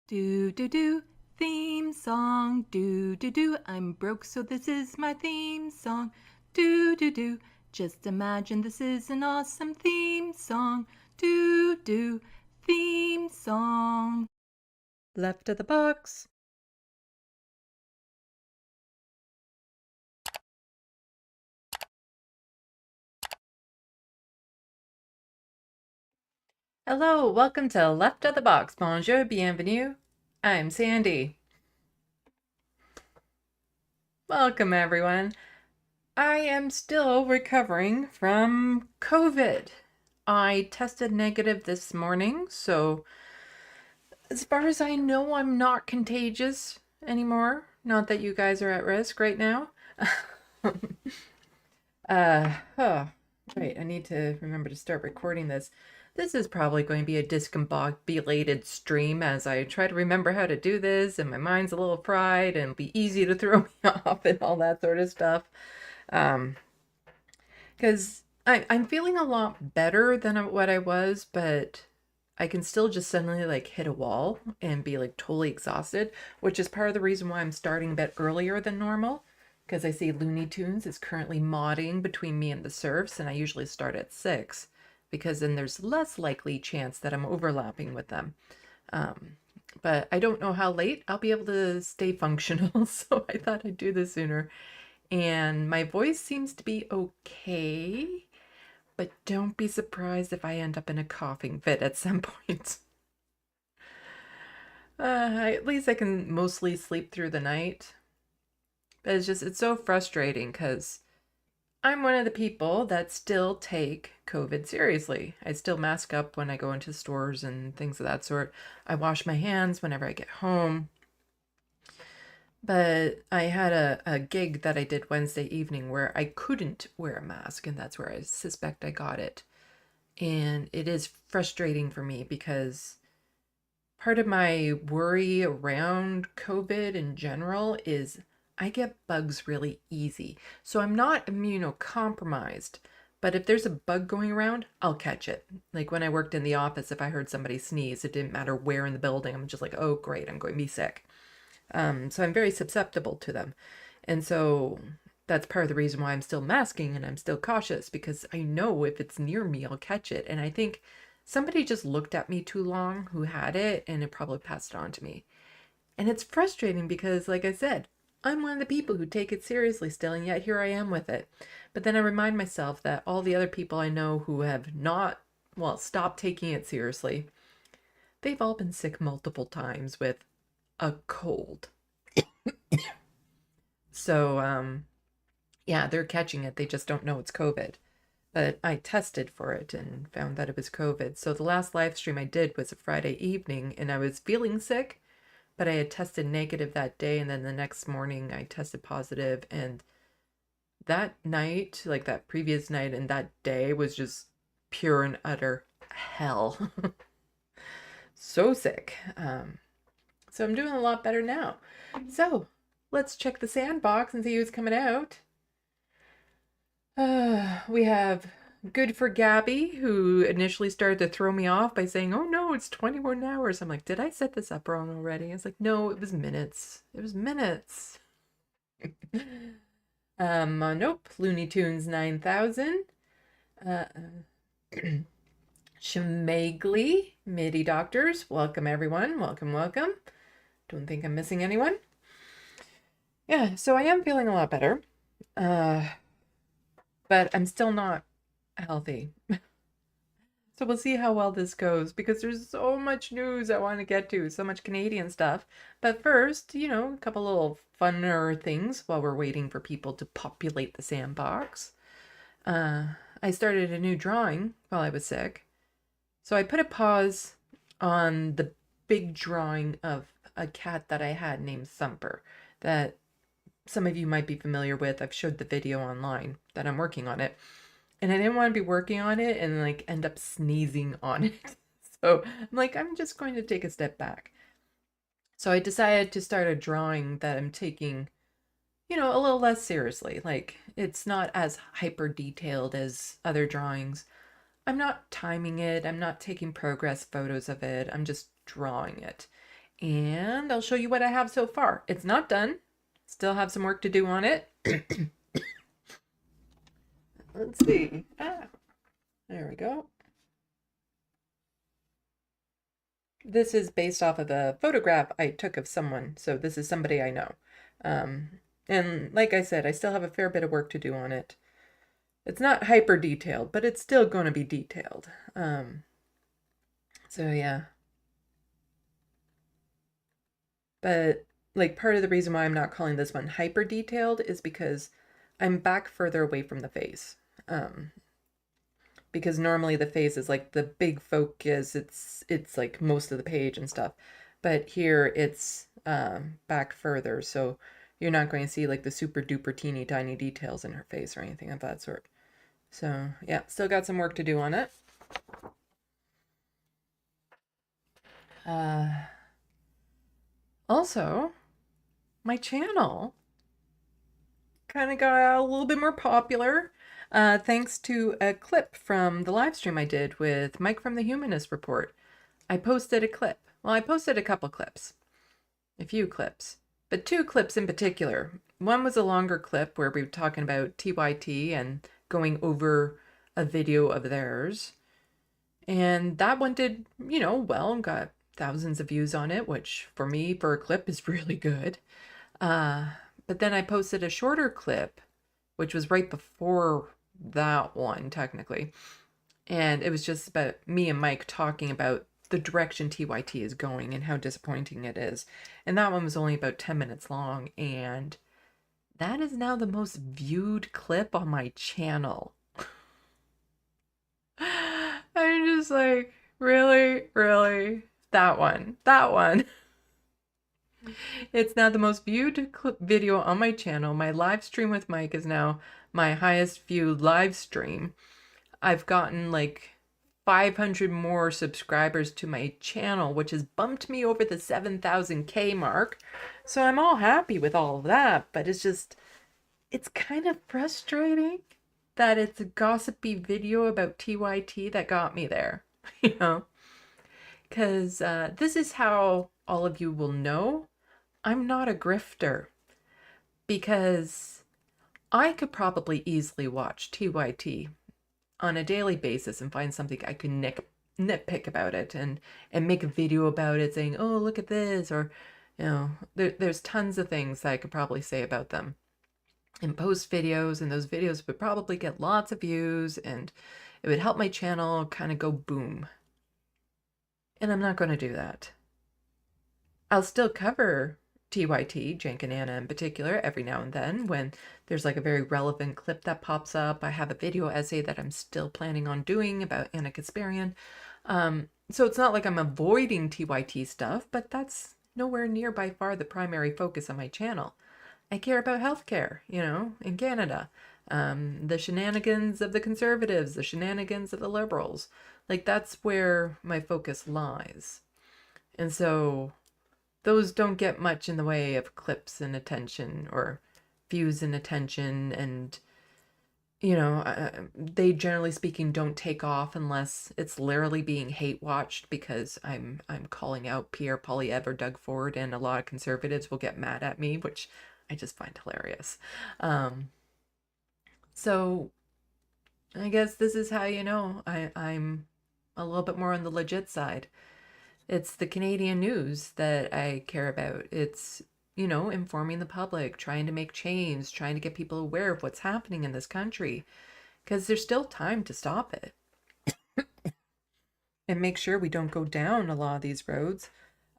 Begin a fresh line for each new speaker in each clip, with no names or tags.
Do do do, theme song. Do do do, I'm broke, so this is my theme song. Do do do, just imagine this is an awesome theme song. Do do, theme song. Left of the box. Hello, welcome to Left of the Box. Bonjour, bienvenue. I'm Sandy. Welcome, everyone. I am still recovering from COVID. I tested negative this morning, so as far as I know, I'm not contagious anymore. Not that you guys are at risk right now. Right, I need to remember to start recording this. This is probably going to be a discombobulated stream as I try to remember how to do this, and my mind's a little fried, and it'll be easy to throw me off and all that sort of stuff. Because I'm feeling a lot better than what I was, but I can still just suddenly like hit a wall and be like totally exhausted, which is part of the reason why I'm starting a bit earlier than normal. Because I see Looney Tunes is currently modding between me and the Surfs, and I usually start at 6 because then there's less likely chance that I'm overlapping with them. But I don't know how late I'll be able to stay functional, so I thought I'd do this sooner. And my voice seems to be okay, but don't be surprised if I end up in a coughing fit at some point. At least I can mostly sleep through the night. But it's so frustrating because I'm one of the people that still take COVID seriously. I still mask up when I go into stores and things of that sort. I wash my hands whenever I get home. But I had a gig that I did Wednesday evening where I couldn't wear a mask, and that's where I suspect I got it. And it is frustrating for me because part of my worry around COVID in general is I get bugs really easy. So I'm not immunocompromised, but if there's a bug going around, I'll catch it. Like when I worked in the office, if I heard somebody sneeze, it didn't matter where in the building. I'm just like, oh, great, I'm going to be sick. So I'm very susceptible to them. And so that's part of the reason why I'm still masking and I'm still cautious, because I know if it's near me, I'll catch it. And I think somebody just looked at me too long who had it, and it probably passed it on to me. And it's frustrating because, like I said, I'm one of the people who take it seriously still, and yet here I am with it. But then I remind myself that all the other people I know who have not, well, stopped taking it seriously, they've all been sick multiple times with a cold. So, yeah, they're catching it. They just don't know it's COVID. But I tested for it and found that it was COVID. So the last live stream I did was a Friday evening, and I was feeling sick, but I had tested negative that day, and then the next morning I tested positive, and that night, like that previous night and that day, was just pure and utter hell. So sick. So I'm doing a lot better now. So let's check the sandbox and see who's coming out. We have Good for Gabby, who initially started to throw me off by saying, oh no, it's 21 hours. I'm like, did I set this up wrong already? It's like, no, it was minutes. It was minutes. Nope, Looney Tunes 9000. Shmagly, MIDI Doctors, welcome everyone. Welcome, welcome. Don't think I'm missing anyone. Yeah, so I am feeling a lot better. But I'm still not healthy. So we'll see how well this goes, because there's so much news I want to get to, so much Canadian stuff. But first, a couple little funner things while we're waiting for people to populate the sandbox. I started a new drawing while I was sick. So I put a pause on the big drawing of a cat that I had named Thumper that some of you might be familiar with. I've showed the video online that I'm working on it. And I didn't want to be working on it and like end up sneezing on it. So I'm like, I'm just going to take a step back. So I decided to start a drawing that I'm taking, a little less seriously. Like it's not as hyper detailed as other drawings. I'm not timing it. I'm not taking progress photos of it. I'm just drawing it. And I'll show you what I have so far. It's not done. Still have some work to do on it. Let's see. There we go. This is based off of a photograph I took of someone, so this is somebody I know. And like I said, I still have a fair bit of work to do on it. It's not hyper detailed, but it's still going to be detailed. So yeah. But like part of the reason why I'm not calling this one hyper detailed is because I'm back further away from the face. Because normally the face is like the big focus, it's like most of the page and stuff. But here it's back further, so you're not going to see like the super duper teeny tiny details in her face or anything of that sort. So yeah, still got some work to do on it. Also, my channel kind of got a little bit more popular thanks to a clip from the live stream I did with Mike from the Humanist Report. I posted a clip. Well, I posted a couple clips, a few clips, but two clips in particular. One was a longer clip where we were talking about TYT and going over a video of theirs. And that one did, well, got thousands of views on it, which for me, for a clip, is really good. But then I posted a shorter clip, which was right before that one, technically. And it was just about me and Mike talking about the direction TYT is going and how disappointing it is. And that one was only about 10 minutes long. And that is now the most viewed clip on my channel. I'm just like, really? Really? That one. It's now the most viewed video on my channel. My live stream with Mike is now my highest viewed live stream. I've gotten like 500 more subscribers to my channel, which has bumped me over the 7,000K mark. So I'm all happy with all of that, but it's kind of frustrating that it's a gossipy video about TYT that got me there, because this is how all of you will know I'm not a grifter, because I could probably easily watch TYT on a daily basis and find something I could nitpick about it and make a video about it saying, oh, look at this, or there's tons of things that I could probably say about them and post videos, and those videos would probably get lots of views and it would help my channel kind of go boom. And I'm not going to do that. I'll still cover TYT, Jank and Anna in particular, every now and then when there's like a very relevant clip that pops up. I have a video essay that I'm still planning on doing about Anna Kasparian. So it's not like I'm avoiding TYT stuff, but that's nowhere near by far the primary focus of my channel. I care about healthcare, in Canada. The shenanigans of the conservatives, the shenanigans of the liberals. Like, that's where my focus lies. And so those don't get much in the way of clips and attention or views and attention. And, they generally speaking don't take off unless it's literally being hate watched because I'm calling out Pierre Poilievre or Doug Ford, and a lot of conservatives will get mad at me, which I just find hilarious. So I guess this is how I'm a little bit more on the legit side. It's the Canadian news that I care about. It's, informing the public, trying to make change, trying to get people aware of what's happening in this country, because there's still time to stop it and make sure we don't go down a lot of these roads.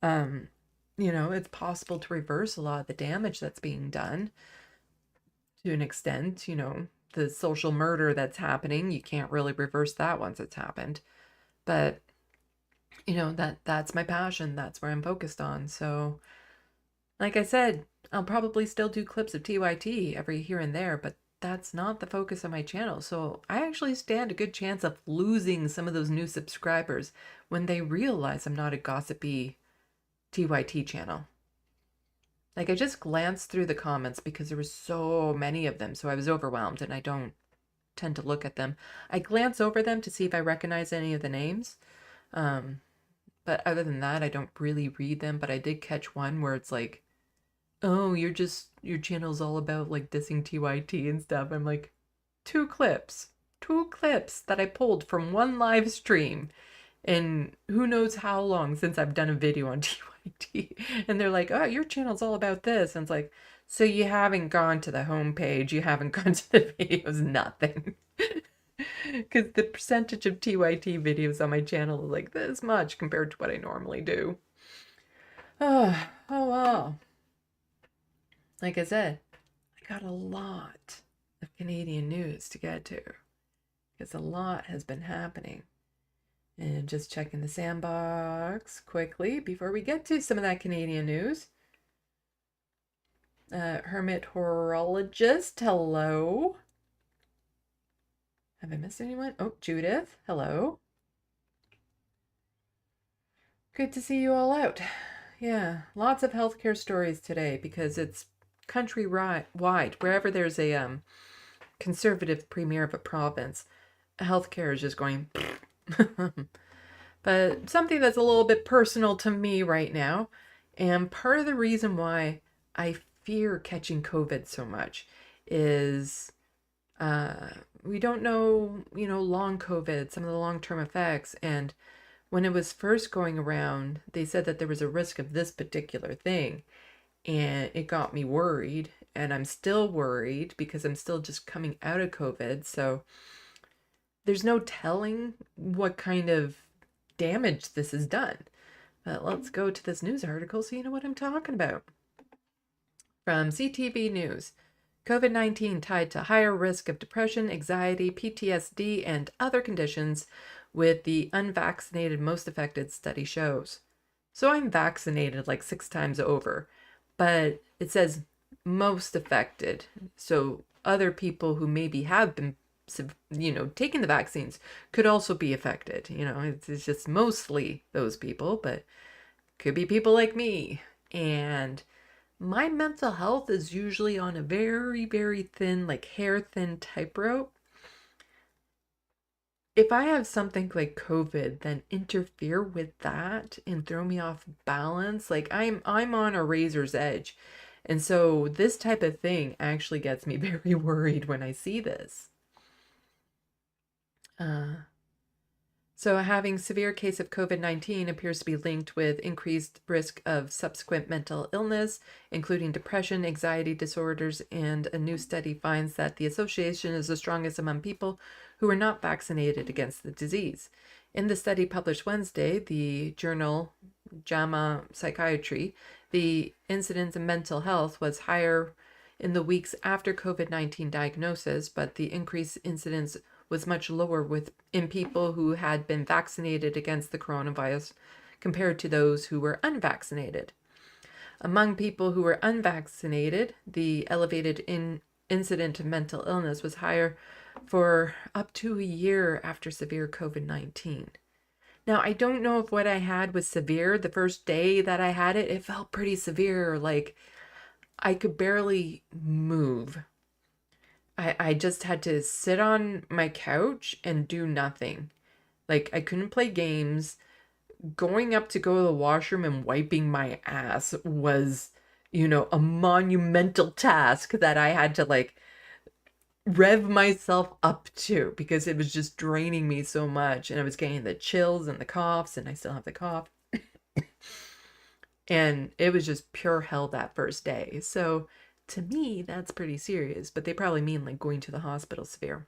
It's possible to reverse a lot of the damage that's being done to an extent. The social murder that's happening, you can't really reverse that once it's happened. But, that's my passion. That's where I'm focused on. So, like I said, I'll probably still do clips of TYT every here and there, but that's not the focus of my channel. So I actually stand a good chance of losing some of those new subscribers when they realize I'm not a gossipy TYT channel. Like, I just glanced through the comments because there were so many of them, so I was overwhelmed, and I don't tend to look at them. I glance over them to see if I recognize any of the names. But other than that, I don't really read them. But I did catch one where it's like, oh, your channel's all about like dissing TYT and stuff. I'm like, two clips that I pulled from one live stream. And who knows how long since I've done a video on TYT. And they're like, oh, your channel's all about this. And it's like, so you haven't gone to the homepage, you haven't gone to the videos, nothing. Because the percentage of TYT videos on my channel is like this much compared to what I normally do. Oh well. Like I said, I got a lot of Canadian news to get to. Because a lot has been happening. And just checking the sandbox quickly before we get to some of that Canadian news. Hermit Horologist, hello. Have I missed anyone? Oh, Judith, hello. Good to see you all out. Yeah, lots of healthcare stories today because it's countrywide. Wherever there's a conservative premier of a province, healthcare is just going. But something that's a little bit personal to me right now, and part of the reason why I fear catching COVID so much is we don't know, long COVID, some of the long-term effects. And when it was first going around, they said that there was a risk of this particular thing. And it got me worried. And I'm still worried because I'm still just coming out of COVID. So there's no telling what kind of damage this has done. But let's go to this news article so you know what I'm talking about. From CTV News, COVID-19 tied to higher risk of depression, anxiety, PTSD, and other conditions with the unvaccinated most affected, study shows. So I'm vaccinated like 6 times over, but it says most affected. So other people who maybe have been taking the vaccines could also be affected. It's just mostly those people, but could be people like me. And my mental health is usually on a very, very thin, like hair thin tightrope. If I have something like COVID, then interfere with that and throw me off balance, like I'm on a razor's edge. And so this type of thing actually gets me very worried when I see this. So having severe case of COVID-19 appears to be linked with increased risk of subsequent mental illness, including depression, anxiety disorders, and a new study finds that the association is the strongest among people who are not vaccinated against the disease. In the study published Wednesday, the journal JAMA Psychiatry, the incidence of mental health was higher in the weeks after COVID-19 diagnosis, but the increased incidence was much lower in people who had been vaccinated against the coronavirus compared to those who were unvaccinated. Among people who were unvaccinated, the elevated incidence of mental illness was higher for up to a year after severe COVID-19. Now, I don't know if what I had was severe. The first day that I had it, it felt pretty severe. Like I could barely move. I just had to sit on my couch and do nothing. Like I couldn't play games. Going up to go to the washroom and wiping my ass was, a monumental task that I had to like rev myself up to because it was just draining me so much. And I was getting the chills and the coughs, and I still have the cough. And it was just pure hell that first day. So to me, that's pretty serious, but they probably mean like going to the hospital severe.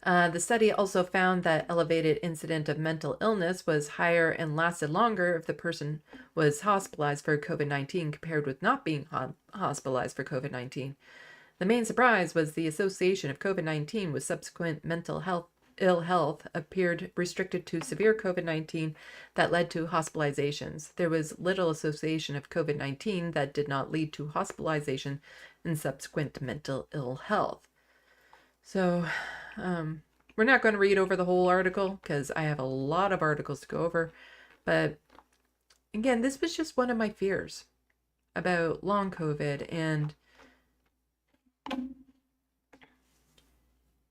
The study also found that elevated incidence of mental illness was higher and lasted longer if the person was hospitalized for COVID-19 compared with not being hospitalized for COVID-19. The main surprise was the association of COVID-19 with subsequent ill health appeared restricted to severe COVID-19 that led to hospitalizations. There was little association of COVID-19 that did not lead to hospitalization and subsequent mental ill health. So we're not going to read over the whole article because I have a lot of articles to go over. But again, this was just one of my fears about long COVID, and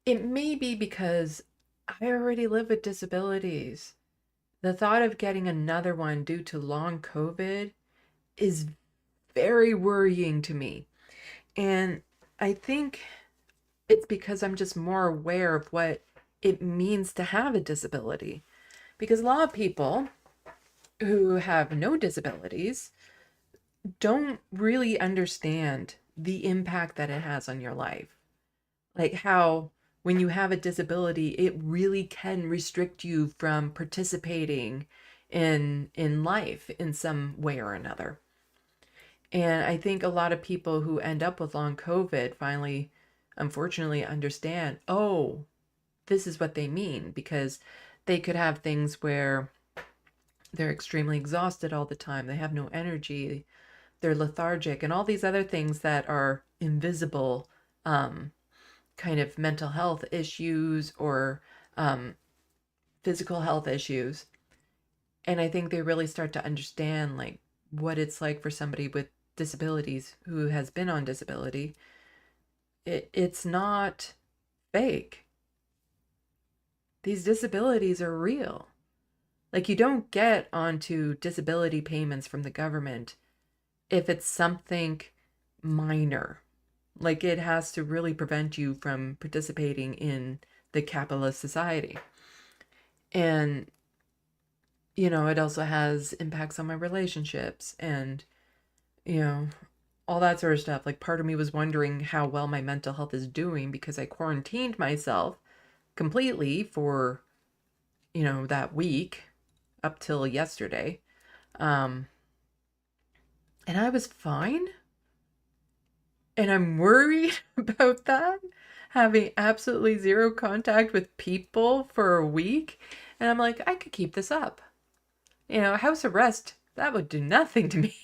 it may be because I already live with disabilities The thought of getting another one due to long COVID is very worrying to me. And I think it's because I'm just more aware of what it means to have a disability. Because a lot of people who have no disabilities don't really understand the impact that it has on your life. Like how when you have a disability, it really can restrict you from participating in life in some way or another. And I think a lot of people who end up with long COVID finally, unfortunately, understand, oh, this is what they mean, because they could have things where they're extremely exhausted all the time, they have no energy, they're lethargic, and all these other things that are invisible, kind of mental health issues or um, physical health issues. And I think they really start to understand like what it's like for somebody with disabilities who has been on disability. It's not fake. These disabilities are real. Like you don't get onto disability payments from the government if it's something minor. Like it has to really prevent you from participating in the capitalist society. And, it also has impacts on my relationships and, you know, all that sort of stuff. Like part of me was wondering how well my mental health is doing because I quarantined myself completely for, that week up till yesterday. Um, and I was fine. And I'm worried about that, having absolutely zero contact with people for a week. And I'm like, I could keep this up. House arrest, that would do nothing to me.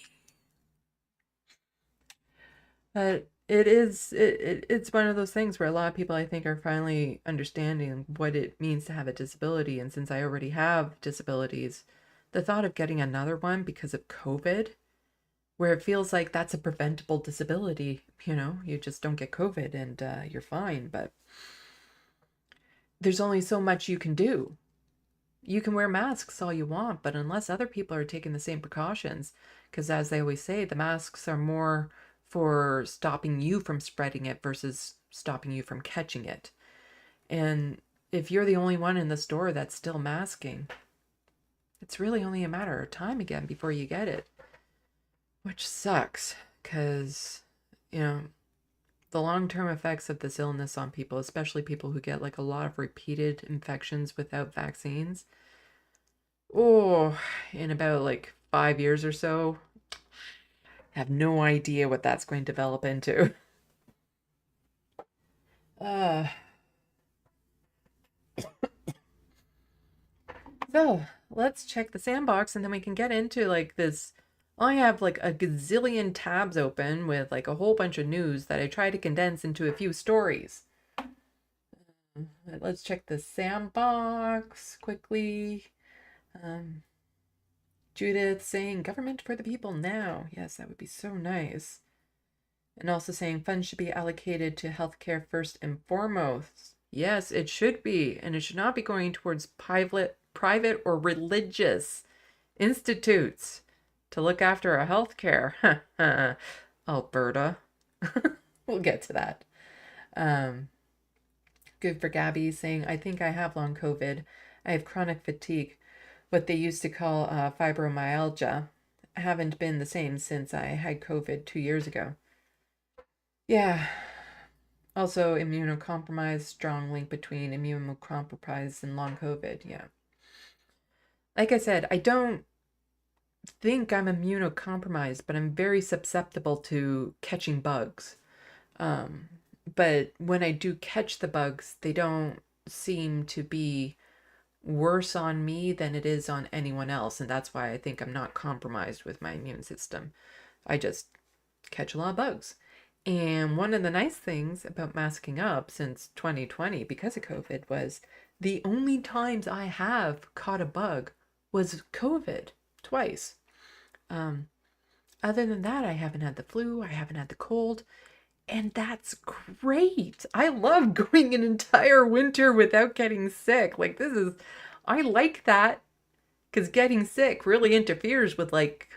But it's one of those things where a lot of people I think are finally understanding what it means to have a disability. And since I already have disabilities, the thought of getting another one because of COVID, where it feels like that's a preventable disability, you just don't get COVID and you're fine. But there's only so much you can do. You can wear masks all you want, but unless other people are taking the same precautions, because as they always say, the masks are more for stopping you from spreading it versus stopping you from catching it. And if you're the only one in the store that's still masking, it's really only a matter of time again before you get it, which sucks because, the long-term effects of this illness on people, especially people who get like a lot of repeated infections without vaccines, in about like 5 years or so, I have no idea what that's going to develop into. Uh, so let's check the sandbox and then we can get into like this. I have like a gazillion tabs open with like a whole bunch of news that I try to condense into a few stories. Let's check the sandbox quickly. Judith saying government for the people now. Yes, that would be so nice. And also saying funds should be allocated to healthcare first and foremost. Yes, it should be. And it should not be going towards private or religious institutes to look after our healthcare. Alberta. We'll get to that. Good for Gabby saying, I think I have long COVID. I have chronic fatigue, what they used to call fibromyalgia. I haven't been the same since I had COVID 2 years ago. Yeah. Also, immunocompromised, strong link between immunocompromised and long COVID. Yeah. Like I said, I don't think I'm immunocompromised, but I'm very susceptible to catching bugs. But when I do catch the bugs, they don't seem to be worse on me than it is on anyone else. And that's why I think I'm not compromised with my immune system. I just catch a lot of bugs. And one of the nice things about masking up since 2020 because of COVID was the only times I have caught a bug was COVID twice. Other than that, I haven't had the flu, I haven't had the cold, and that's great. I love going an entire winter without getting sick. Like I like that. Because getting sick really interferes with like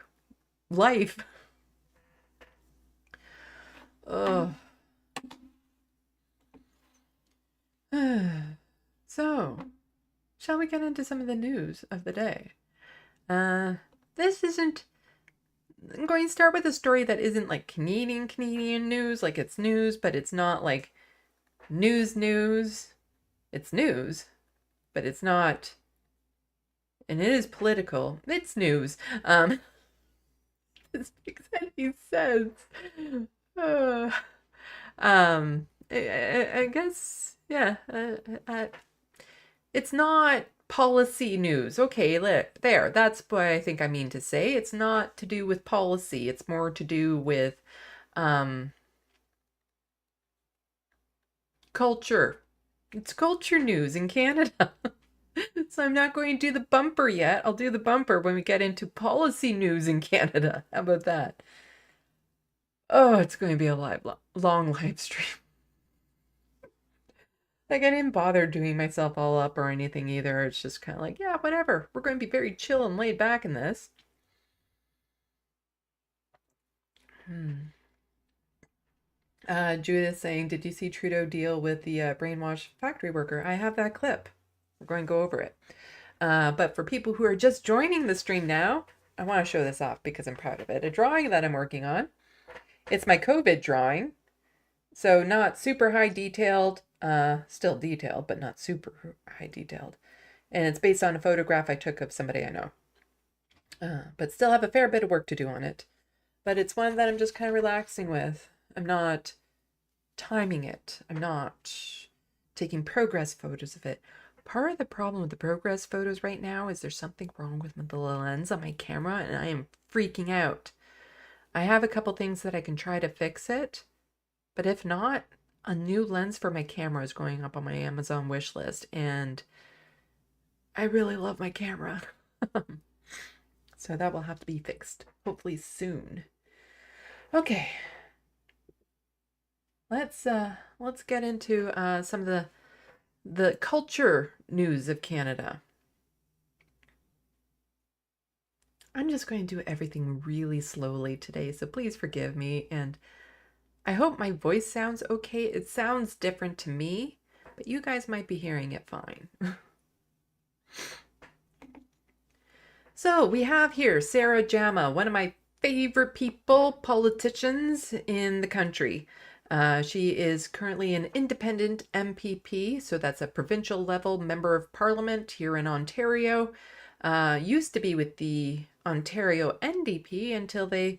life. Oh. So, shall we get into some of the news of the day? This isn't. I'm going to start with a story that isn't like Canadian news, like it's news, but it's not like news. It's news, but it's not, and it is political. It's news. This makes any sense. Uh, I guess, yeah. It's not policy news. Okay, there. That's what I think I mean to say. It's not to do with policy. It's more to do with culture. It's culture news in Canada. So I'm not going to do the bumper yet. I'll do the bumper when we get into policy news in Canada. How about that? Oh, it's going to be a long live stream. Like, I didn't bother doing myself all up or anything either. It's just kind of like, yeah, whatever. We're going to be very chill and laid back in this. Judith saying, did you see Trudeau deal with the brainwashed factory worker? I have that clip. We're going to go over it. But for people who are just joining the stream now, I want to show this off because I'm proud of it. A drawing that I'm working on. It's my COVID drawing. So not super high detailed, still detailed, but not super high detailed. And it's based on a photograph I took of somebody I know. But still have a fair bit of work to do on it. But it's one that I'm just kind of relaxing with. I'm not timing it. I'm not taking progress photos of it. Part of the problem with the progress photos right now is there's something wrong with the lens on my camera and I am freaking out. I have a couple things that I can try to fix it, but if not, a new lens for my camera is going up on my Amazon wish list and I really love my camera. So that will have to be fixed, hopefully soon. Okay. Let's get into some of the culture news of Canada. I'm just going to do everything really slowly today, so please forgive me, and I hope my voice sounds okay. It sounds different to me, but you guys might be hearing it fine. So we have here Sarah Jama, one of my favorite people, politicians in the country. She is currently an independent MPP, so that's a provincial level member of parliament here in Ontario. Used to be with the Ontario NDP until they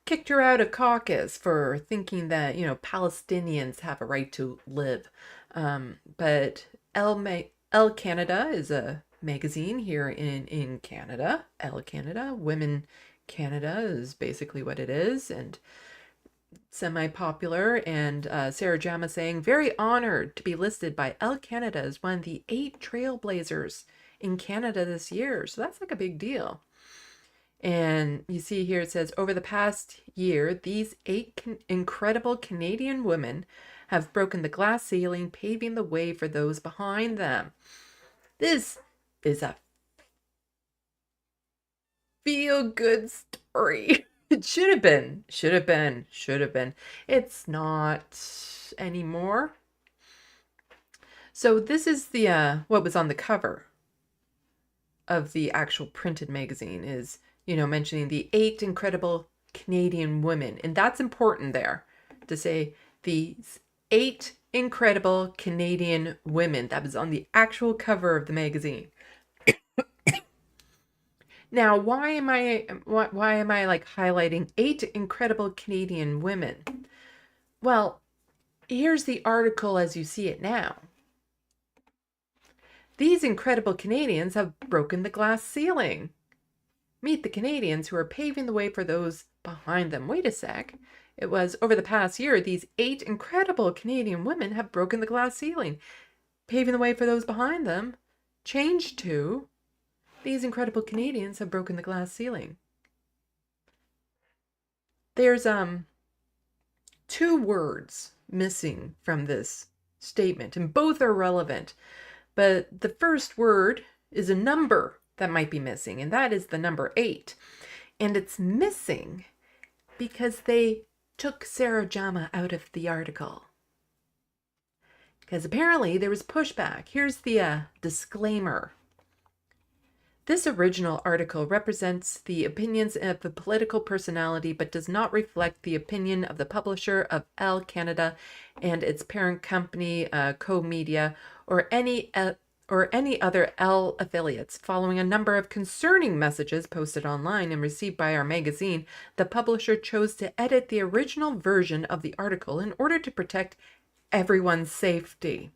kicked her out of caucus for thinking that, Palestinians have a right to live. But Elle Canada is a magazine here in Canada. Elle Canada, Women Canada is basically what it is, and semi-popular. And Sarah Jama saying, very honored to be listed by Elle Canada as one of the 8 trailblazers in Canada this year. So that's like a big deal. And you see here it says, over the past year, these 8 incredible Canadian women have broken the glass ceiling, paving the way for those behind them. This is a feel-good story. It should have been. It's not anymore. So this is the what was on the cover of the actual printed magazine is, mentioning the 8 incredible Canadian women. And that's important there to say these 8 incredible Canadian women. That was on the actual cover of the magazine. Now, why am I like highlighting 8 incredible Canadian women? Well, here's the article as you see it now. These incredible Canadians have broken the glass ceiling. Meet the Canadians who are paving the way for those behind them. Wait a sec. It was over the past year, these 8 incredible Canadian women have broken the glass ceiling. Paving the way for those behind them. Changed to, these incredible Canadians have broken the glass ceiling. There's 2 words missing from this statement, and both are relevant. But the first word is a number, that might be missing, and that is the number 8. And it's missing because they took Sarah Jama out of the article. Because apparently there was pushback. Here's the disclaimer. This original article represents the opinions of a political personality but does not reflect the opinion of the publisher of Elle Canada and its parent company, Co-Media, or any other Elle affiliates. Following a number of concerning messages posted online and received by our magazine, the publisher chose to edit the original version of the article in order to protect everyone's safety.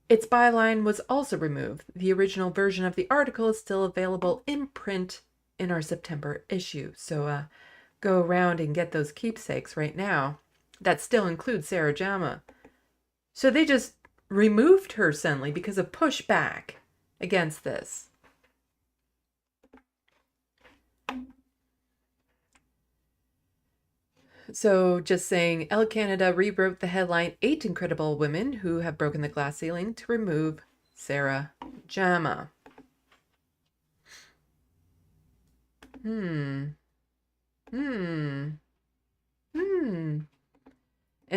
Its byline was also removed. The original version of the article is still available in print in our September issue. So go around and get those keepsakes right now. That still includes Sarah Jama. So they just removed her suddenly because of pushback against this. So just saying, Elle Canada rewrote the headline, 8 incredible women who have broken the glass ceiling, to remove Sarah Jama. And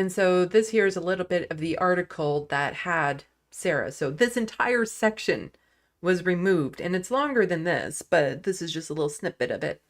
so this here is a little bit of the article that had Sarah. So this entire section was removed, and it's longer than this, but this is just a little snippet of it.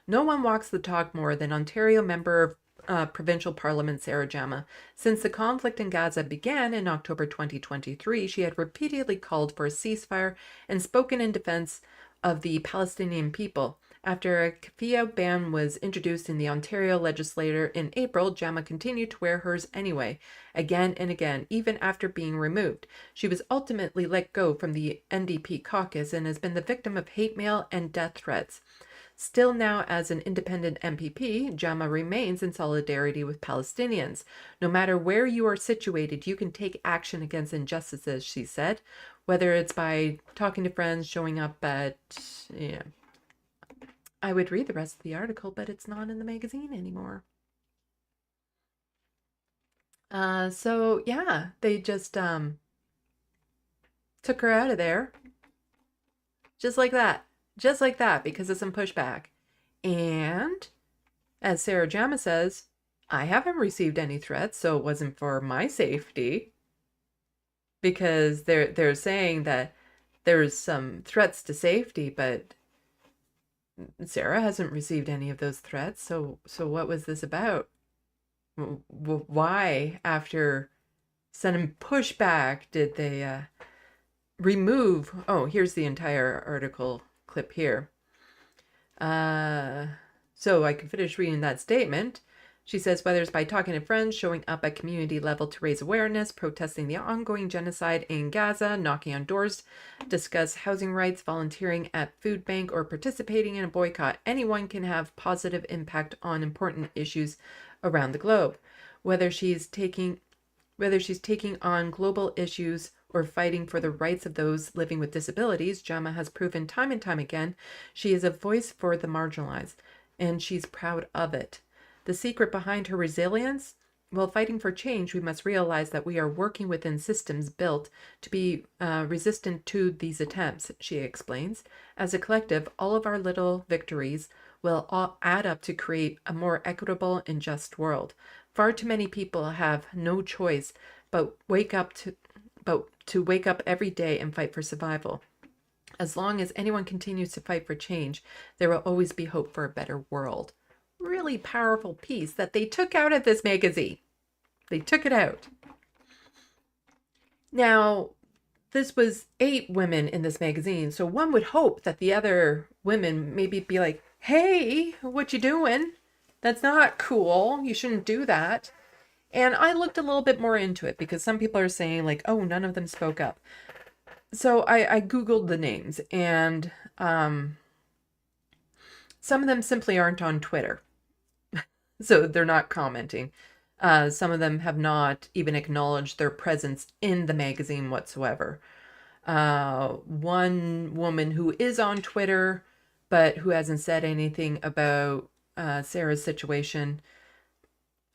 No one walks the talk more than Ontario member of Provincial Parliament Sarah Jama. Since the conflict in Gaza began in October 2023, she had repeatedly called for a ceasefire and spoken in defense of the Palestinian people. After a keffiyeh ban was introduced in the Ontario legislature in April, Jama continued to wear hers anyway, again and again, even after being removed. She was ultimately let go from the NDP caucus and has been the victim of hate mail and death threats. Still now as an independent MPP, Jama remains in solidarity with Palestinians. No matter where you are situated, you can take action against injustices, she said, whether it's by talking to friends, showing up at, I would read the rest of the article, but it's not in the magazine anymore. So yeah, they just took her out of there. Just like that. Just like that, because of some pushback. And as Sarah Jama says, I haven't received any threats, so it wasn't for my safety. Because they're saying that there's some threats to safety, but Sarah hasn't received any of those threats. So what was this about? Why, after sending pushback, did they remove? Oh, here's the entire article clip here. So I can finish reading that statement. She says, whether it's by talking to friends, showing up at community level to raise awareness, protesting the ongoing genocide in Gaza, knocking on doors, discuss housing rights, volunteering at food bank, or participating in a boycott, anyone can have positive impact on important issues around the globe. Whether she's taking on global issues or fighting for the rights of those living with disabilities, Jama has proven time and time again she is a voice for the marginalized, and she's proud of it. The secret behind her resilience? While fighting for change, we must realize that we are working within systems built to be resistant to these attempts, she explains. As a collective, all of our little victories will all add up to create a more equitable and just world. Far too many people have no choice but to wake up every day and fight for survival. As long as anyone continues to fight for change, there will always be hope for a better world. Really powerful piece that they took out of this magazine. They took it out. Now, this was 8 women in this magazine, so one would hope that the other women maybe be like, hey, what you doing? That's not cool. You shouldn't do that. And I looked a little bit more into it because some people are saying like, oh, none of them spoke up. So I Googled the names, and some of them simply aren't on Twitter. So they're not commenting. Some of them have not even acknowledged their presence in the magazine whatsoever. One woman who is on Twitter, but who hasn't said anything about Sarah's situation,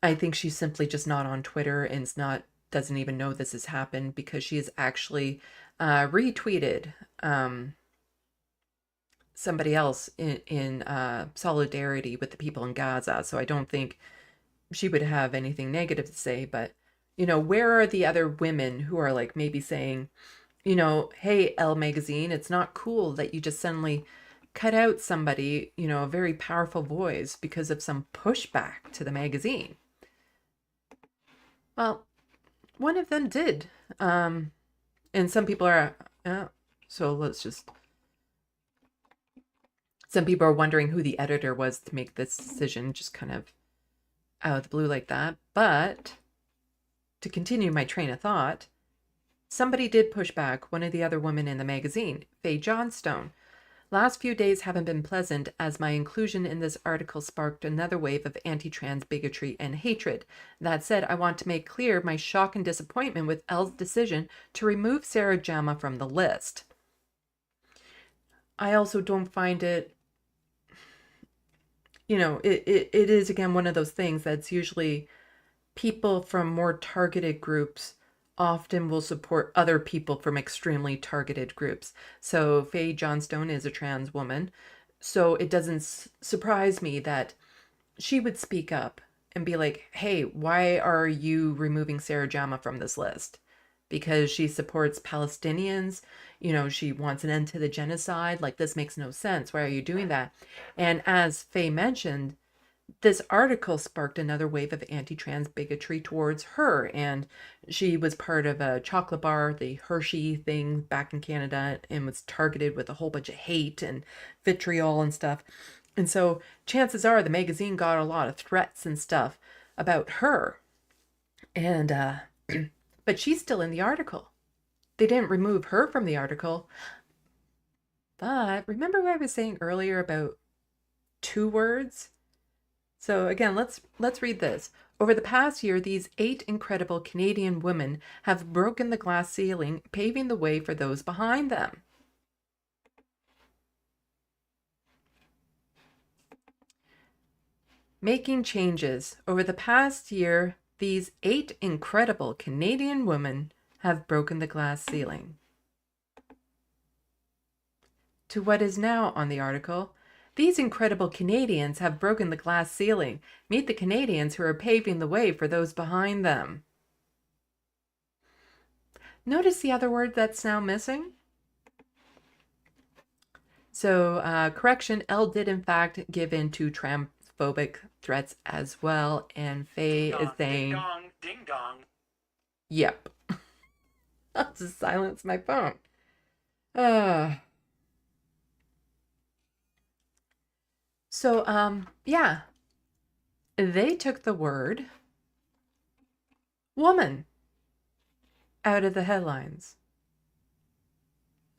I think she's simply just not on Twitter and doesn't even know this has happened, because she is actually retweeted somebody else in solidarity with the people in Gaza. So I don't think she would have anything negative to say. But, where are the other women who are like maybe saying, hey, Elle Magazine, it's not cool that you just suddenly cut out somebody, a very powerful voice because of some pushback to the magazine. Well, one of them did. And some people are, so some people are wondering who the editor was to make this decision, just kind of out of the blue like that. But to continue my train of thought, somebody did push back, one of the other women in the magazine, Faye Johnstone. Last few days haven't been pleasant, as my inclusion in this article sparked another wave of anti-trans bigotry and hatred. That said, I want to make clear my shock and disappointment with Elle's decision to remove Sarah Jama from the list. I also don't find it, it is, again, one of those things that's usually people from more targeted groups often will support other people from extremely targeted groups. So Faye Johnstone is a trans woman. So it doesn't surprise me that she would speak up and be like, hey, why are you removing Sarah Jama from this list? Because she supports Palestinians. She wants an end to the genocide. Like, this makes no sense. Why are you doing that? And as Faye mentioned, this article sparked another wave of anti-trans bigotry towards her, and she was part of a chocolate bar, the Hershey thing back in Canada, and was targeted with a whole bunch of hate and vitriol and stuff. And so chances are the magazine got a lot of threats and stuff about her. And but she's still in the article. They didn't remove her from the article. But remember what I was saying earlier about 2 words? So again, let's read this. Over the past year, these 8 incredible Canadian women have broken the glass ceiling, paving the way for those behind them. Making changes. Over the past year, these 8 incredible Canadian women have broken the glass ceiling. To what is now on the article, these incredible Canadians have broken the glass ceiling. Meet the Canadians who are paving the way for those behind them. Notice the other word that's now missing? So, correction, Elle did in fact give in to transphobic threats as well, and Faye is saying... Ding dong, ding dong. Yep. I'll just silence my phone. So, yeah, they took the word woman out of the headlines.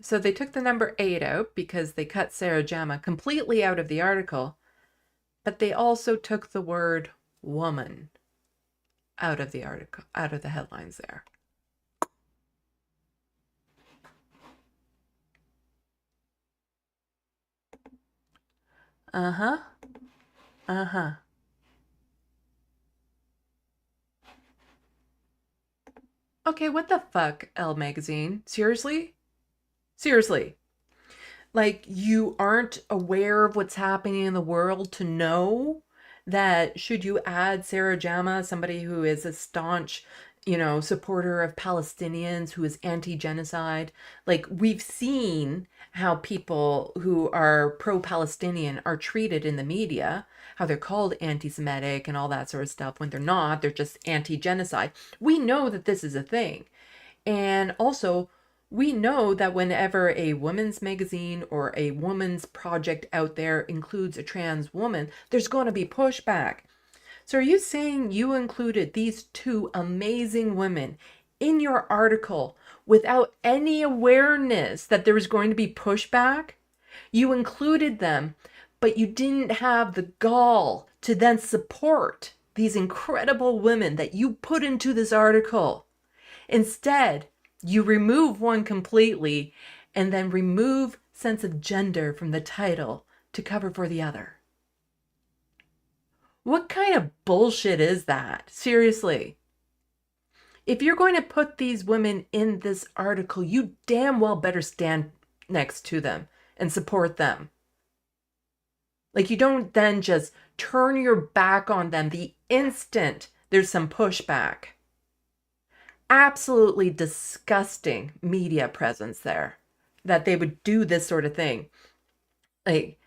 So they took the number 8 out because they cut Sarah Jama completely out of the article, but they also took the word woman out of the article, out of the headlines there. Uh-huh. Uh-huh. Okay, what the fuck, Elle Magazine? Seriously? Seriously. Like, you aren't aware of what's happening in the world to know that should you add Sarah Jama, somebody who is a staunch, supporter of Palestinians, who is anti-genocide. Like, we've seen how people who are pro-Palestinian are treated in the media, how they're called anti-Semitic and all that sort of stuff, when they're not, they're just anti-genocide. We know that this is a thing. And also, we know that whenever a women's magazine or a woman's project out there includes a trans woman, there's going to be pushback. So are you saying you included these 2 amazing women in your article without any awareness that there was going to be pushback? You included them, but you didn't have the gall to then support these incredible women that you put into this article. Instead, you remove one completely and then remove sense of gender from the title to cover for the other. What kind of bullshit is that? Seriously. If you're going to put these women in this article, you damn well better stand next to them and support them. Like, you don't then just turn your back on them the instant there's some pushback. Absolutely disgusting media presence there, that they would do this sort of thing. Like,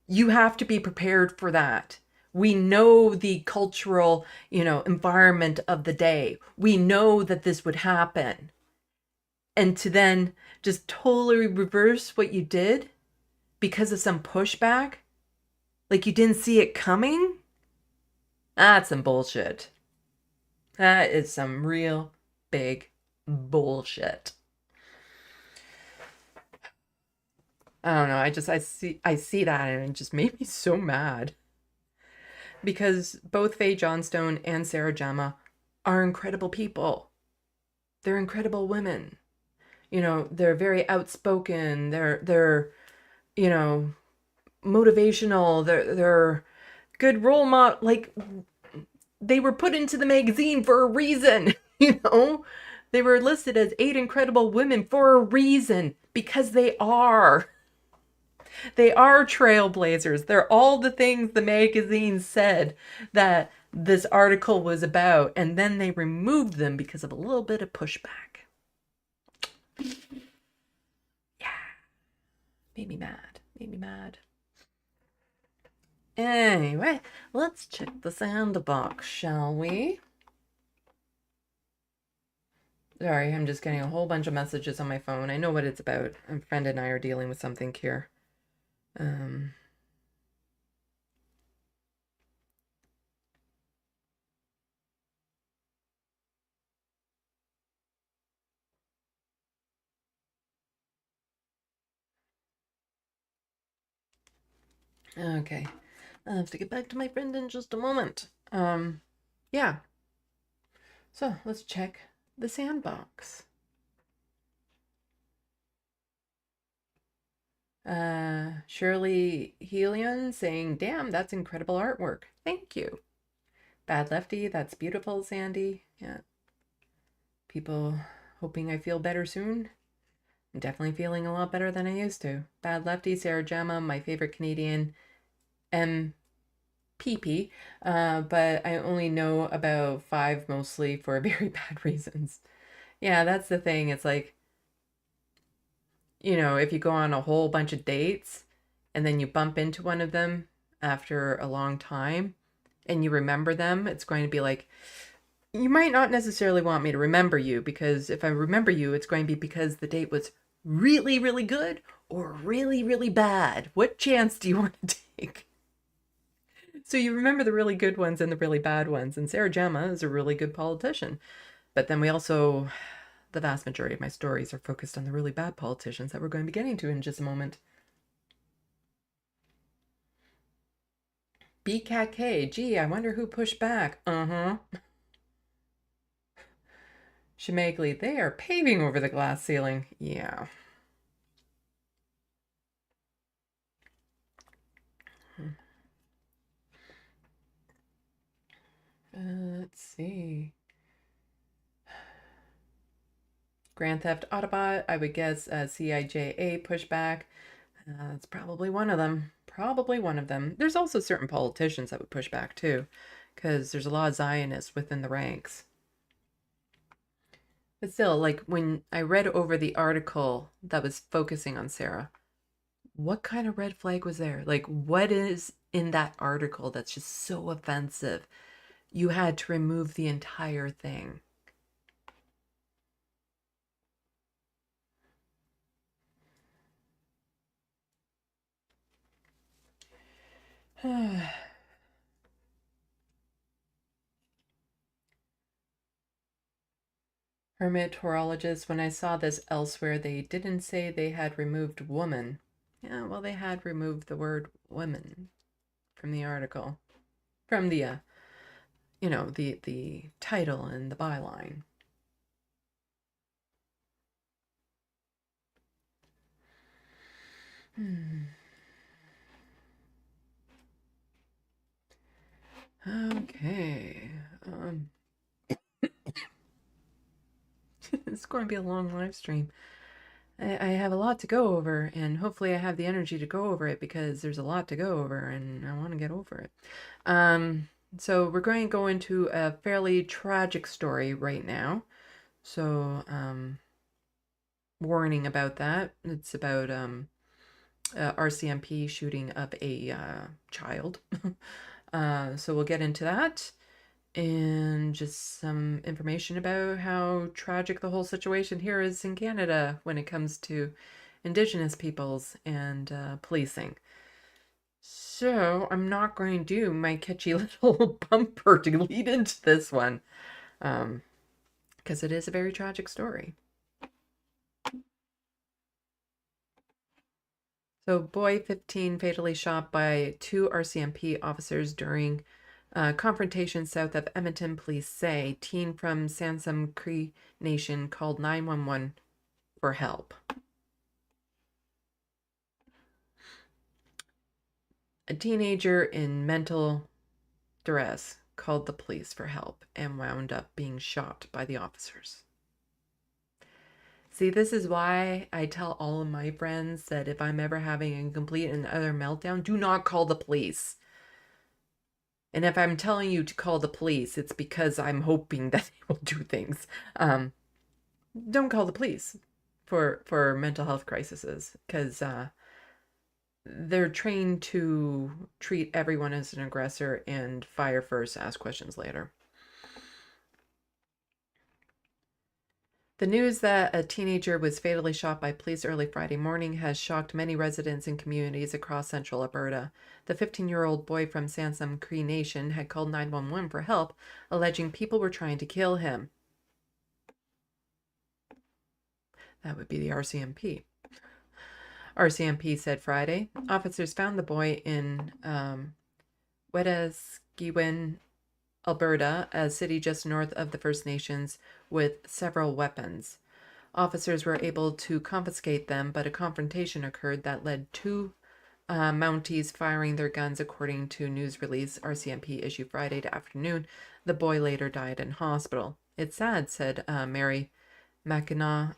you have to be prepared for that. We know the cultural, environment of the day. We know that this would happen. And to then just totally reverse what you did because of some pushback, like you didn't see it coming, that's some bullshit. That is some real big bullshit. I don't know. I see that and it just made me so mad. Because both Faye Johnstone and Sarah Jama are incredible people. They're incredible women. They're very outspoken. They're motivational. They're good role model. Like, they were put into the magazine for a reason. They were listed as 8 incredible women for a reason, because they are. They are trailblazers. They're all the things the magazine said that this article was about, and then they removed them because of a little bit of pushback. Yeah. Made me mad. Made me mad. Anyway, let's check the SandeeLovas, shall we? Sorry, I'm just getting a whole bunch of messages on my phone. I know what it's about. A friend and I are dealing with something here. Okay. I'll have to get back to my friend in just a moment. Yeah. So let's check the sandbox. Shirley Helion saying, damn, that's incredible artwork. Thank you. Bad Lefty, that's beautiful, Sandy. Yeah. People hoping I feel better soon. I'm definitely feeling a lot better than I used to. Bad Lefty, Sarah Gemma, my favorite Canadian, MPP, but I only know about 5 mostly for very bad reasons. Yeah, that's the thing. It's like, if you go on a whole bunch of dates and then you bump into one of them after a long time and you remember them, it's going to be like, you might not necessarily want me to remember you, because if I remember you, it's going to be because the date was really, really good or really, really bad. What chance do you want to take? So you remember the really good ones and the really bad ones. And Sarah Jama is a really good politician. But then the vast majority of my stories are focused on the really bad politicians that we're going to be getting to in just a moment. BKK, gee, I wonder who pushed back. Shemagli, they are paving over the glass ceiling. Yeah. Let's see. Grand Theft Autobot, I would guess CIJA pushback. That's probably one of them. Probably one of them. There's also certain politicians that would push back too, because there's a lot of Zionists within the ranks. But still, like, when I read over the article that was focusing on Sarah, what kind of red flag was there? Like, what is in that article that's just so offensive? You had to remove the entire thing. Hermeteorologist, when I saw this elsewhere, they didn't say they had removed woman. Yeah, well, they had removed the word women from the article. From the, the title and the byline. Okay. This is going to be a long live stream. I have a lot to go over, and hopefully I have the energy to go over it because there's a lot to go over, and I want to get over it. So we're going to go into a fairly tragic story right now. So, warning about that. It's about RCMP shooting up a child. So we'll get into that. And just some information about how tragic the whole situation here is in Canada when it comes to Indigenous peoples and policing. So I'm not going to do my catchy little bumper to lead into this one, because it is a very tragic story. So boy 15 fatally shot by 2 RCMP officers during confrontation south of Edmonton, police say. Teen from Sansom Cree Nation called 911 for help. A teenager in mental duress called the police for help and wound up being shot by the officers. See, this is why I tell all of my friends that if I'm ever having a complete and utter meltdown, do not call the police. And if I'm telling you to call the police, it's because I'm hoping that they will do things. Don't call the police for mental health crises, because they're trained to treat everyone as an aggressor and fire first, ask questions later. The news that a teenager was fatally shot by police early Friday morning has shocked many residents and communities across central Alberta. The 15-year-old boy from Sansom Cree Nation had called 911 for help, alleging people were trying to kill him. That would be the RCMP. RCMP said Friday. Officers found the boy in Wetaskiwin, Alberta, a city just north of the First Nations, with several weapons. Officers were able to confiscate them, but a confrontation occurred that led to Mounties firing their guns, according to news release RCMP issued Friday afternoon. The boy later died in hospital. It's sad, said Mary McKenna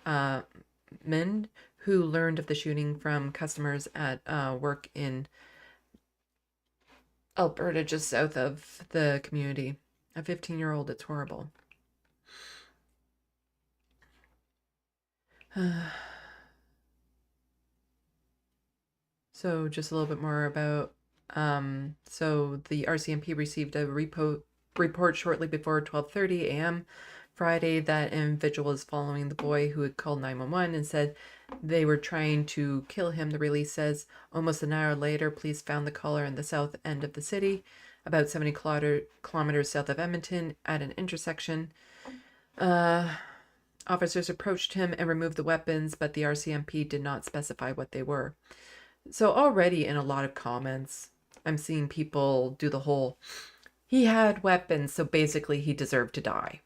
Mind, who learned of the shooting from customers at work in Alberta, just south of the community. A 15-year-old, it's horrible. So just a little bit more about, so the RCMP received a report shortly before 12:30 a.m. Friday that an individual was following the boy who had called 911 and said they were trying to kill him. The release says almost an hour later, police found the caller in the south end of the city, about 70 kilometers south of Edmonton, at an intersection. Officers approached him and removed the weapons, but the RCMP did not specify what they were. So already in a lot of comments, I'm seeing people do the whole, he had weapons, so basically he deserved to die.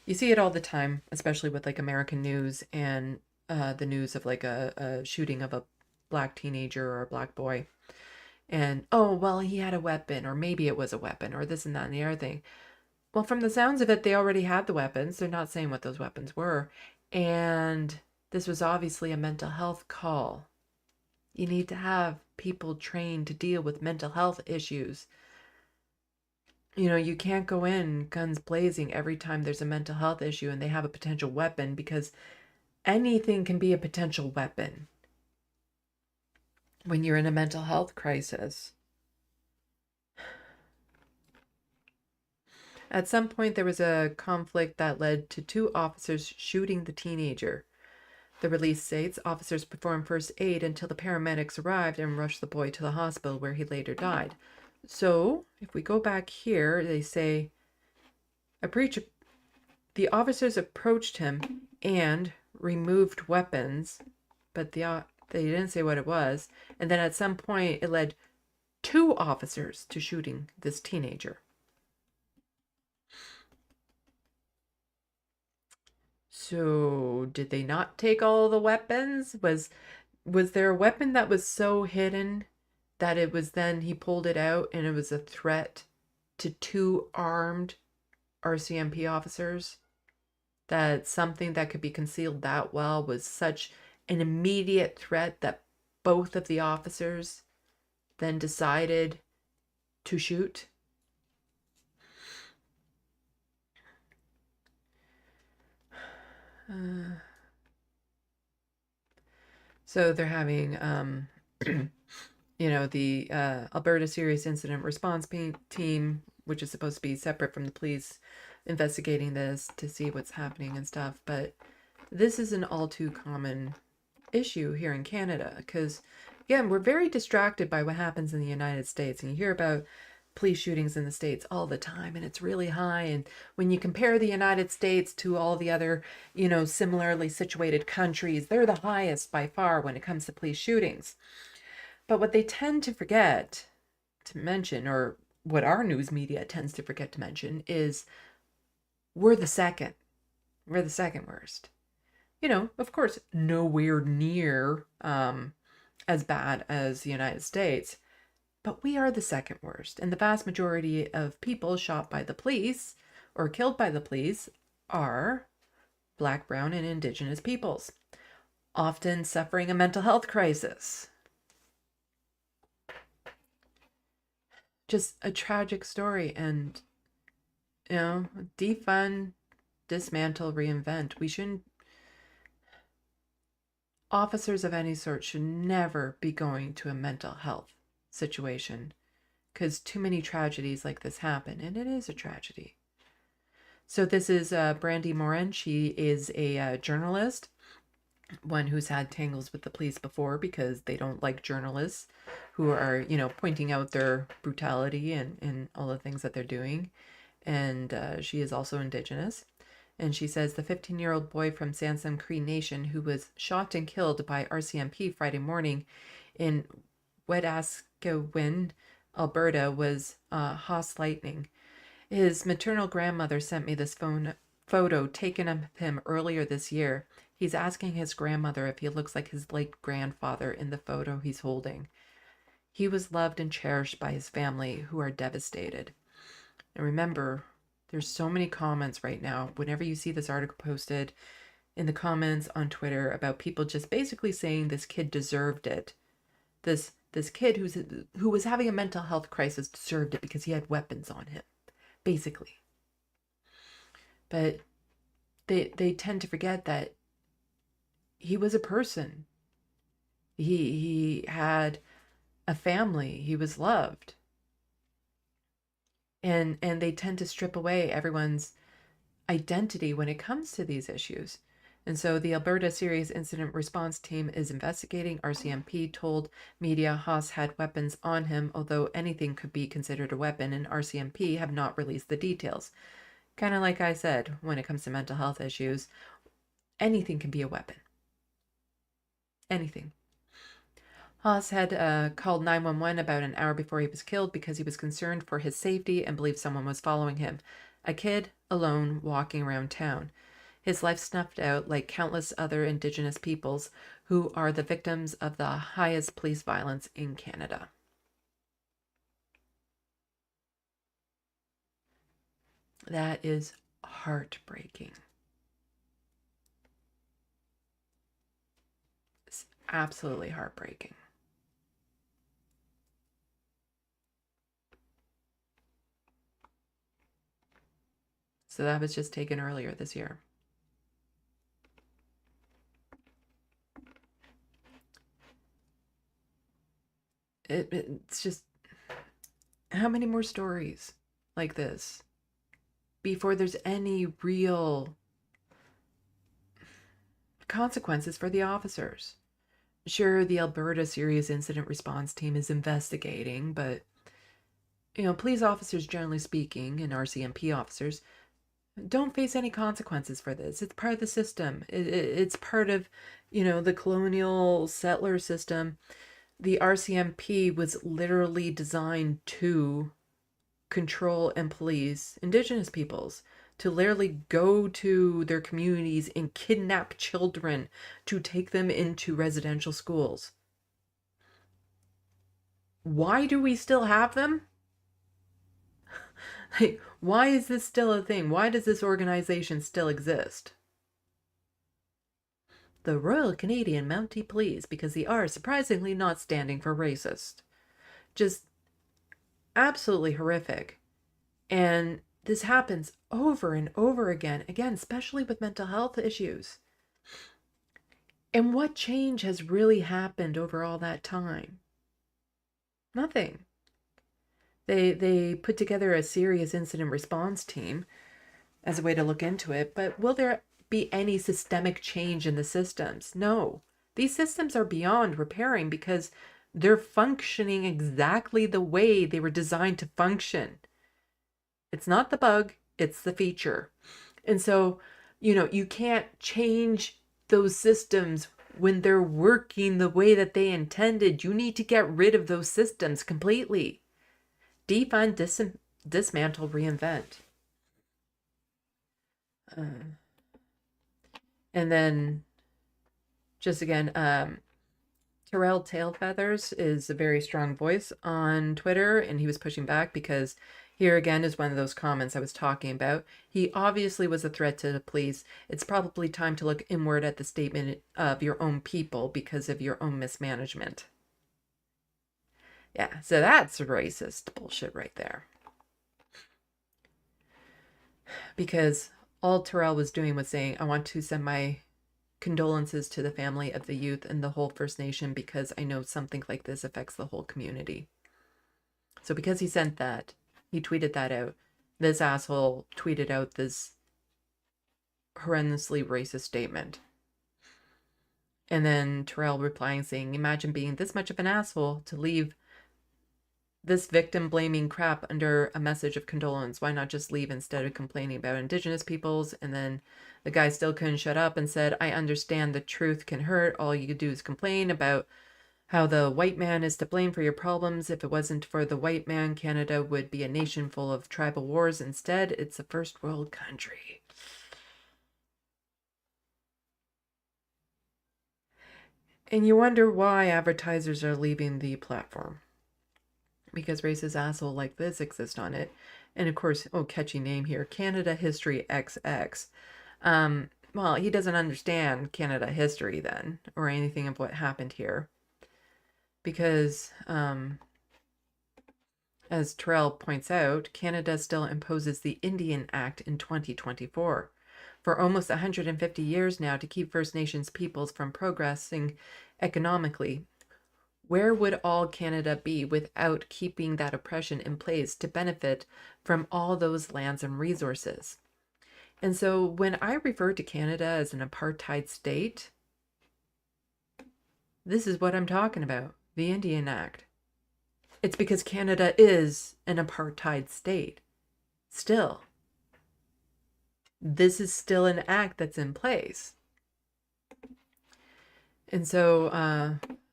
You see it all the time, especially with like American news and the news of like a shooting of a black teenager or a black boy. And, oh, well, he had a weapon, or maybe it was a weapon, or this and that and the other thing. Well, from the sounds of it, they already had the weapons. They're not saying what those weapons were. And this was obviously a mental health call. You need to have people trained to deal with mental health issues. You know, you can't go in guns blazing every time there's a mental health issue and they have a potential weapon, because anything can be a potential weapon when you're in a mental health crisis. At some point, there was a conflict that led to 2 officers shooting the teenager. The release states officers performed first aid until the paramedics arrived and rushed the boy to the hospital, where he later died. So, if we go back here, they say the officers approached him and removed weapons, but they didn't say what it was. And then at some point, it led 2 officers to shooting this teenager. So, did they not take all the weapons? Was there a weapon that was so hidden that it was then he pulled it out and it was a threat to 2 armed RCMP officers? that something that could be concealed that well was such an immediate threat that both of the officers then decided to shoot. So they're having, the Alberta Serious Incident Response Team, which is supposed to be separate from the police, investigating this to see what's happening and stuff. But this is an all too common issue here in Canada because, again, we're very distracted by what happens in the United States. And you hear about police shootings in the States all the time, and it's really high. And when you compare the United States to all the other, similarly situated countries, they're the highest by far when it comes to police shootings. But what they tend to forget to mention, or what our news media tends to forget to mention, is we're the second. We're the second worst. Of course, nowhere near as bad as the United States, but we are the second worst. And the vast majority of people shot by the police or killed by the police are Black, Brown, and Indigenous peoples, often suffering a mental health crisis. Just a tragic story. And, defund, dismantle, reinvent. We shouldn't. Officers of any sort should never be going to a mental health situation because too many tragedies like this happen, and it is a tragedy. So this is Brandy Morin. She is a journalist, one who's had tangles with the police before because they don't like journalists who are, pointing out their brutality and all the things that they're doing. And she is also Indigenous. And she says the 15-year-old boy from Sansom Cree Nation who was shot and killed by RCMP Friday morning in Wetaskiwin, Alberta, was Haas Lightning. His maternal grandmother sent me this photo taken of him earlier this year. He's asking his grandmother if he looks like his late grandfather in the photo he's holding. He was loved and cherished by his family, who are devastated. And remember, there's so many comments right now. Whenever you see this article posted in the comments on Twitter about people just basically saying this kid deserved it. This kid who was having a mental health crisis deserved it because he had weapons on him, basically. But they tend to forget that he was a person. He had a family. He was loved. And they tend to strip away everyone's identity when it comes to these issues. And so the Alberta Serious Incident Response Team is investigating. RCMP told media Haas had weapons on him, although anything could be considered a weapon, and RCMP have not released the details. Kind of like I said, when it comes to mental health issues, anything can be a weapon. Anything. Haas had called 911 about an hour before he was killed because he was concerned for his safety and believed someone was following him. A kid, alone, walking around town. His life snuffed out like countless other Indigenous peoples who are the victims of the highest police violence in Canada. That is heartbreaking. It's absolutely heartbreaking. So that was just taken earlier this year. It's just, how many more stories like this before there's any real consequences for the officers? Sure, the Alberta Serious Incident Response Team is investigating, but, police officers, generally speaking, and RCMP officers, don't face any consequences for this. It's part of the system. It's part of, the colonial settler system. The RCMP was literally designed to control and police Indigenous peoples, to literally go to their communities and kidnap children to take them into residential schools. Why do we still have them? Like, why is this still a thing? Why does this organization still exist? The Royal Canadian Mountie Police, because they are surprisingly not standing for racist. Just absolutely horrific. And this happens over and over again, especially with mental health issues. And what change has really happened over all that time? Nothing. They put together a serious incident response team as a way to look into it, but will there be any systemic change in the systems? No. These systems are beyond repairing because they're functioning exactly the way they were designed to function. It's not the bug, it's the feature. And so, you can't change those systems when they're working the way that they intended. You need to get rid of those systems completely. Defund, dismantle, reinvent. And then, just again, Terrell Tailfeathers is a very strong voice on Twitter, and he was pushing back because here again is one of those comments I was talking about. He obviously was a threat to the police. It's probably time to look inward at the statement of your own people because of your own mismanagement. Yeah, so that's racist bullshit right there. Because all Terrell was doing was saying, I want to send my condolences to the family of the youth and the whole First Nation because I know something like this affects the whole community. So because he sent that, he tweeted that out. This asshole tweeted out this horrendously racist statement. And then Terrell replying saying, imagine being this much of an asshole to leave this victim blaming crap under a message of condolence. Why not just leave instead of complaining about Indigenous peoples? And then the guy still couldn't shut up and said, I understand the truth can hurt. All you could do is complain about how the white man is to blame for your problems. If it wasn't for the white man, Canada would be a nation full of tribal wars. Instead, it's a first world country. And you wonder why advertisers are leaving the platform. Because racist asshole like this exists on it. And of course, catchy name here, Canada History XX. Well, he doesn't understand Canada history then, or anything of what happened here. Because, as Terrell points out, Canada still imposes the Indian Act in 2024. For almost 150 years now to keep First Nations peoples from progressing economically. Where would all Canada be without keeping that oppression in place to benefit from all those lands and resources? And so when I refer to Canada as an apartheid state, this is what I'm talking about, the Indian Act. It's because Canada is an apartheid state. Still. This is still an act that's in place. And so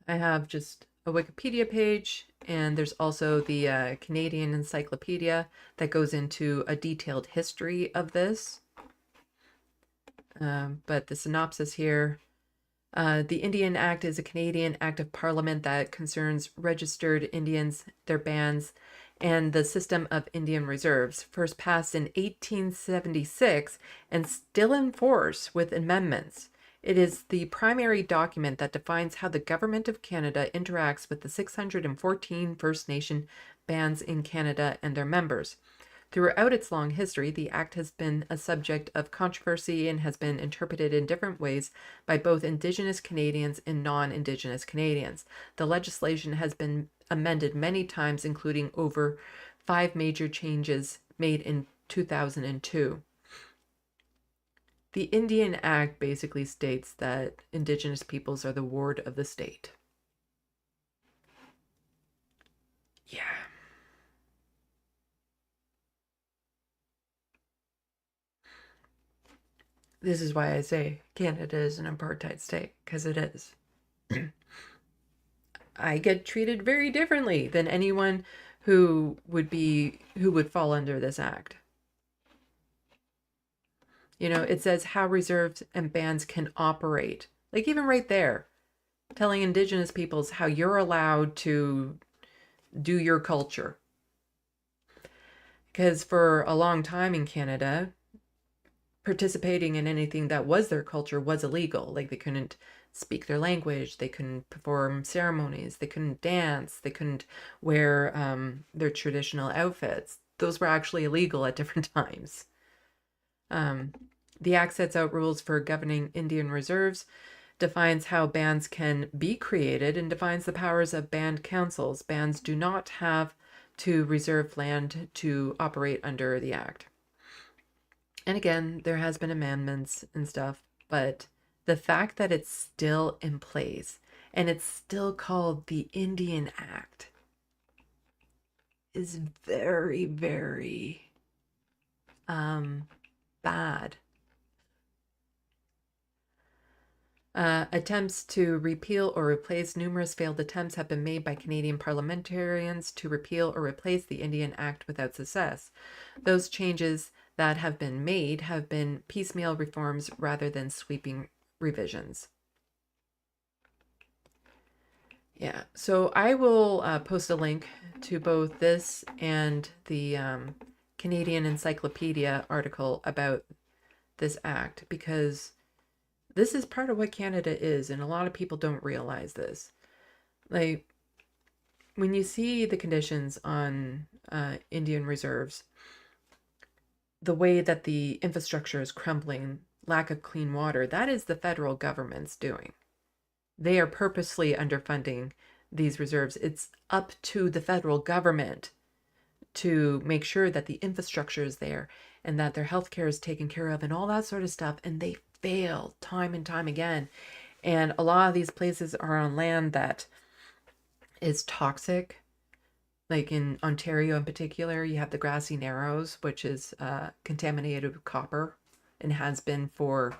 I have just a Wikipedia page, and there's also the Canadian Encyclopedia that goes into a detailed history of this. But the synopsis here, the Indian Act is a Canadian act of parliament that concerns registered Indians, their bands, and the system of Indian reserves, first passed in 1876 and still in force with amendments. It is the primary document that defines how the Government of Canada interacts with the 614 First Nation bands in Canada and their members. Throughout its long history, the Act has been a subject of controversy and has been interpreted in different ways by both Indigenous Canadians and non-Indigenous Canadians. The legislation has been amended many times, including over 5 major changes made in 2002. The Indian Act basically states that Indigenous peoples are the ward of the state. Yeah. This is why I say Canada is an apartheid state, because it is. I get treated very differently than anyone who would fall under this act. It says how reserves and bands can operate. Like even right there, telling Indigenous peoples how you're allowed to do your culture. Because for a long time in Canada, participating in anything that was their culture was illegal. Like they couldn't speak their language, they couldn't perform ceremonies, they couldn't dance, they couldn't wear their traditional outfits. Those were actually illegal at different times. Um, the Act sets out rules for governing Indian reserves, defines how bands can be created, and defines the powers of band councils. Bands do not have to reserve land to operate under the Act. And again, there has been amendments and stuff, but the fact that it's still in place and it's still called the Indian Act is very, very bad. Attempts to repeal or replace numerous failed attempts have been made by Canadian parliamentarians to repeal or replace the Indian Act without success. Those changes that have been made have been piecemeal reforms rather than sweeping revisions. Yeah, so I will post a link to both this and the Canadian Encyclopedia article about this act, because this is part of what Canada is, and a lot of people don't realize this. Like, when you see the conditions on Indian reserves, the way that the infrastructure is crumbling, lack of clean water, that is the federal government's doing. They are purposely underfunding these reserves. It's up to the federal government to make sure that the infrastructure is there and that their healthcare is taken care of and all that sort of stuff. And they fail time and time again. And a lot of these places are on land that is toxic. Like in Ontario in particular, you have the Grassy Narrows, which is contaminated with copper and has been for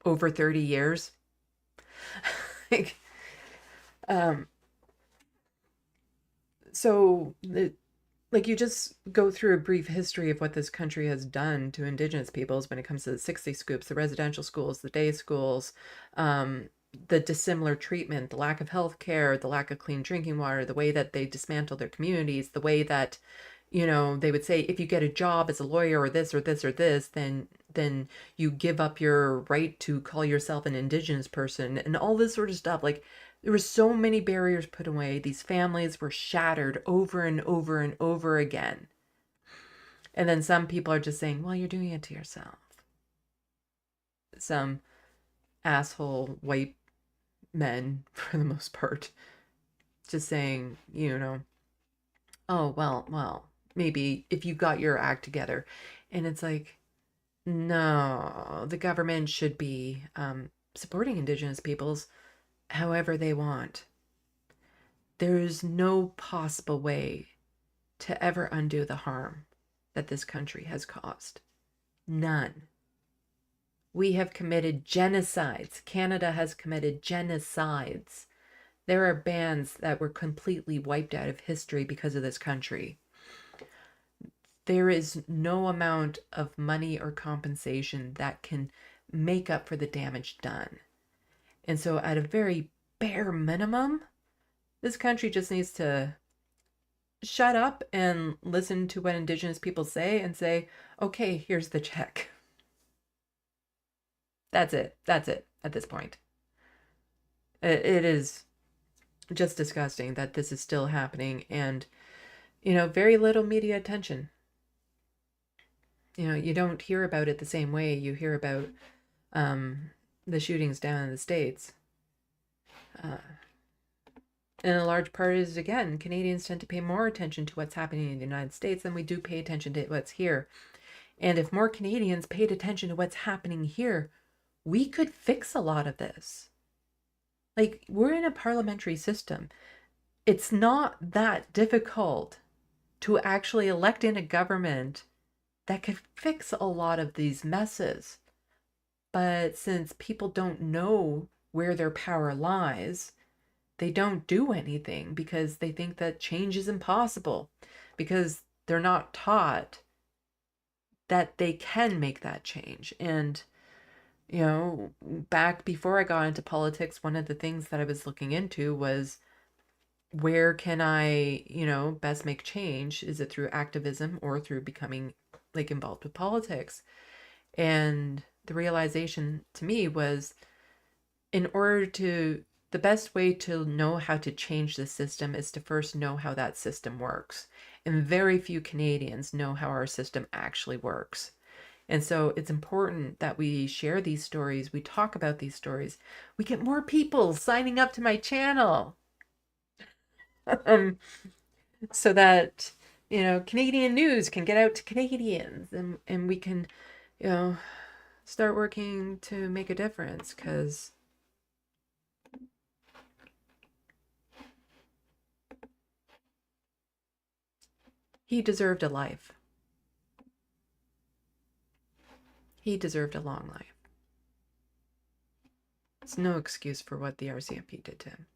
over 30 years. like, so like you just go through a brief history of what this country has done to Indigenous peoples when it comes to the 60 scoops, the residential schools, the day schools, the dissimilar treatment, the lack of health care, the lack of clean drinking water, the way that they dismantle their communities, the way that, you know, they would say, if you get a job as a lawyer or this or this or this, then you give up your right to call yourself an Indigenous person and all this sort of stuff. Like, there were so many barriers put away. These families were shattered over and over and over again. And then some people are just saying, well, you're doing it to yourself. Some asshole white men, for the most part, just saying, you know, oh, well, maybe if you got your act together. And it's like, no, the government should be supporting Indigenous peoples however they want. There is no possible way to ever undo the harm that this country has caused. None. We have committed genocides. Canada has committed genocides. There are bands that were completely wiped out of history because of this country. There is no amount of money or compensation that can make up for the damage done. And so at a very bare minimum, this country just needs to shut up and listen to what Indigenous people say and say, okay, here's the check. That's it. That's it at this point. It is just disgusting that this is still happening, and, you know, very little media attention. You know, you don't hear about it the same way you hear about the shootings down in the States. And a large part is, again, Canadians tend to pay more attention to what's happening in the United States than we do pay attention to what's here. And if more Canadians paid attention to what's happening here, we could fix a lot of this. Like, we're in a parliamentary system. It's not that difficult to actually elect in a government that could fix a lot of these messes. But since people don't know where their power lies, they don't do anything because they think that change is impossible, because they're not taught that they can make that change. And, you know, back before I got into politics, one of the things that I was looking into was where can I, best make change? Is it through activism or through becoming like involved with politics? And the realization to me was, in order to, the best way to know how to change the system is to first know how that system works. And very few Canadians know how our system actually works. And so it's important that we share these stories, we talk about these stories, we get more people signing up to my channel. um, so that, Canadian news can get out to Canadians, and we can, you know, start working to make a difference, because he deserved a life. He deserved a long life. It's no excuse for what the RCMP did to him.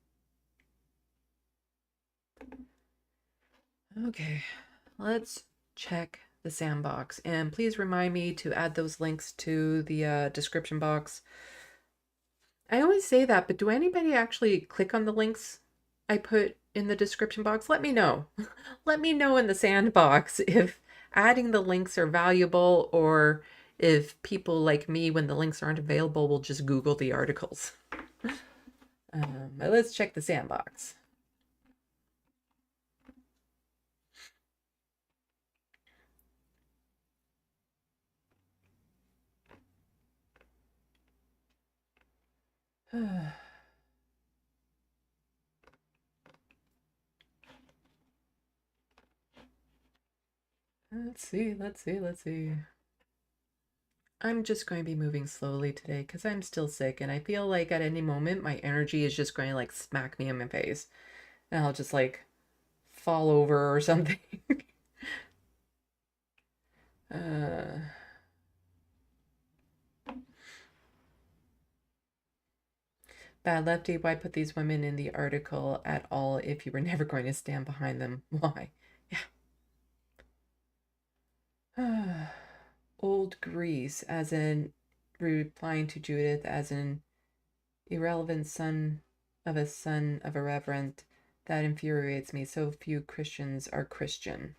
Okay, let's check the sandbox. And please remind me to add those links to the description box. I always say that, but do anybody actually click on the links I put in the description box? Let me know. Let me know in the sandbox if adding the links are valuable, or if people like me, when the links aren't available, will just Google the articles. But let's check the sandbox. Let's see. I'm just going to be moving slowly today because I'm still sick, and I feel like at any moment my energy is just going to like smack me in my face, and I'll just like fall over or something. uh, Bad Lefty, why put these women in the article at all if you were never going to stand behind them? Why? Yeah. Old Greece, as in replying to Judith, as in irrelevant son of a reverend. That infuriates me. So few Christians are Christian.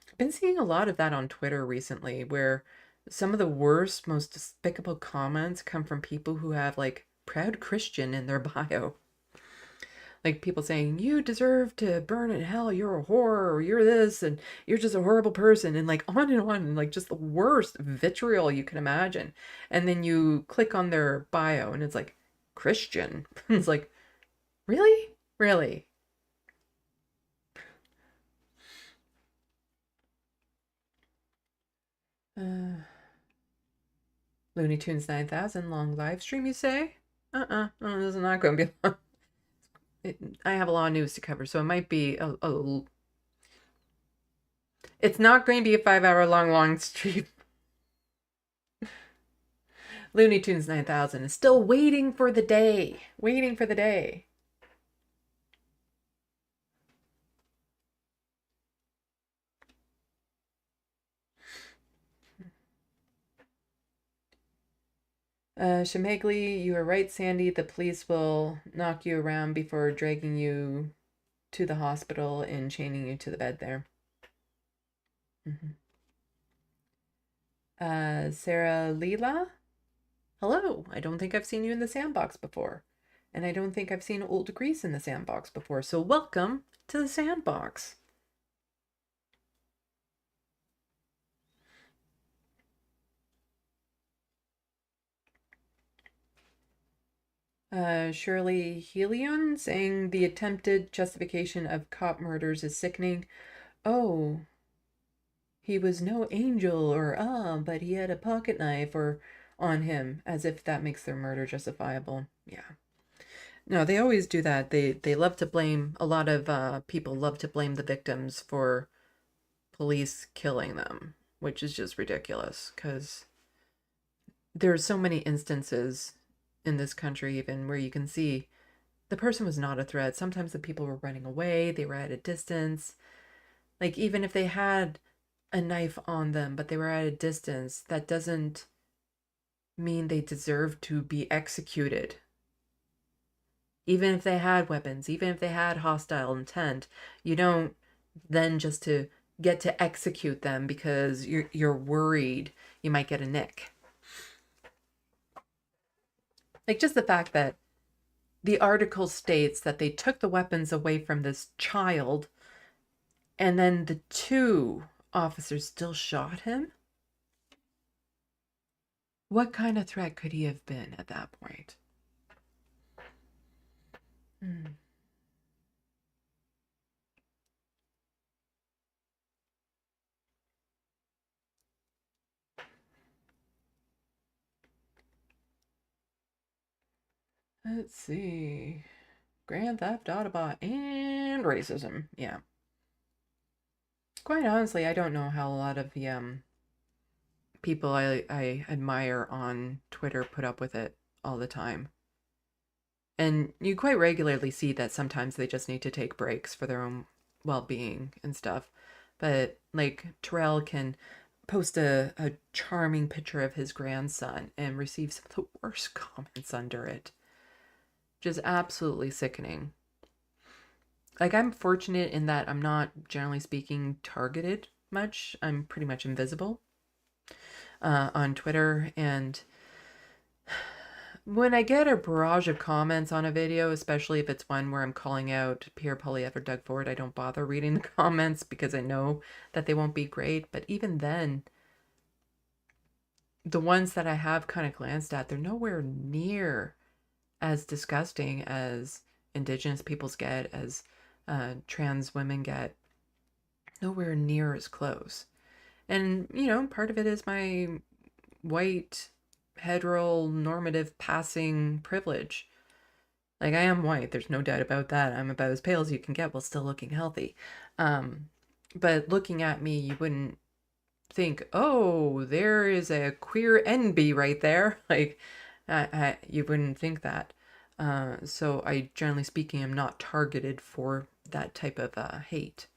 I've been seeing a lot of that on Twitter recently, where some of the worst, most despicable comments come from people who have like proud Christian in their bio. Like people saying, you deserve to burn in hell, you're a whore, or you're this, and you're just a horrible person, and like on and on, and like just the worst vitriol you can imagine. And then you click on their bio and it's like, Christian. It's like, really? Really? Looney Tunes 9000, long live stream, you say? Oh, this is not going to be long. I have a lot of news to cover, so it might be it's not going to be a 5-hour long stream. Looney Tunes 9000 is still waiting for the day. Waiting for the day. Shemegli, you are right, Sandy. The police will knock you around before dragging you to the hospital and chaining you to the bed there. Sarah Leela? Hello. I don't think I've seen you in the sandbox before. And I don't think I've seen Old Grease in the sandbox before. So welcome to the sandbox. Shirley Helion saying the attempted justification of cop murders is sickening. Oh, he was no angel, or but he had a pocket knife or on him, as if that makes their murder justifiable. Yeah. No, they always do that. They love to blame, a lot of people love to blame the victims for police killing them, which is just ridiculous, because there's so many instances in this country even where you can see the person was not a threat. Sometimes the people were running away, they were at a distance. Like, even if they had a knife on them, but they were at a distance, that doesn't mean they deserve to be executed. even if they had weapons, even if they had hostile intent, you don't then just to get to execute them because you're worried you might get a nick. Like just the fact that the article states that they took the weapons away from this child and then the two officers still shot him. What kind of threat could he have been at that point? Let's see. Grand Theft Autobot and racism. Yeah. Quite honestly, I don't know how a lot of the people I admire on Twitter put up with it all the time. And you quite regularly see that sometimes they just need to take breaks for their own well-being and stuff. But like Terrell can post a charming picture of his grandson and receive some of the worst comments under it. Just absolutely sickening. Like I'm fortunate in that I'm not, generally speaking, targeted much. I'm pretty much invisible on Twitter, and when I get a barrage of comments on a video, especially if it's one where I'm calling out Pierre Poilievre or Doug Ford, I don't bother reading the comments because I know that they won't be great. But even then, the ones that I have kind of glanced at, they're nowhere near as disgusting as Indigenous peoples get, as trans women get. Nowhere near as close. And, you know, part of it is my white, heteronormative passing privilege. Like, I am white, there's no doubt about that. I'm about as pale as you can get while still looking healthy. But looking at me, you wouldn't think, oh, there is a queer NB right there. Like, you wouldn't think that. So I, generally speaking, am not targeted for that type of hate.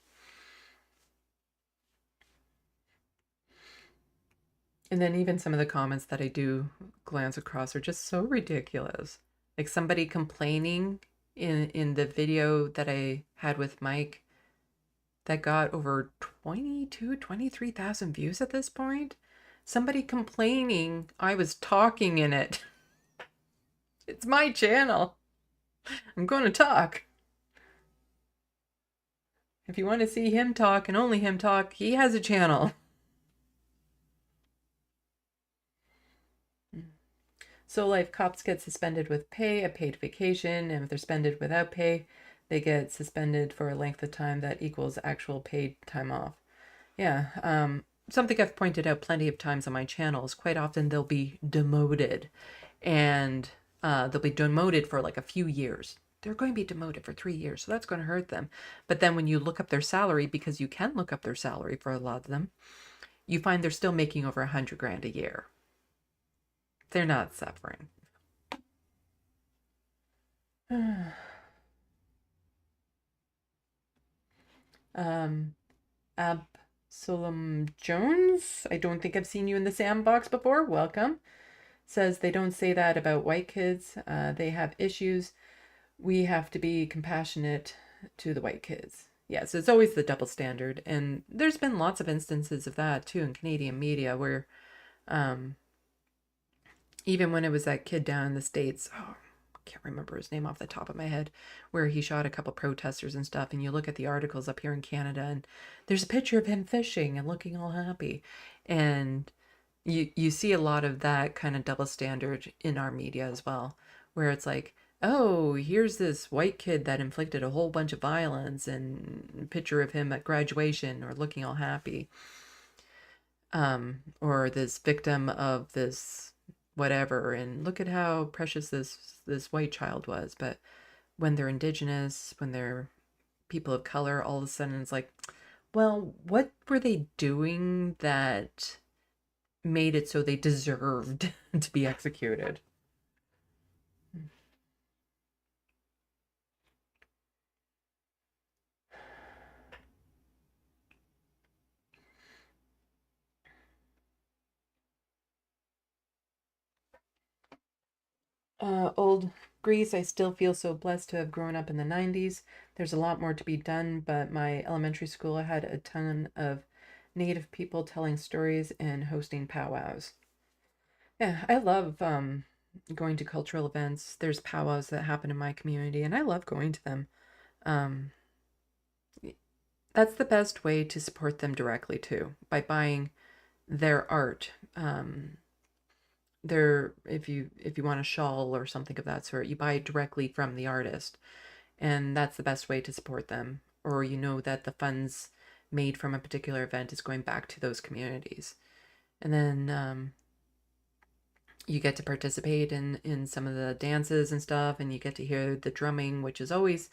And then even some of the comments that I do glance across are just so ridiculous. Like somebody complaining in the video that I had with Mike that got over 23,000 views at this point. Somebody complaining I was talking in it. It's my channel. I'm going to talk. If you want to see him talk and only him talk, he has a channel. So life cops get suspended with pay, a paid vacation, and if they're suspended without pay, they get suspended for a length of time that equals actual paid time off. Yeah, something I've pointed out plenty of times on my channel is quite often they'll be demoted, and they'll be demoted for like a few years. They're going to be demoted for 3 years, so that's going to hurt them. But then when you look up their salary, because you can look up their salary for a lot of them, you find they're still making over 100 grand a year. They're not suffering. Absalom Jones, I don't think I've seen you in the sandbox before. Welcome. Says they don't say that about white kids. They have issues. We have to be compassionate to the white kids. Yes, it's always the double standard. And there's been lots of instances of that too in Canadian media where even when it was that kid down in the States, oh, I can't remember his name off the top of my head, where he shot a couple protesters and stuff, and you look at the articles up here in Canada and there's a picture of him fishing and looking all happy. And you see a lot of that kind of double standard in our media as well, where it's like, oh, here's this white kid that inflicted a whole bunch of violence and a picture of him at graduation or looking all happy. Or this victim of this whatever, and look at how precious this white child was. But when they're Indigenous, when they're people of color, all of a sudden it's like, well, what were they doing that made it so they deserved to be executed? Old Greece, I still feel so blessed to have grown up in the 90s. There's a lot more to be done, but my elementary school had a ton of native people telling stories and hosting powwows. Yeah, I love going to cultural events. There's powwows that happen in my community, and I love going to them. Um, that's the best way to support them directly too, by buying their art. If you want a shawl or something of that sort, you buy it directly from the artist, and that's the best way to support them. Or you know that the funds made from a particular event is going back to those communities, and then you get to participate in some of the dances and stuff, and you get to hear the drumming, which is always,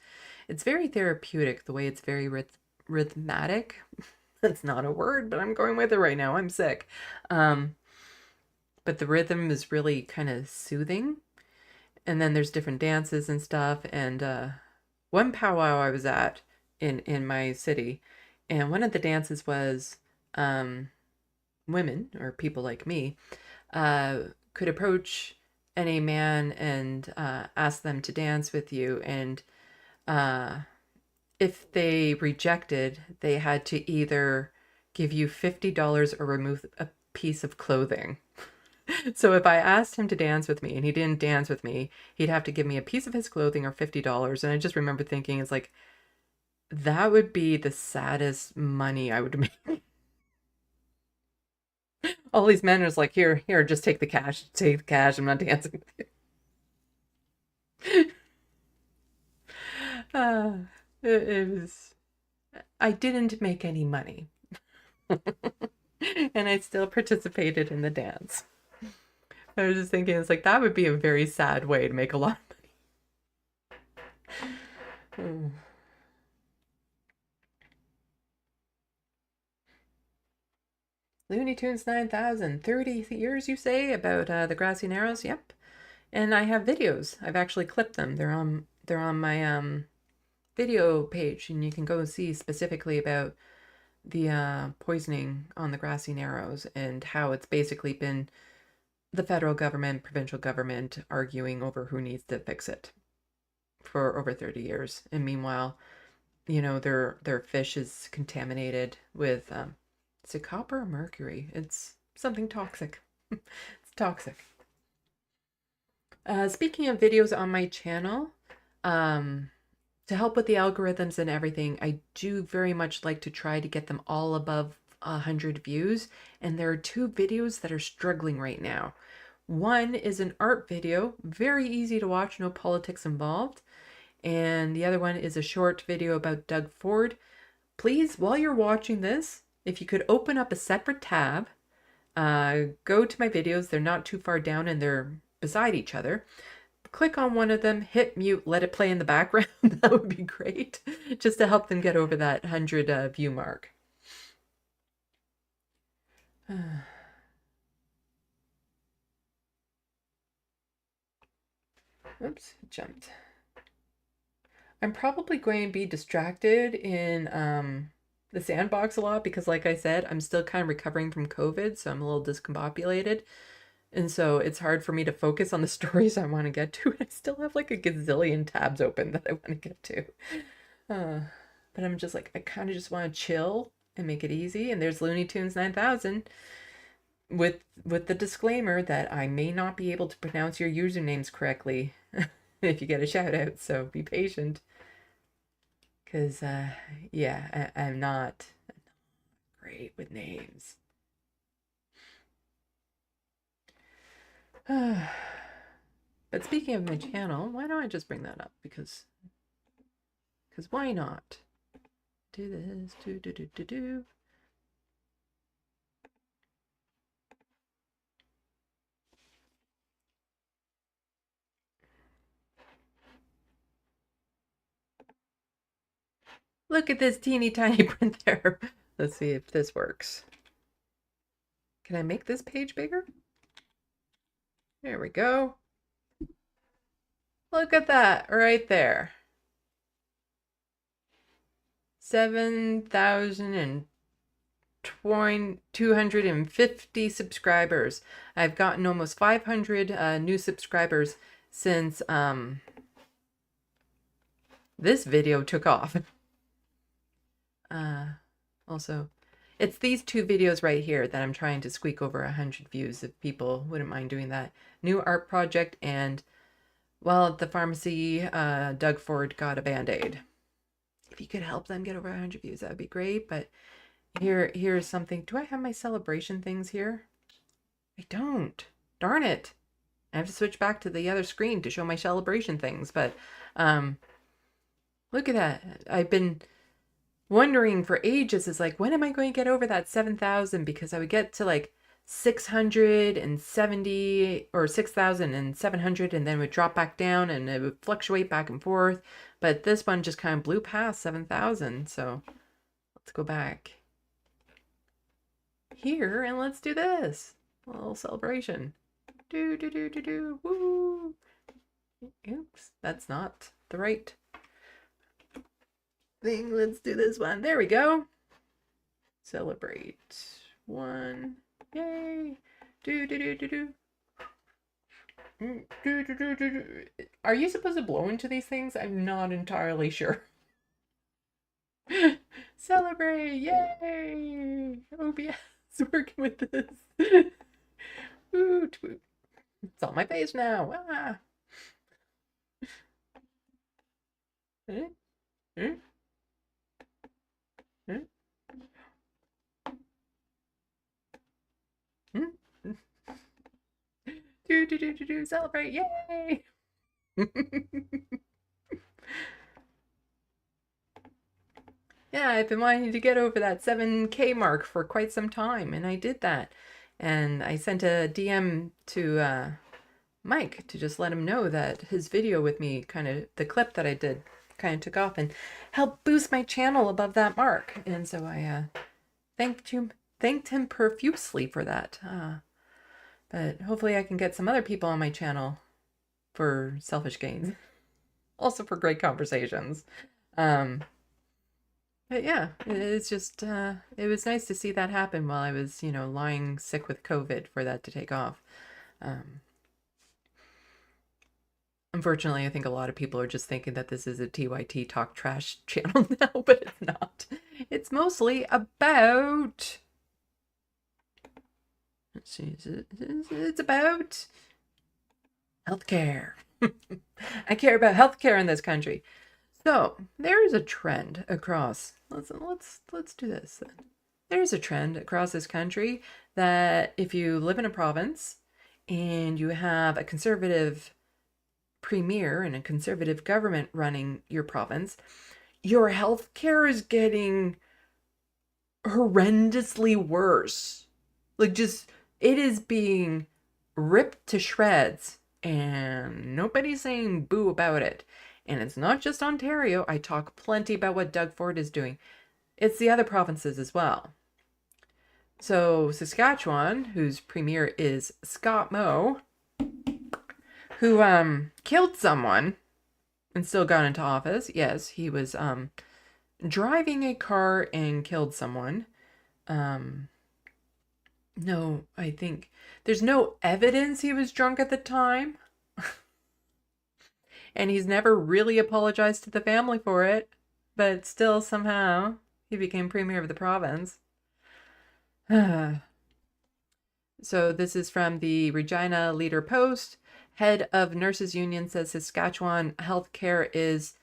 it's very therapeutic the way it's very rhythmatic. That's not a word, but I'm going with it right now. I'm sick. But the rhythm is really kind of soothing. And then there's different dances and stuff. And one powwow I was at in my city, and one of the dances was women or people like me could approach any man and ask them to dance with you. And if they rejected, they had to either give you $50 or remove a piece of clothing. So if I asked him to dance with me and he didn't dance with me, he'd have to give me a piece of his clothing or $50. And I just remember thinking, it's like, that would be the saddest money I would make. All these men are just like, here, just take the cash. Take the cash. I'm not dancing with you. uh, it was, I didn't make any money. And I still participated in the dance. I was just thinking, it's like, that would be a very sad way to make a lot of money. Looney Tunes 9000, 30 years you say, about the Grassy Narrows? Yep. And I have videos. I've actually clipped them. They're on my video page, and you can go see specifically about the poisoning on the Grassy Narrows and how it's basically been the federal government, provincial government arguing over who needs to fix it for over 30 years. And meanwhile, their fish is contaminated with is it copper or mercury? It's something toxic. It's toxic. Speaking of videos on my channel, to help with the algorithms and everything, I do very much like to try to get them all above 100 views. And there are two videos that are struggling right now. One is an art video, very easy to watch, no politics involved. And the other one is a short video about Doug Ford. Please, while you're watching this, if you could open up a separate tab, go to my videos. They're not too far down and they're beside each other. Click on one of them, hit mute, let it play in the background. That would be great, just to help them get over that 100 view mark. Oops, jumped. I'm probably going to be distracted in the sandbox a lot because, like I said, I'm still kind of recovering from COVID, so I'm a little discombobulated. And so it's hard for me to focus on the stories I want to get to. I still have like a gazillion tabs open that I want to get to. But I'm just like, I kind of just want to chill and make it easy. And there's Looney Tunes 9000 with the disclaimer that I may not be able to pronounce your usernames correctly if you get a shout out. So be patient. Because, yeah, I'm not great with names. But speaking of my channel, why don't I just bring that up? Because why not? Do this, do. Look at this teeny tiny print there. Let's see if this works. Can I make this page bigger? There we go. Look at that right there. 7,250 subscribers. I've gotten almost 500 new subscribers since this video took off. Also, it's these two videos right here that I'm trying to squeak over 100 views, if people wouldn't mind doing that. New art project and, well, at the pharmacy, Doug Ford got a Band-Aid. If you could help them get over 100 views, that would be great. But here's something. Do I have my celebration things here? I don't. Darn it. I have to switch back to the other screen to show my celebration things. But look at that. I've been wondering for ages, is like, when am I going to get over that 7,000? Because I would get to like 670 or 6,700 and then would drop back down and it would fluctuate back and forth. But this one just kind of blew past 7,000. So let's go back here and let's do this. A little celebration. Do, do, do, do, do. Woo. Oops, that's not the right thing. Let's do this one. There we go. Celebrate. One. Yay. Do, do, do, do, do. Do, do, do, do, do. Are you supposed to blow into these things? I'm not entirely sure. Celebrate. Yay. OBS working with this. Woot, woot. It's on my face now. Ah. Do, celebrate, yay! Yeah, I've been wanting to get over that 7K mark for quite some time, and I did that. And I sent a DM to Mike to just let him know that his video with me, kind of the clip that I did, kind of took off and helped boost my channel above that mark. And so I thanked him profusely for that. But hopefully I can get some other people on my channel for selfish gains. Also for great conversations. But yeah, it's just, it was nice to see that happen while I was, lying sick with COVID, for that to take off. Unfortunately, I think a lot of people are just thinking that this is a TYT talk trash channel now, but it's not. It's mostly about... Let's see, it's about healthcare. I care about healthcare in this country. So there is a trend across. Let's do this then. There's a trend across this country that if you live in a province and you have a conservative premier and a conservative government running your province, your healthcare is getting horrendously worse. Like, just, it is being ripped to shreds and nobody's saying boo about it. And it's not just Ontario. I talk plenty about what Doug Ford is doing. It's the other provinces as well. So Saskatchewan, whose premier is Scott Moe, who killed someone and still got into office. Yes, he was driving a car and killed someone. No, I think there's no evidence he was drunk at the time. And he's never really apologized to the family for it. But still, somehow, he became premier of the province. So this is from the Regina Leader Post. Head of Nurses Union says Saskatchewan healthcare is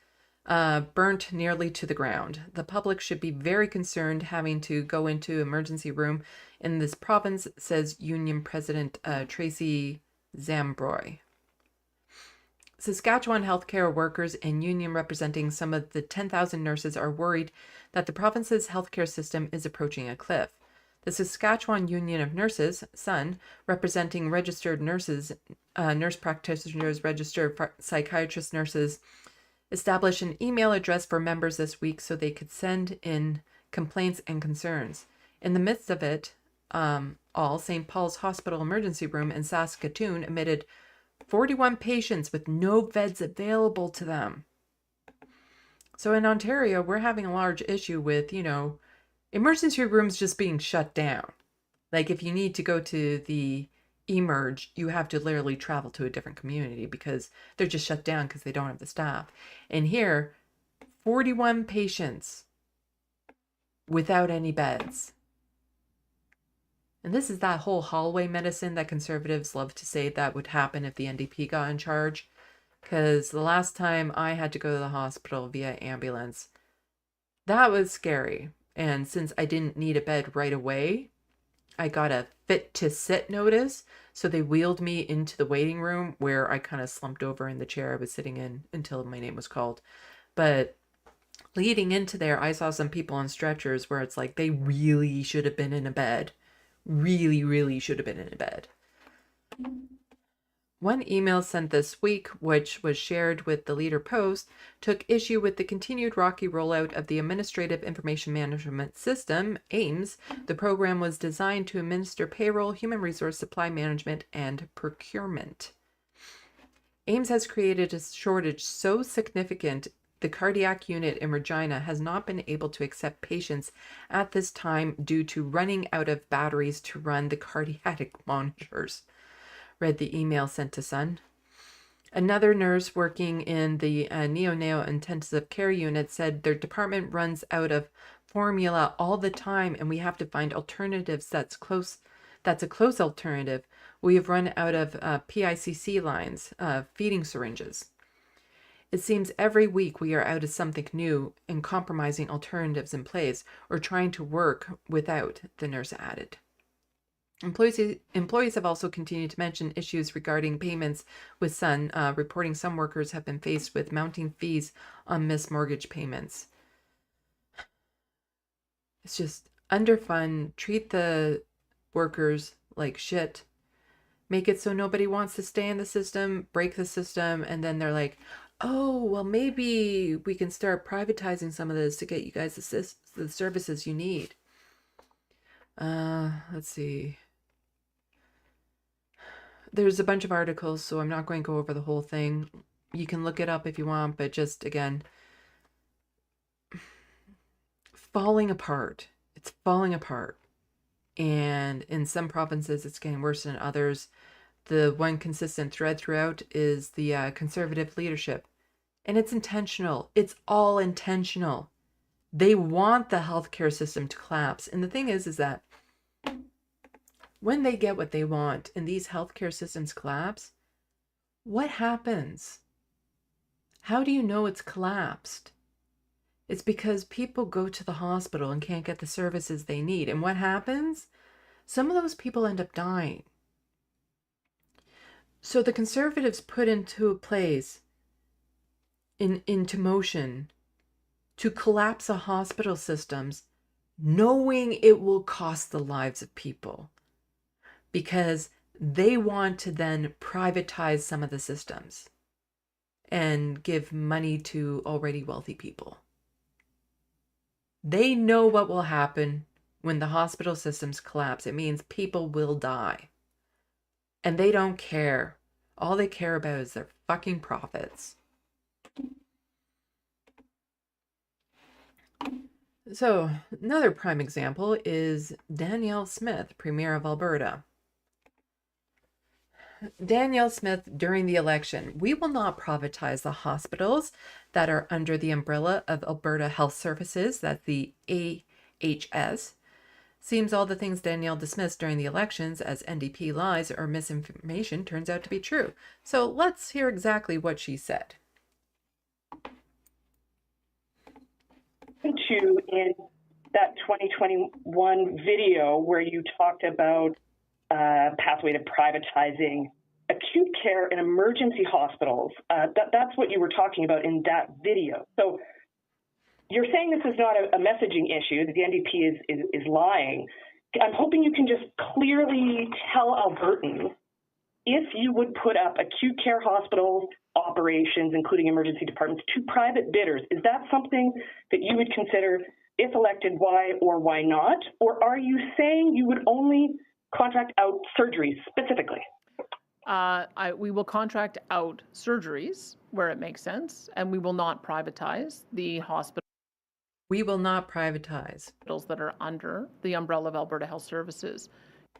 burnt nearly to the ground. The public should be very concerned having to go into emergency room in this province, says Union President Tracy Zambroy. Saskatchewan healthcare workers and union representing some of the 10,000 nurses are worried that the province's healthcare system is approaching a cliff. The Saskatchewan Union of Nurses, SUN, representing registered nurses, nurse practitioners, registered psychiatrist nurses, established an email address for members this week so they could send in complaints and concerns. In the midst of it all, St. Paul's Hospital emergency room in Saskatoon admitted 41 patients with no beds available to them. So in Ontario, we're having a large issue with, emergency rooms just being shut down. Like if you need to go to the emerge, you have to literally travel to a different community because they're just shut down because they don't have the staff. And here, 41 patients without any beds. And this is that whole hallway medicine that conservatives love to say that would happen if the NDP got in charge. Because the last time I had to go to the hospital via ambulance, that was scary. And since I didn't need a bed right away, I got a fit to sit notice. So they wheeled me into the waiting room where I kind of slumped over in the chair I was sitting in until my name was called. But leading into there, I saw some people on stretchers where it's like they really should have been in a bed. Really, really should have been in a bed. One email sent this week, which was shared with the Leader Post, took issue with the continued rocky rollout of the Administrative Information Management System, AIMS. The program was designed to administer payroll, human resource supply management, and procurement. AIMS has created a shortage so significant the cardiac unit in Regina has not been able to accept patients at this time due to running out of batteries to run the cardiac monitors, read the email sent to Sun. Another nurse working in the neonatal intensive care unit said their department runs out of formula all the time and we have to find alternatives that's a close alternative. We have run out of PICC lines, feeding syringes. It seems every week we are out of something new and compromising alternatives in place or trying to work without, the nurse added. Employees have also continued to mention issues regarding payments with Sun, reporting some workers have been faced with mounting fees on missed mortgage payments. It's just underfund, treat the workers like shit, make it so nobody wants to stay in the system, break the system, and then they're like, oh, well, maybe we can start privatizing some of this to get you guys the services you need. Let's see. There's a bunch of articles, so I'm not going to go over the whole thing. You can look it up if you want, but just, again, falling apart. It's falling apart. And in some provinces, it's getting worse than others. The one consistent thread throughout is the conservative leadership. And it's intentional. It's all intentional. They want the healthcare system to collapse. And the thing is that when they get what they want and these healthcare systems collapse, what happens? How do you know it's collapsed? It's because people go to the hospital and can't get the services they need. And what happens? Some of those people end up dying. So the conservatives put into place, into motion, to collapse the hospital systems, knowing it will cost the lives of people, because they want to then privatize some of the systems and give money to already wealthy people. They know what will happen when the hospital systems collapse. It means people will die. And they don't care. All they care about is their fucking profits. So, another prime example is Danielle Smith, Premier of Alberta. Danielle Smith, during the election, we will not privatize the hospitals that are under the umbrella of Alberta Health Services, that's the AHS. Seems all the things Danielle dismissed during the elections as NDP lies or misinformation turns out to be true. So let's hear exactly what she said.
In that 2021 video where you talked about pathway to privatizing acute care and emergency hospitals, that's what you were talking about in that video. So you're saying this is not a messaging issue, that the NDP is lying. I'm hoping you can just clearly tell Albertans if you would put up acute care hospitals operations, including emergency departments, to private bidders. Is that something that you would consider, if elected, why or why not? Or are you saying you would only contract out surgeries specifically?
We will contract out surgeries where it makes sense, and we will not privatize the hospitals.
We will not privatize
That are under the umbrella of Alberta Health Services.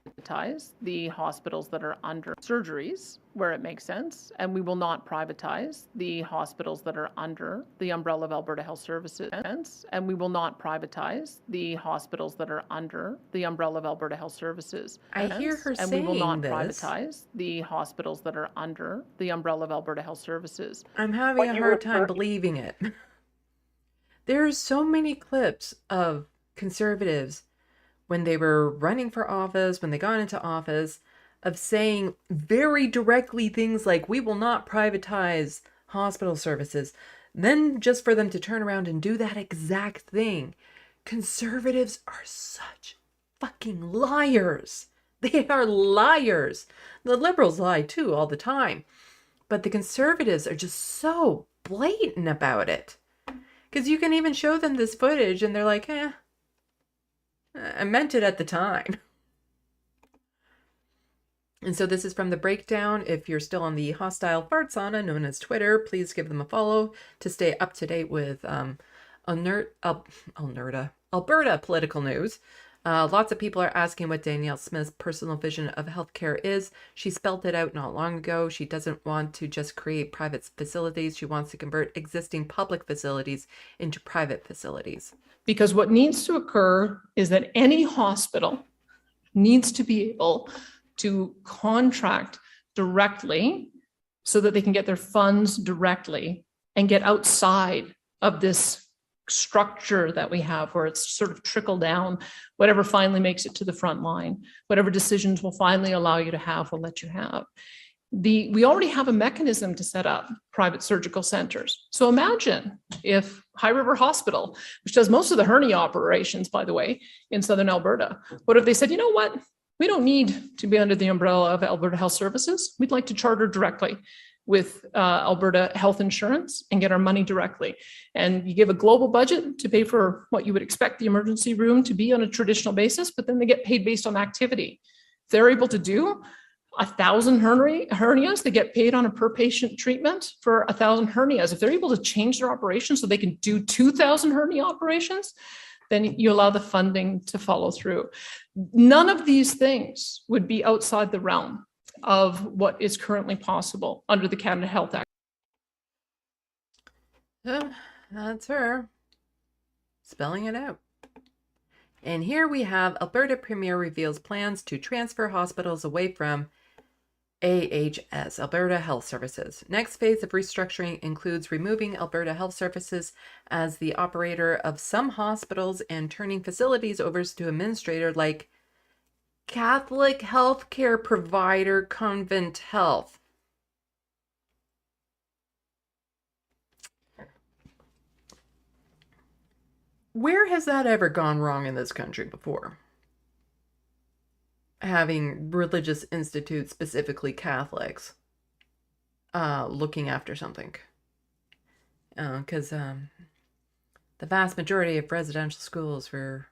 privatize the hospitals that are under surgeries where it makes sense, and we will not privatize the hospitals that are under the umbrella of Alberta Health Services, and we will not privatize the hospitals that are under the umbrella of Alberta Health Services.
I hear her
and we will not
saying this.
privatize the hospitals that are under the umbrella of Alberta Health Services.
I'm having a hard time believing it. There's so many clips of Conservatives when they were running for office, when they got into office, of saying very directly things like, we will not privatize hospital services. Then just for them to turn around and do that exact thing. Conservatives are such fucking liars. They are liars. The Liberals lie too all the time. But the Conservatives are just so blatant about it. Because you can even show them this footage and they're like, I meant it at the time. And so this is from the breakdown. If you're still on the hostile fart sauna known as Twitter, please give them a follow to stay up to date with Alberta political news. Lots of people are asking what Danielle Smith's personal vision of healthcare is. She spelled it out not long ago. She doesn't want to just create private facilities. She wants to convert existing public facilities into private facilities.
Because what needs to occur is that any hospital needs to be able to contract directly so that they can get their funds directly and get outside of this structure that we have where it's sort of trickle down. Whatever finally makes it to the front line, whatever decisions will finally allow you to have, will let you have. We already have a mechanism to set up private surgical centers. So imagine if High River Hospital, which does most of the hernia operations, by the way, in Southern Alberta, what if they said, you know what? We don't need to be under the umbrella of Alberta Health Services. We'd like to charter directly with Alberta Health Insurance and get our money directly. And you give a global budget to pay for what you would expect the emergency room to be on a traditional basis, but then they get paid based on activity. If they're able to do 1,000 hernias, they get paid on a per patient treatment for 1,000 hernias. If they're able to change their operations so they can do 2,000 hernia operations, then you allow the funding to follow through. None of these things would be outside the realm of what is currently possible under the Canada Health Act.
That's her spelling it out. And here we have Alberta Premier reveals plans to transfer hospitals away from AHS, Alberta Health Services. Next phase of restructuring includes removing Alberta Health Services as the operator of some hospitals and turning facilities over to administrator like Catholic healthcare provider Convent Health. Where has that ever gone wrong in this country before? Having religious institutes, specifically Catholics, looking after something. Because the vast majority of residential schools were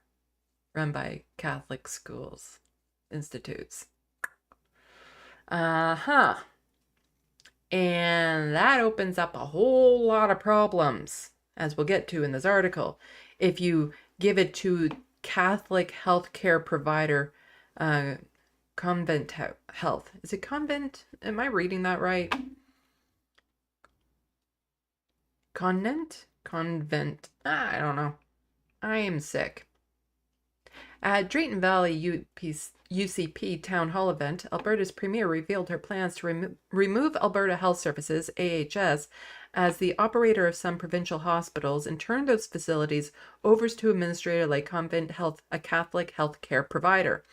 run by Catholic schools, institutes. And that opens up a whole lot of problems, as we'll get to in this article. If you give it to Catholic healthcare provider, Convent Health. Is it Convent? Am I reading that right? Convent? I don't know. I am sick. At Drayton Valley UCP Town Hall event, Alberta's Premier revealed her plans to remove Alberta Health Services, AHS, as the operator of some provincial hospitals and turn those facilities over to administrator like Convent Health, a Catholic healthcare provider.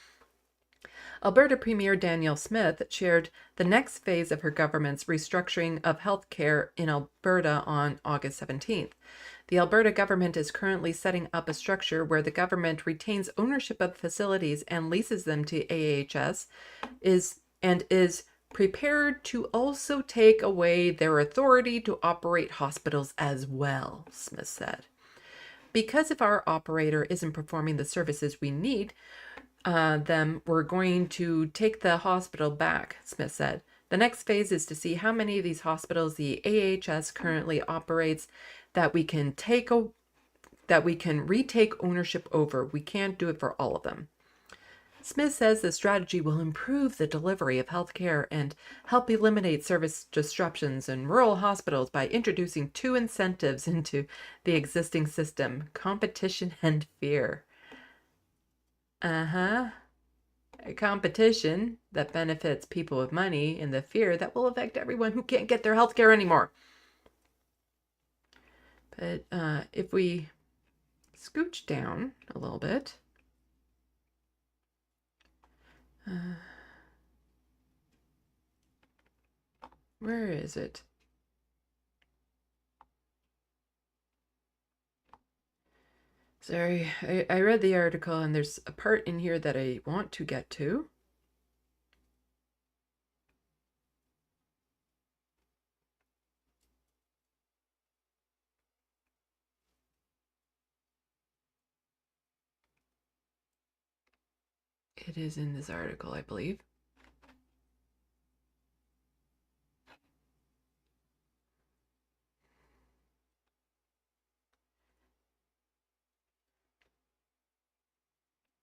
Alberta Premier Danielle Smith shared the next phase of her government's restructuring of healthcare in Alberta on August 17th. The Alberta government is currently setting up a structure where the government retains ownership of facilities and leases them to AHS, is prepared to also take away their authority to operate hospitals as well, Smith said. Because if our operator isn't performing the services we need, them, we're going to take the hospital back, Smith said. The next phase is to see how many of these hospitals the AHS currently operates that we can retake ownership over. We can't do it for all of them. Smith says the strategy will improve the delivery of healthcare and help eliminate service disruptions in rural hospitals by introducing two incentives into the existing system: competition and fear. A competition that benefits people with money, and the fear that will affect everyone who can't get their health care anymore. But if we scooch down a little bit, where is it? Sorry, I read the article and there's a part in here that I want to get to. It is in this article, I believe.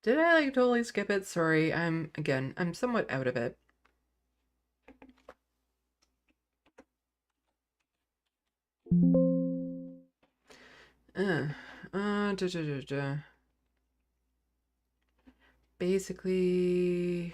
Did I like totally skip it? Sorry, I'm somewhat out of it. Basically,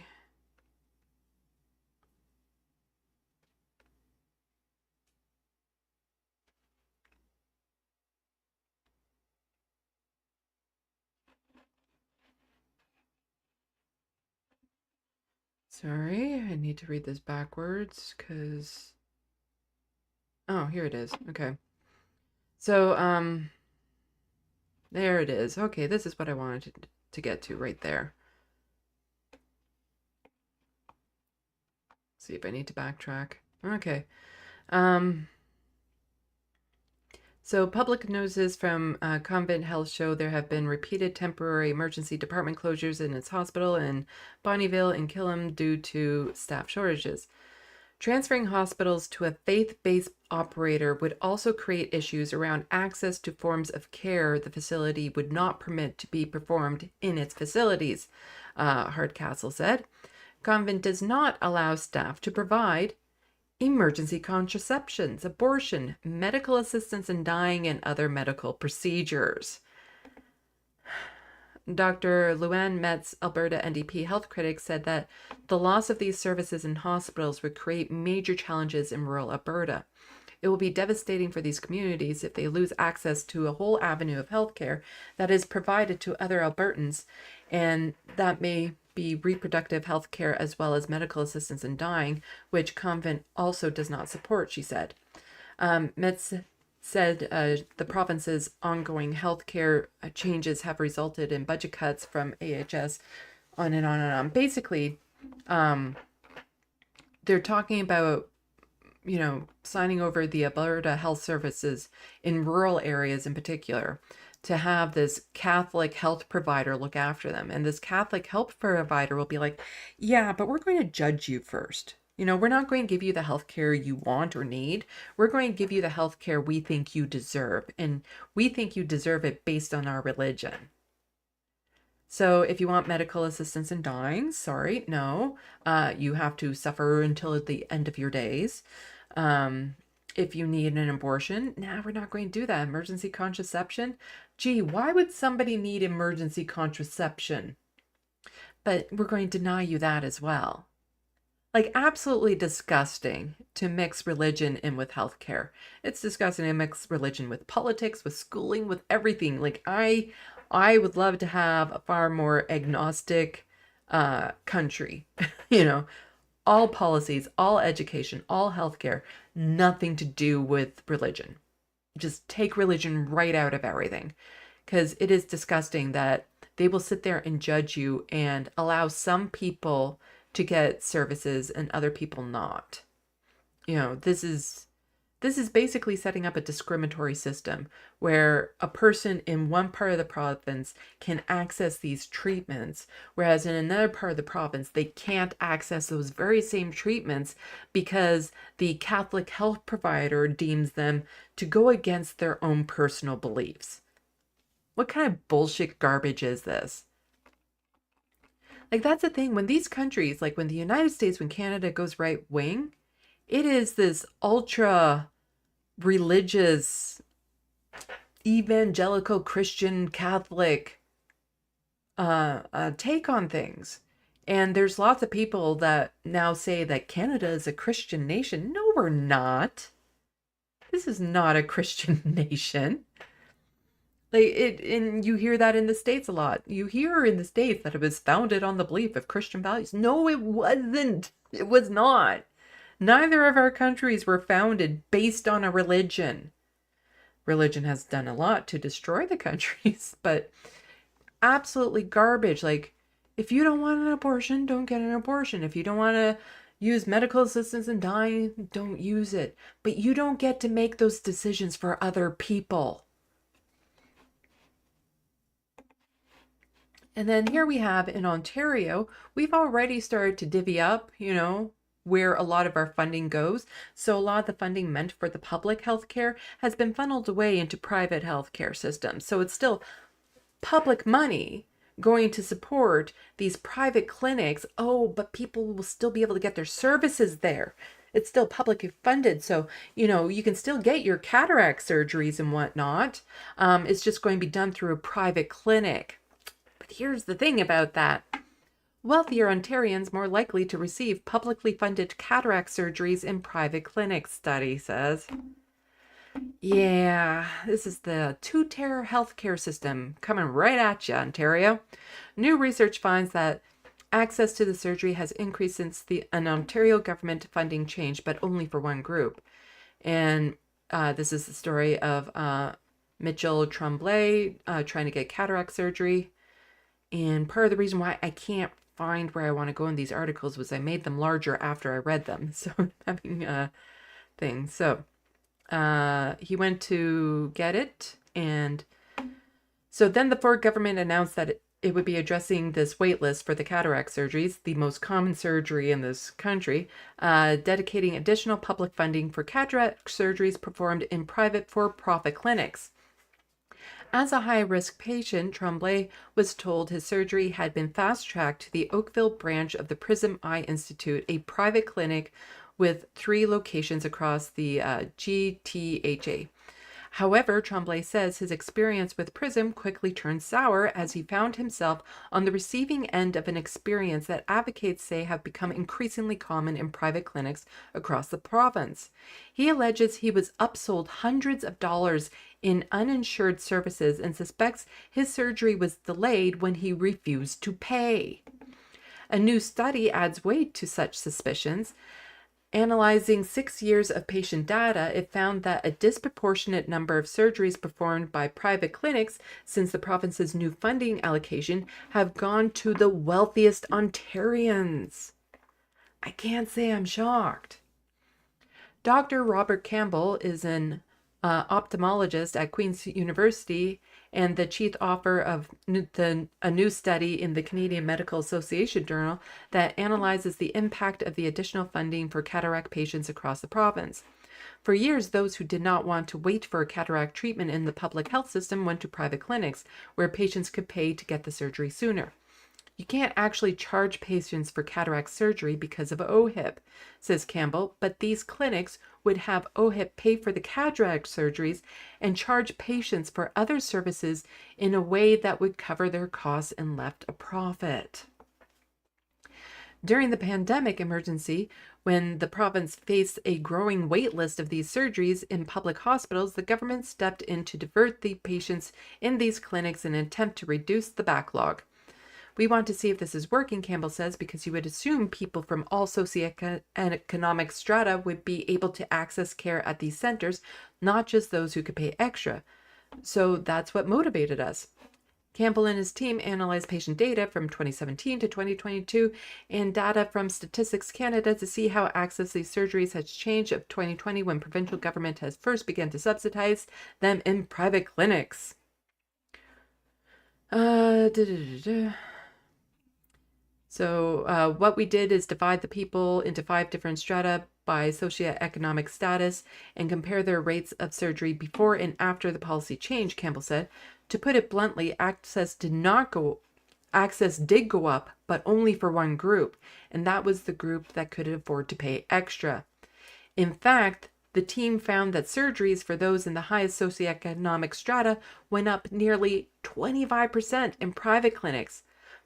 sorry, I need to read this backwards because, oh, here it is. Okay. So, there it is. Okay, this is what I wanted to get to right there. See if I need to backtrack. Okay. So public notices from Convent Health show there have been repeated temporary emergency department closures in its hospital in Bonnyville and Killam due to staff shortages. Transferring hospitals to a faith-based operator would also create issues around access to forms of care the facility would not permit to be performed in its facilities, Hardcastle said. Convent does not allow staff to provide emergency contraceptions, abortion, medical assistance in dying, and other medical procedures. Dr. Luann Metz, Alberta NDP health critic, said that the loss of these services in hospitals would create major challenges in rural Alberta. It will be devastating for these communities if they lose access to a whole avenue of healthcare that is provided to other Albertans, and that may be reproductive health care as well as medical assistance in dying, which Convent also does not support, she said. Metz said the province's ongoing healthcare changes have resulted in budget cuts from AHS, on and on and on. Basically, they're talking about, signing over the Alberta Health Services in rural areas in particular, to have this Catholic health provider look after them. And this Catholic health provider will be like, yeah, but we're going to judge you first. We're not going to give you the health care you want or need. We're going to give you the health care we think you deserve. And we think you deserve it based on our religion. So if you want medical assistance in dying, sorry, no. You have to suffer until the end of your days. If you need an abortion, we're not going to do that. Emergency contraception? Gee, why would somebody need emergency contraception? But we're going to deny you that as well. Like, absolutely disgusting to mix religion in with healthcare. It's disgusting to mix religion with politics, with schooling, with everything. Like, I would love to have a far more agnostic country, all policies, all education, all healthcare, nothing to do with religion. Just take religion right out of everything, because it is disgusting that they will sit there and judge you and allow some people to get services and other people not. This is basically setting up a discriminatory system where a person in one part of the province can access these treatments, whereas in another part of the province, they can't access those very same treatments because the Catholic health provider deems them to go against their own personal beliefs. What kind of bullshit garbage is this? Like, that's the thing. When these countries, like when the United States, when Canada goes right wing, it is this ultra religious, evangelical Christian Catholic take on things. And there's lots of people that now say that Canada is a Christian nation. No, we're not. This is not a Christian nation. Like it, and you hear that in the States a lot. You hear in the States that it was founded on the belief of Christian values. No, it wasn't. It was not. Neither of our countries were founded based on a religion. Religion has done a lot to destroy the countries, but absolutely garbage. Like, if you don't want an abortion, don't get an abortion. If you don't want to use medical assistance and die, don't use it. But you don't get to make those decisions for other people. And then here we have in Ontario, we've already started to divvy up, where a lot of our funding goes. So a lot of the funding meant for the public healthcare has been funneled away into private healthcare systems. So it's still public money going to support these private clinics. Oh, but people will still be able to get their services there. It's still publicly funded. So, you can still get your cataract surgeries and whatnot. It's just going to be done through a private clinic. But here's the thing about that. Wealthier Ontarians more likely to receive publicly funded cataract surgeries in private clinics, study says. Yeah, this is the two-tier healthcare system coming right at you, Ontario. New research finds that access to the surgery has increased since an Ontario government funding change, but only for one group. And this is the story of Mitchell Tremblay trying to get cataract surgery. And part of the reason why I can't find where I want to go in these articles was I made them larger after I read them. So I'm having things. So he went to get it. And so then the Ford government announced that it would be addressing this wait list for the cataract surgeries, the most common surgery in this country, dedicating additional public funding for cataract surgeries performed in private for-profit clinics. As a high-risk patient, Tremblay was told his surgery had been fast-tracked to the Oakville branch of the Prism Eye Institute, a private clinic with 3 locations across the GTHA. However, Tremblay says his experience with Prism quickly turned sour as he found himself on the receiving end of an experience that advocates say have become increasingly common in private clinics across the province. He alleges he was upsold hundreds of dollars in uninsured services and suspects his surgery was delayed when he refused to pay. A new study adds weight to such suspicions. Analyzing 6 years of patient data, it found that a disproportionate number of surgeries performed by private clinics since the province's new funding allocation have gone to the wealthiest Ontarians. I can't say I'm shocked. Dr. Robert Campbell is an ophthalmologist at Queen's University and the chief author of a new study in the Canadian Medical Association Journal that analyzes the impact of the additional funding for cataract patients across the province. For years, those who did not want to wait for a cataract treatment in the public health system went to private clinics where patients could pay to get the surgery sooner. You can't actually charge patients for cataract surgery because of OHIP, says Campbell, but these clinics would have OHIP pay for the cataract surgeries and charge patients for other services in a way that would cover their costs and left a profit. During the pandemic emergency, when the province faced a growing wait list of these surgeries in public hospitals, the government stepped in to divert the patients in these clinics in an attempt to reduce the backlog. We want to see if this is working, Campbell says, because you would assume people from all socioeconomic strata would be able to access care at these centers, not just those who could pay extra. So that's what motivated us. Campbell and his team analyzed patient data from 2017 to 2022 and data from Statistics Canada to see how access to these surgeries has changed of 2020 when provincial government has first begun to subsidize them in private clinics. So what we did is divide the people into 5 different strata by socioeconomic status and compare their rates of surgery before and after the policy change, Campbell said. To put it bluntly, access did not go Access did go up, but only for one group, and that was the group that could afford to pay extra. In fact, the team found that surgeries for those in the highest socioeconomic strata went up nearly 25% in private clinics.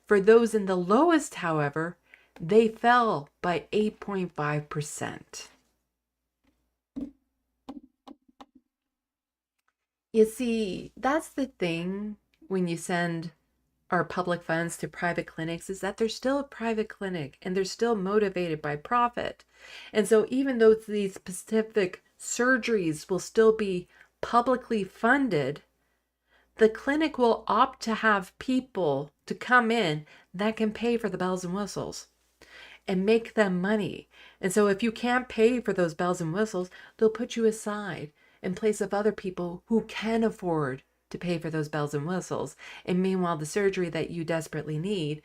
For those in the lowest, however, they fell by 8.5%. You see, that's the thing when you send our public funds to private clinics, is that they're still a private clinic and they're still motivated by profit. And so even though these specific surgeries will still be publicly funded, the clinic will opt to have people to come in that can pay for the bells and whistles and make them money. And so if you can't pay for those bells and whistles, they'll put you aside in place of other people who can afford to pay for those bells and whistles. And meanwhile, the surgery that you desperately need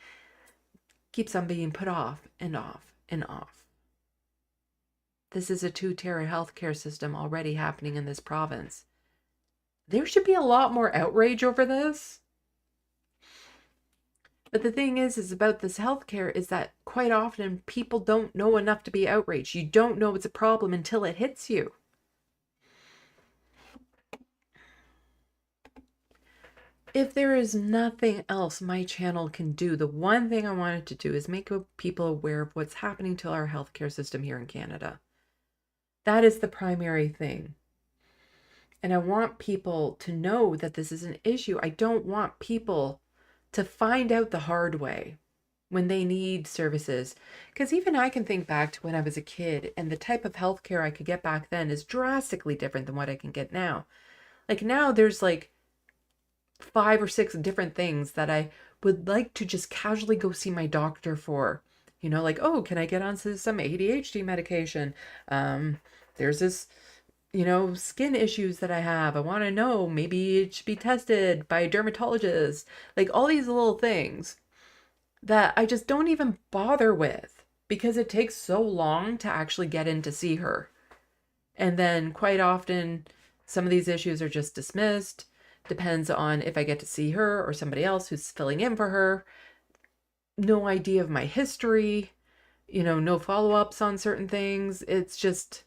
keeps on being put off and off and off. This is a two-tier healthcare system already happening in this province. There should be a lot more outrage over this. But the thing is about this healthcare is that quite often people don't know enough to be outraged. You don't know it's a problem until it hits you. If there is nothing else my channel can do, the one thing I wanted to do is make people aware of what's happening to our healthcare system here in Canada. That is the primary thing. And I want people to know that this is an issue. I don't want people to find out the hard way when they need services. Because even I can think back to when I was a kid, and the type of healthcare I could get back then is drastically different than what I can get now. Like now there's like 5 or 6 different things that I would like to just casually go see my doctor for. You know, like, oh, can I get on some ADHD medication? There's this, skin issues that I have. I want to know, maybe it should be tested by a dermatologist. Like all these little things that I just don't even bother with because it takes so long to actually get in to see her. And then quite often, some of these issues are just dismissed. Depends on if I get to see her or somebody else who's filling in for her. No idea of my history, no follow-ups on certain things. It's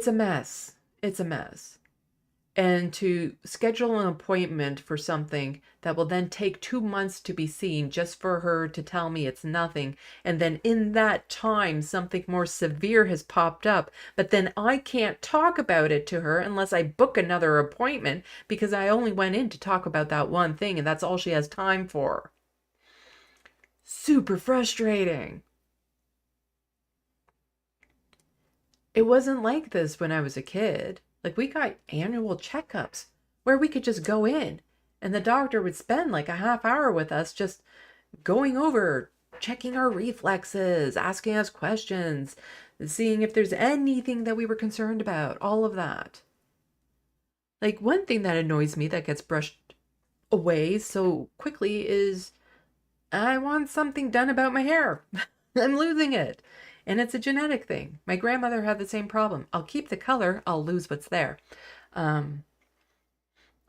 a mess. It's a mess. And to schedule an appointment for something that will then take 2 months to be seen just for her to tell me it's nothing. And then in that time, something more severe has popped up. But then I can't talk about it to her unless I book another appointment because I only went in to talk about that one thing and that's all she has time for. Super frustrating. It wasn't like this when I was a kid. Like we got annual checkups where we could just go in and the doctor would spend like a half hour with us just going over, checking our reflexes, asking us questions, seeing if there's anything that we were concerned about, all of that. Like one thing that annoys me that gets brushed away so quickly is I want something done about my hair. I'm losing it. And it's a genetic thing. My grandmother had the same problem. I'll keep the color, I'll lose what's there. When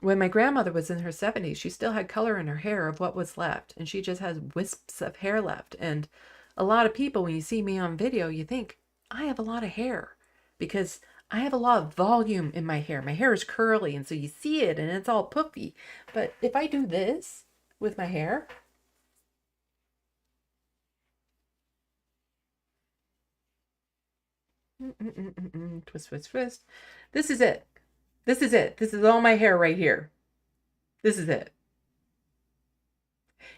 my grandmother was in her 70s, she still had color in her hair of what was left. And she just has wisps of hair left. And a lot of people, when you see me on video, you think, I have a lot of hair. Because I have a lot of volume in my hair. My hair is curly, and so you see it, and it's all puffy. But if I do this with my hair... Twist, twist, twist. This is it. This is it. This is all my hair right here. This is it.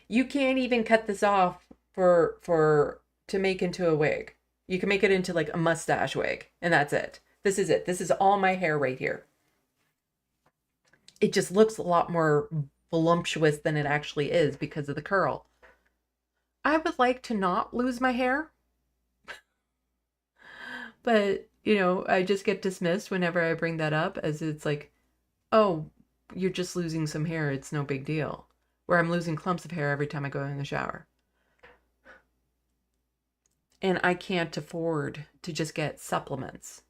You can't even cut this off to make into a wig. You can make it into like a mustache wig, and that's it. This is it. This is all my hair right here. It just looks a lot more voluptuous than it actually is because of the curl. I would like to not lose my hair. But, I just get dismissed whenever I bring that up as it's like, oh, you're just losing some hair. It's no big deal. Where I'm losing clumps of hair every time I go in the shower. And I can't afford to just get supplements.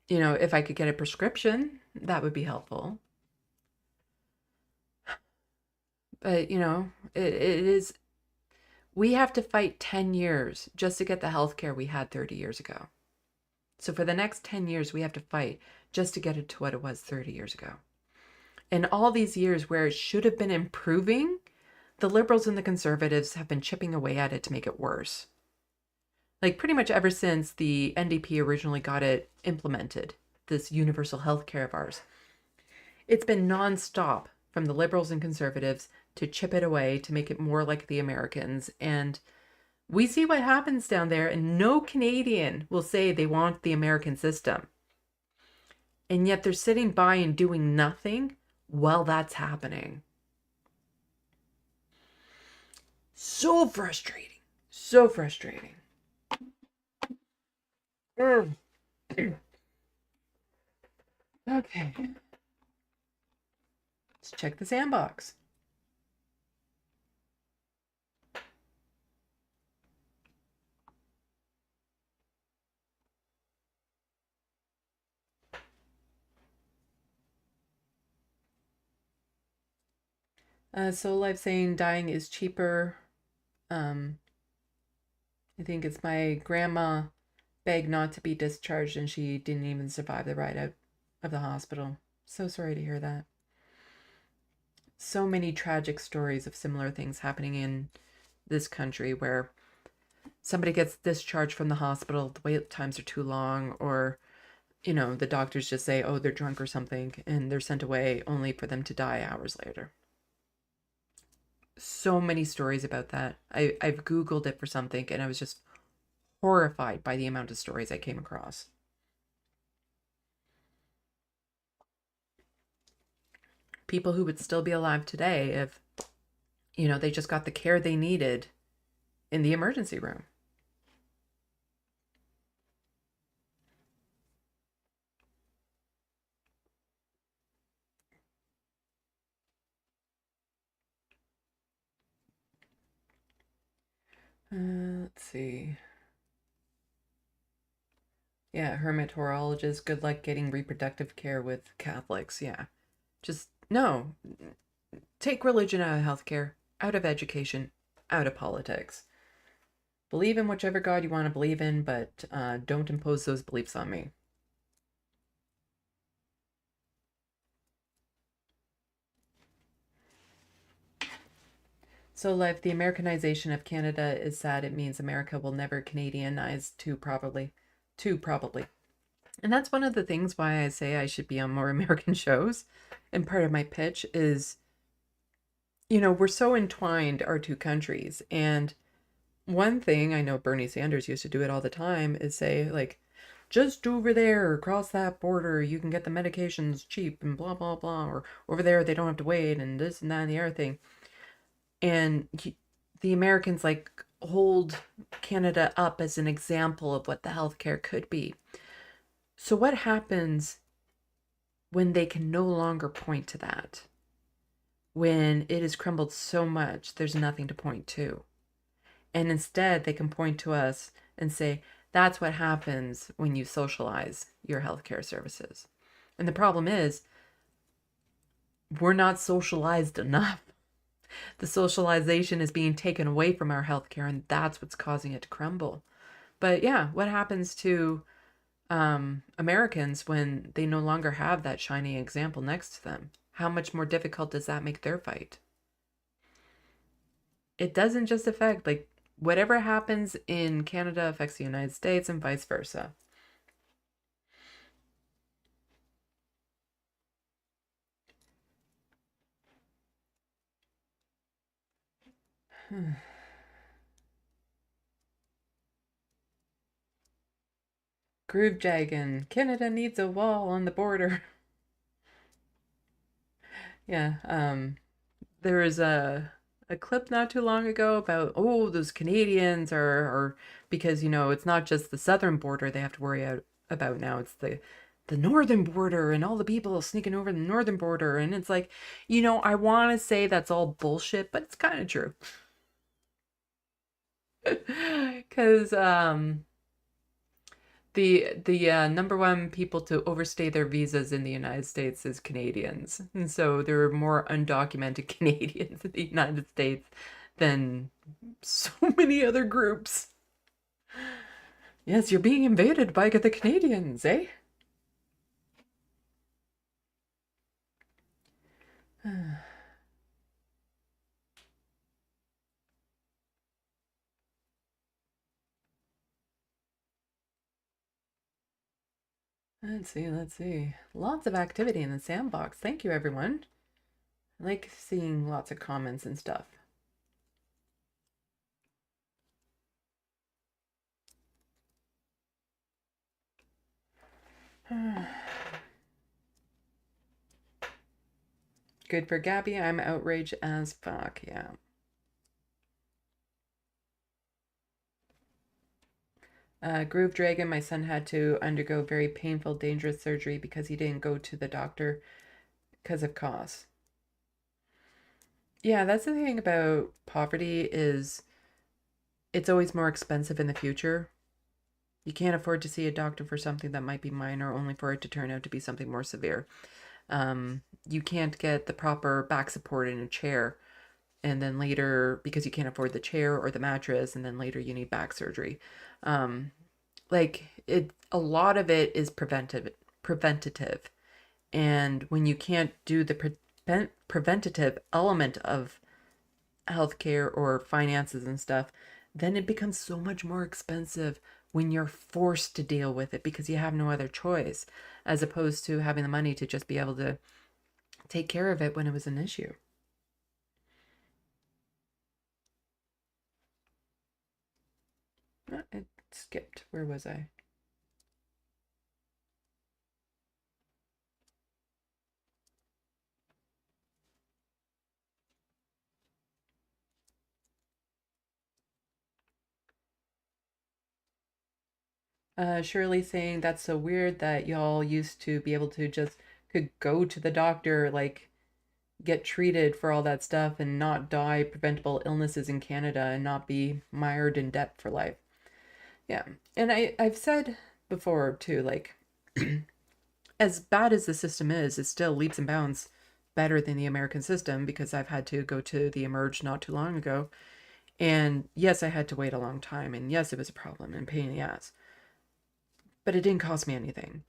If I could get a prescription, that would be helpful. But, it is, we have to fight 10 years just to get the healthcare we had 30 years ago. So for the next 10 years, we have to fight just to get it to what it was 30 years ago. And all these years where it should have been improving, the liberals and the conservatives have been chipping away at it to make it worse. Like pretty much ever since the NDP originally got it implemented, this universal health care of ours, it's been nonstop from the liberals and conservatives to chip it away to make it more like the Americans. And we see what happens down there, and no Canadian will say they want the American system. And yet they're sitting by and doing nothing while that's happening. So frustrating. So frustrating. Okay. Let's check the sandbox. Soul Life saying dying is cheaper. I think it's my grandma begged not to be discharged and she didn't even survive the ride out of the hospital. So sorry to hear that. So many tragic stories of similar things happening in this country where somebody gets discharged from the hospital, the wait times are too long, or, the doctors just say, oh, they're drunk or something, and they're sent away only for them to die hours later. So many stories about that. I've Googled it for something and I was just horrified by the amount of stories I came across. People who would still be alive today if, they just got the care they needed in the emergency room. Let's see. Yeah, hermatologist, good luck getting reproductive care with Catholics. Yeah. Just, no. Take religion out of healthcare, out of education, out of politics. Believe in whichever God you want to believe in, but don't impose those beliefs on me. So, Life, the Americanization of Canada is sad. It means America will never Canadianize too probably. And that's one of the things why I say I should be on more American shows. And part of my pitch is, we're so entwined, our two countries. And one thing I know Bernie Sanders used to do it all the time is say, like, just over there, across that border, you can get the medications cheap and blah, blah, blah. Or over there, they don't have to wait and this and that and the other thing. And the Americans like hold Canada up as an example of what the healthcare could be. So what happens when they can no longer point to that? When it has crumbled so much, there's nothing to point to. And instead, they can point to us and say, that's what happens when you socialize your healthcare services. And the problem is, we're not socialized enough. The socialization is being taken away from our healthcare, and that's what's causing it to crumble. But yeah, what happens to Americans when they no longer have that shining example next to them? How much more difficult does that make their fight? It doesn't just affect, like, whatever happens in Canada affects the United States and vice versa. Groove Dragon, Canada needs a wall on the border. Yeah, there was a clip not too long ago about, oh, those Canadians are because, it's not just the southern border they have to worry about now. It's the northern border and all the people sneaking over the northern border. And it's like, I want to say that's all bullshit, but it's kind of true. Because The number one people to overstay their visas in the United States is Canadians. And so there are more undocumented Canadians in the United States than so many other groups. Yes, you're being invaded by the Canadians, eh? Let's see, let's see. Lots of activity in the sandbox. Thank you, everyone. I like seeing lots of comments and stuff. Good for Gabby. I'm outraged as fuck. Yeah. Groove Dragon, my son had to undergo very painful, dangerous surgery because he didn't go to the doctor because of costs. Yeah, that's the thing about poverty is it's always more expensive in the future. You can't afford to see a doctor for something that might be minor, only for it to turn out to be something more severe. You can't get the proper back support in a chair, and then later, because you can't afford the chair or the mattress, and then later you need back surgery. Like a lot of it is preventative. And when you can't do the preventative element of healthcare or finances and stuff, then it becomes so much more expensive when you're forced to deal with it because you have no other choice, as opposed to having the money to just be able to take care of it when it was an issue. It skipped. Where was I? Shirley saying that's so weird that y'all used to be able to just could go to the doctor, like get treated for all that stuff and not die preventable illnesses in Canada and not be mired in debt for life. Yeah. And I've said before too, like as bad as the system is, it's still leaps and bounds better than the American system because I've had to go to the Emerge not too long ago. And yes, I had to wait a long time. And yes, it was a problem and pain in the ass. But it didn't cost me anything.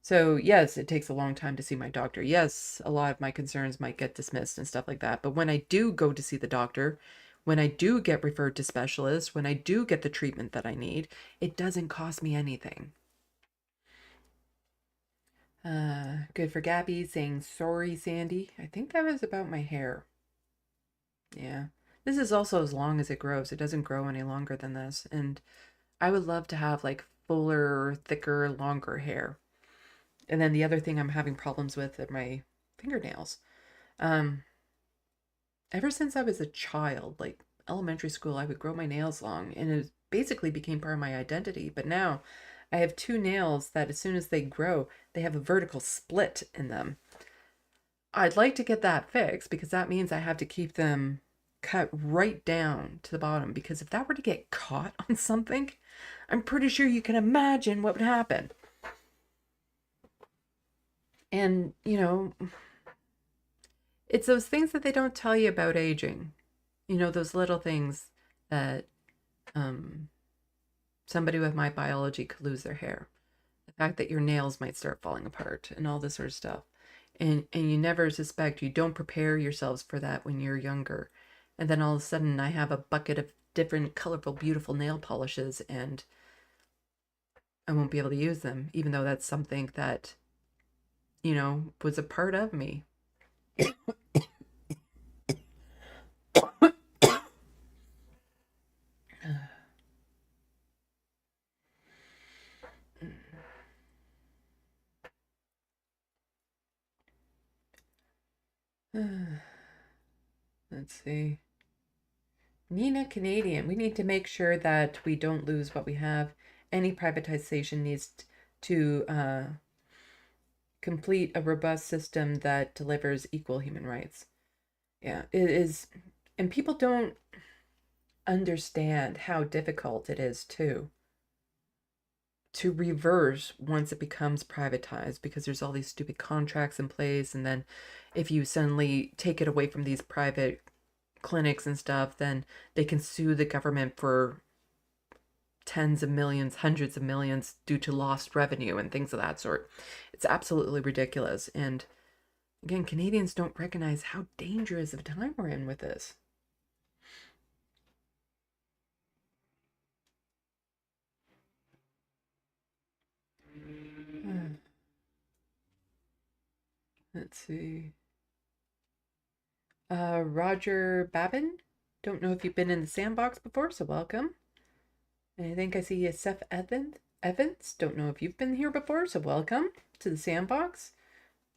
So yes, it takes a long time to see my doctor. Yes, a lot of my concerns might get dismissed and stuff like that. But when I do go to see the doctor, when I do get referred to specialists, when I do get the treatment that I need, it doesn't cost me anything. Good for Gabby saying sorry, Sandy. I think that was about my hair. Yeah. This is also as long as it grows. It doesn't grow any longer than this. And I would love to have like fuller, thicker, longer hair. And then the other thing I'm having problems with are my fingernails. Ever since I was a child, like elementary school, I would grow my nails long and it basically became part of my identity. But now I have two nails that as soon as they grow, they have a vertical split in them. I'd like to get that fixed because that means I have to keep them cut right down to the bottom because if that were to get caught on something, I'm pretty sure you can imagine what would happen. And, it's those things that they don't tell you about aging. Those little things that somebody with my biology could lose their hair. The fact that your nails might start falling apart and all this sort of stuff. And you never suspect, you don't prepare yourselves for that when you're younger. And then all of a sudden I have a bucket of different colorful, beautiful nail polishes and I won't be able to use them, even though that's something that, was a part of me. Let's see. Nina Canadian, we need to make sure that we don't lose what we have. Any privatization needs to complete a robust system that delivers equal human rights. Yeah, it is. And people don't understand how difficult it is to reverse once it becomes privatized, because there's all these stupid contracts in place, and then if you suddenly take it away from these private clinics and stuff, then they can sue the government for tens of millions, hundreds of millions due to lost revenue and things of that sort. It's absolutely ridiculous. And again, Canadians don't recognize how dangerous of a time we're in with this. Let's see. Roger Babin. Don't know if you've been in the sandbox before, so welcome. And I think I see a Sept Evans. Don't know if you've been here before, so welcome to the sandbox.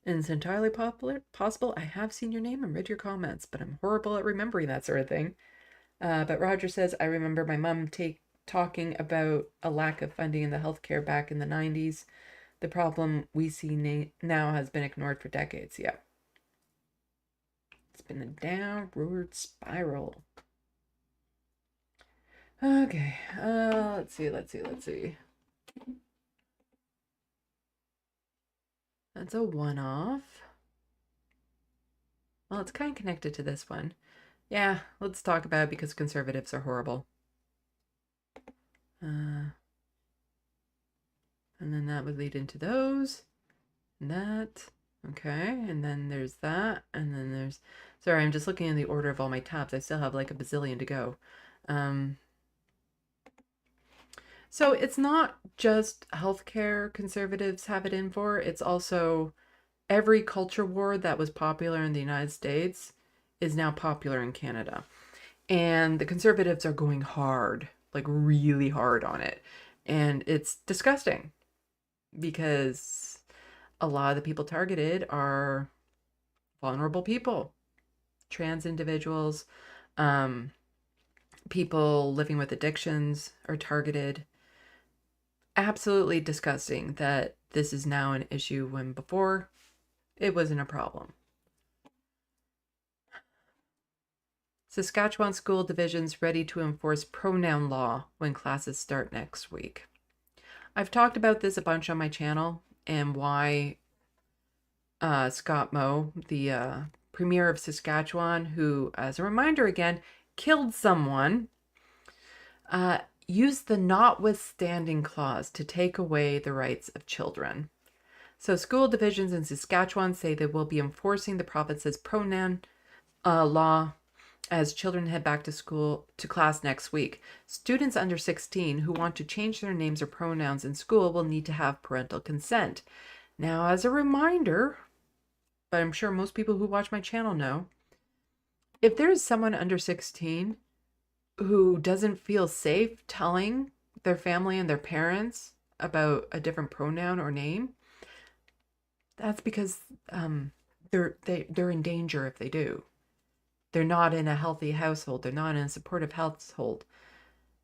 And it's entirely possible I have seen your name and read your comments, but I'm horrible at remembering that sort of thing. But Roger says, I remember my mom talking about a lack of funding in the healthcare back in the 90s. The problem we see now has been ignored for decades. Yeah. It's been a downward spiral. Okay. Let's see. That's a one-off. Well, it's kind of connected to this one. Yeah, let's talk about it because conservatives are horrible. And then that would lead into those. And that. Okay, and then there's that. And then there's... Sorry, I'm just looking in the order of all my tabs. I still have like a bazillion to go. So it's not just healthcare conservatives have it in for. It's also every culture war that was popular in the United States is now popular in Canada. And the conservatives are going hard, like really hard on it. And it's disgusting because a lot of the people targeted are vulnerable people, trans individuals, people living with addictions are targeted. Absolutely disgusting that this is now an issue when before it wasn't a problem. Saskatchewan school divisions ready to enforce pronoun law when classes start next week. I've talked about this a bunch on my channel and why Scott Moe, the Premier of Saskatchewan, who, as a reminder again, killed someone, used the notwithstanding clause to take away the rights of children. So school divisions in Saskatchewan say they will be enforcing the province's pronoun law as children head back to class next week. Students under 16 who want to change their names or pronouns in school will need to have parental consent. Now, as a reminder, but I'm sure most people who watch my channel know, if there's someone under 16 who doesn't feel safe telling their family and their parents about a different pronoun or name, that's because they're in danger if they do. They're not in a healthy household. They're not in a supportive household.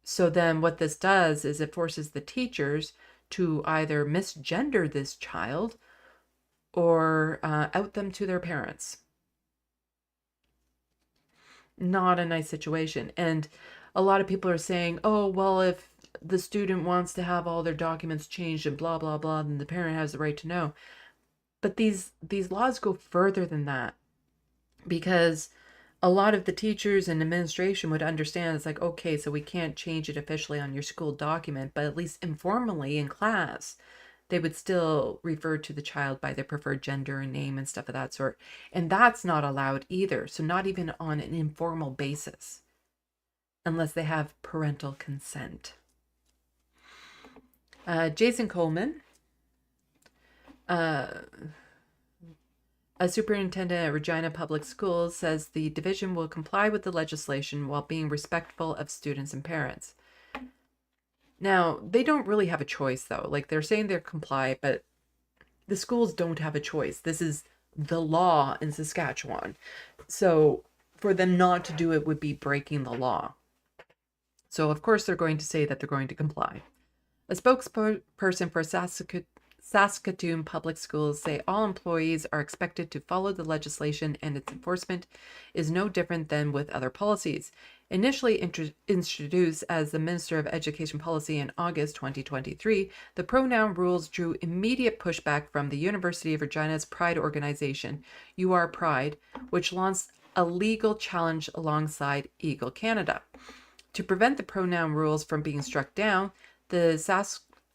So then what this does is it forces the teachers to either misgender this child or out them to their parents. Not a nice situation. And a lot of people are saying, oh, well, if the student wants to have all their documents changed and blah, blah, blah, then the parent has the right to know. But these laws go further than that, because a lot of the teachers and administration would understand it's like, okay, so we can't change it officially on your school document, but at least informally in class, they would still refer to the child by their preferred gender and name and stuff of that sort. And that's not allowed either. So not even on an informal basis, unless they have parental consent. Jason Coleman, a superintendent at Regina Public Schools, says the division will comply with the legislation while being respectful of students and parents. Now, they don't really have a choice, though. Like, they're saying they're comply, but the schools don't have a choice. This is the law in Saskatchewan. So for them not to do it would be breaking the law. So, of course, they're going to say that they're going to comply. A spokesperson for Saskatoon Public Schools say all employees are expected to follow the legislation and its enforcement is no different than with other policies. Initially introduced as the Minister of Education Policy in August 2023, the pronoun rules drew immediate pushback from the University of Regina's Pride organization, UR Pride, which launched a legal challenge alongside Eagle Canada. To prevent the pronoun rules from being struck down, the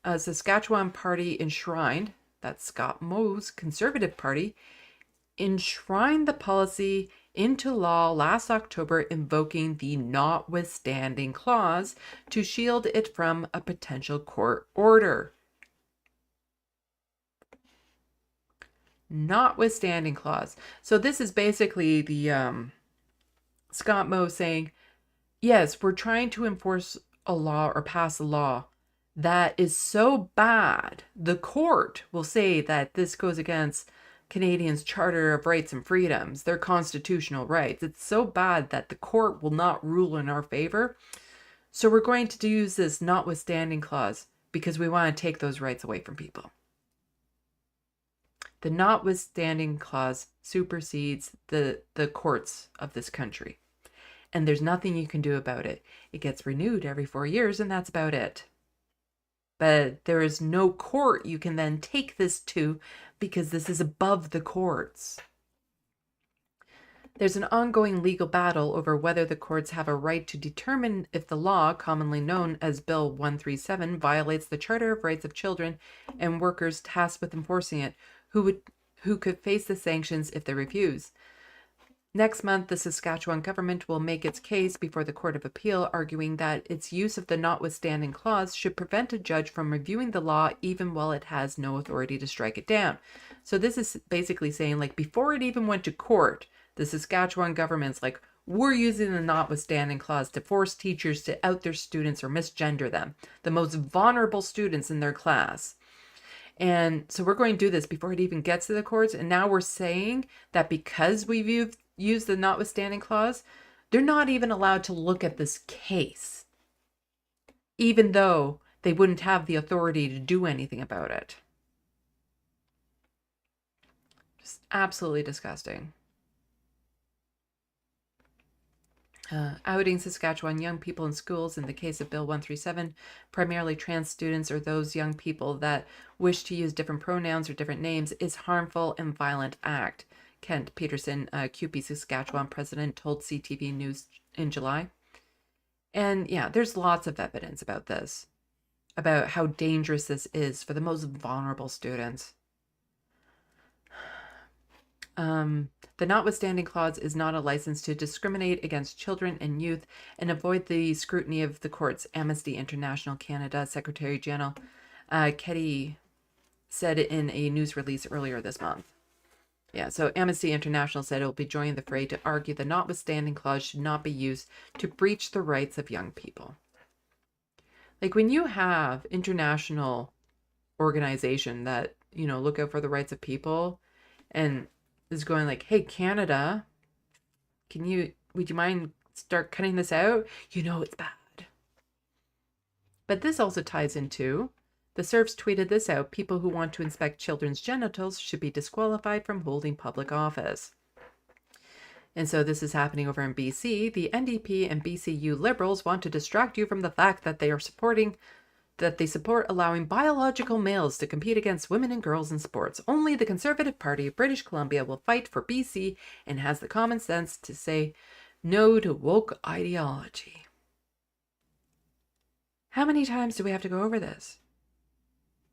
Saskatchewan Party enshrined, that's Scott Moe's Conservative Party, enshrined the policy into law last October, invoking the notwithstanding clause to shield it from a potential court order. Notwithstanding clause. So this is basically the Scott Moe saying, yes, we're trying to enforce a law or pass a law that is so bad, the court will say that this goes against Canadians' Charter of Rights and Freedoms, their constitutional rights. It's so bad that the court will not rule in our favor. So we're going to use this notwithstanding clause because we want to take those rights away from people. The notwithstanding clause supersedes the courts of this country. And there's nothing you can do about it. It gets renewed every 4 years, and that's about it. But there is no court you can then take this to because this is above the courts. There's an ongoing legal battle over whether the courts have a right to determine if the law, commonly known as Bill 137, violates the Charter of Rights of Children and workers tasked with enforcing it, who could face the sanctions if they refuse. Next month, the Saskatchewan government will make its case before the Court of Appeal, arguing that its use of the notwithstanding clause should prevent a judge from reviewing the law even while it has no authority to strike it down. So this is basically saying, like, before it even went to court, the Saskatchewan government's like, we're using the notwithstanding clause to force teachers to out their students or misgender them, the most vulnerable students in their class. And so we're going to do this before it even gets to the courts. And now we're saying that because we've used the notwithstanding clause, they're not even allowed to look at this case, even though they wouldn't have the authority to do anything about it. Just absolutely disgusting. Outing Saskatchewan young people in schools in the case of Bill 137, primarily trans students or those young people that wish to use different pronouns or different names, is harmful and violent act, Kent Peterson, CUPE Saskatchewan president, told CTV News in July. And yeah, there's lots of evidence about this, about how dangerous this is for the most vulnerable students. The notwithstanding clause is not a license to discriminate against children and youth and avoid the scrutiny of the courts, Amnesty International Canada Secretary General Ketty said in a news release earlier this month. Yeah, so Amnesty International said it will be joining the fray to argue the notwithstanding clause should not be used to breach the rights of young people. Like, when you have international organization that, you know, look out for the rights of people and is going like, hey, Canada, would you mind start cutting this out? You know it's bad. But this also ties into, the serfs tweeted this out, people who want to inspect children's genitals should be disqualified from holding public office. And so this is happening over in BC. The NDP and BCU Liberals want to distract you from the fact that they support allowing biological males to compete against women and girls in sports. Only the Conservative Party of British Columbia will fight for BC and has the common sense to say no to woke ideology. How many times do we have to go over this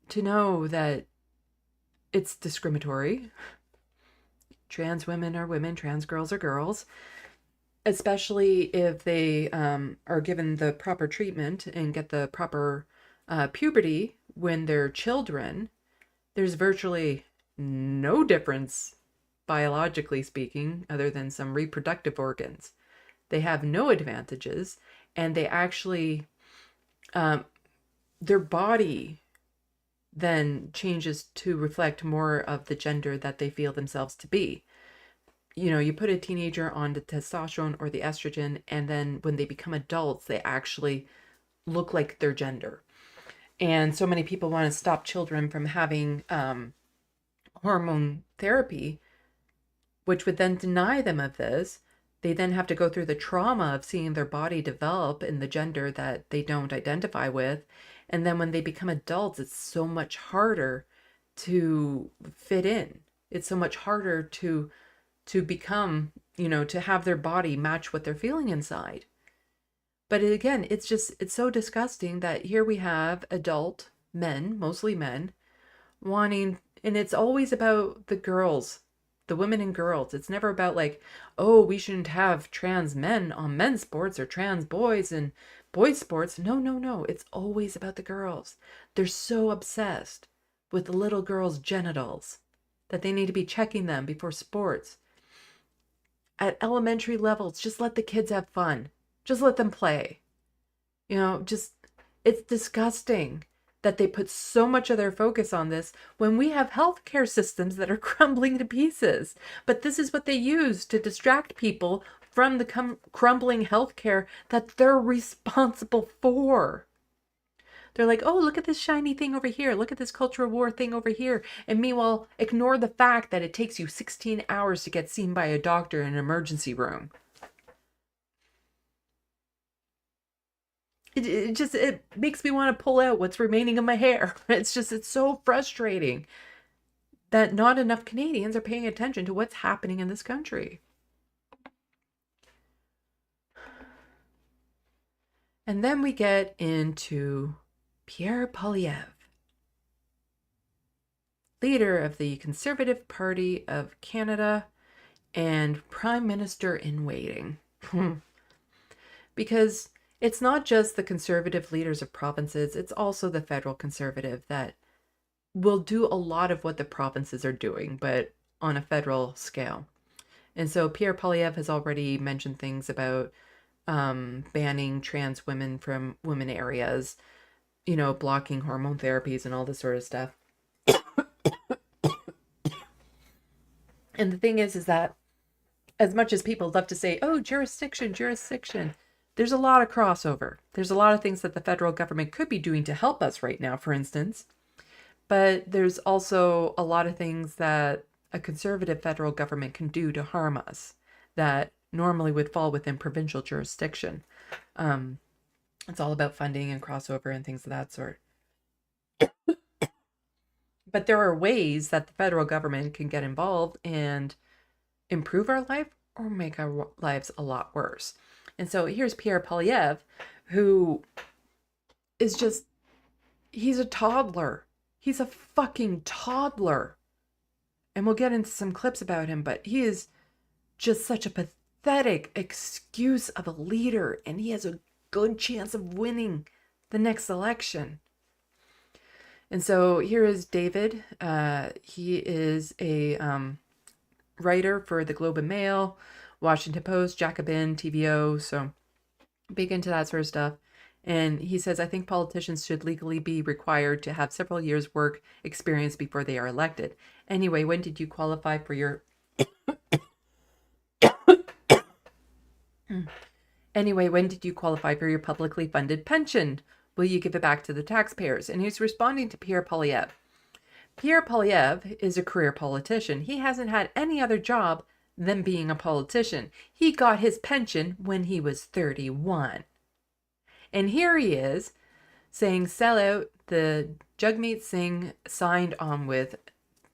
to know that it's discriminatory? Trans women are women, trans girls are girls, especially if they are given the proper treatment and get the proper puberty when they're children. There's virtually no difference, biologically speaking, other than some reproductive organs. They have no advantages, and they actually, their body then changes to reflect more of the gender that they feel themselves to be. You know, you put a teenager on the testosterone or the estrogen, and then when they become adults, they actually look like their gender. And so many people want to stop children from having hormone therapy, which would then deny them of this. They then have to go through the trauma of seeing their body develop in the gender that they don't identify with. And then when they become adults, it's so much harder to fit in. It's so much harder to become, to have their body match what they're feeling inside. But again, it's so disgusting that here we have adult men, mostly men, wanting, and it's always about the girls, the women and girls. It's never about like, oh, we shouldn't have trans men on men's sports or trans boys in boys' sports. No, no, no. It's always about the girls. They're so obsessed with the little girls' genitals that they need to be checking them before sports. At elementary levels, just let the kids have fun. Just let them play. It's disgusting that they put so much of their focus on this when we have healthcare systems that are crumbling to pieces. But this is what they use to distract people from the crumbling healthcare that they're responsible for. They're like, oh, look at this shiny thing over here. Look at this cultural war thing over here. And meanwhile, ignore the fact that it takes you 16 hours to get seen by a doctor in an emergency room. It makes me want to pull out what's remaining of my hair. It's so frustrating that not enough Canadians are paying attention to what's happening in this country. And then we get into Pierre Poilievre, leader of the Conservative Party of Canada and Prime Minister in waiting. Because it's not just the Conservative leaders of provinces, it's also the federal Conservative that will do a lot of what the provinces are doing, but on a federal scale. And so Pierre Poilievre has already mentioned things about banning trans women from women areas, blocking hormone therapies and all this sort of stuff. And the thing is that as much as people love to say, oh, jurisdiction, there's a lot of crossover. There's a lot of things that the federal government could be doing to help us right now, for instance. But there's also a lot of things that a conservative federal government can do to harm us that normally would fall within provincial jurisdiction. It's all about funding and crossover and things of that sort. But there are ways that the federal government can get involved and improve our life or make our lives a lot worse. And so here's Pierre Poilievre, who is he's a toddler. He's a fucking toddler. And we'll get into some clips about him, but he is just such a pathetic excuse of a leader, and he has a good chance of winning the next election. And so here is David. He is a writer for the Globe and Mail, Washington Post, Jacobin, TVO, so big into that sort of stuff. And he says, I think politicians should legally be required to have several years' work experience before they are elected. Anyway, when did you qualify for your... Anyway, when did you qualify for your publicly funded pension? Will you give it back to the taxpayers? And he's responding to Pierre Poilievre. Pierre Poilievre is a career politician. He hasn't had any other job than being a politician. He got his pension when he was 31. And here he is saying, sell out. The Jagmeet Singh signed on with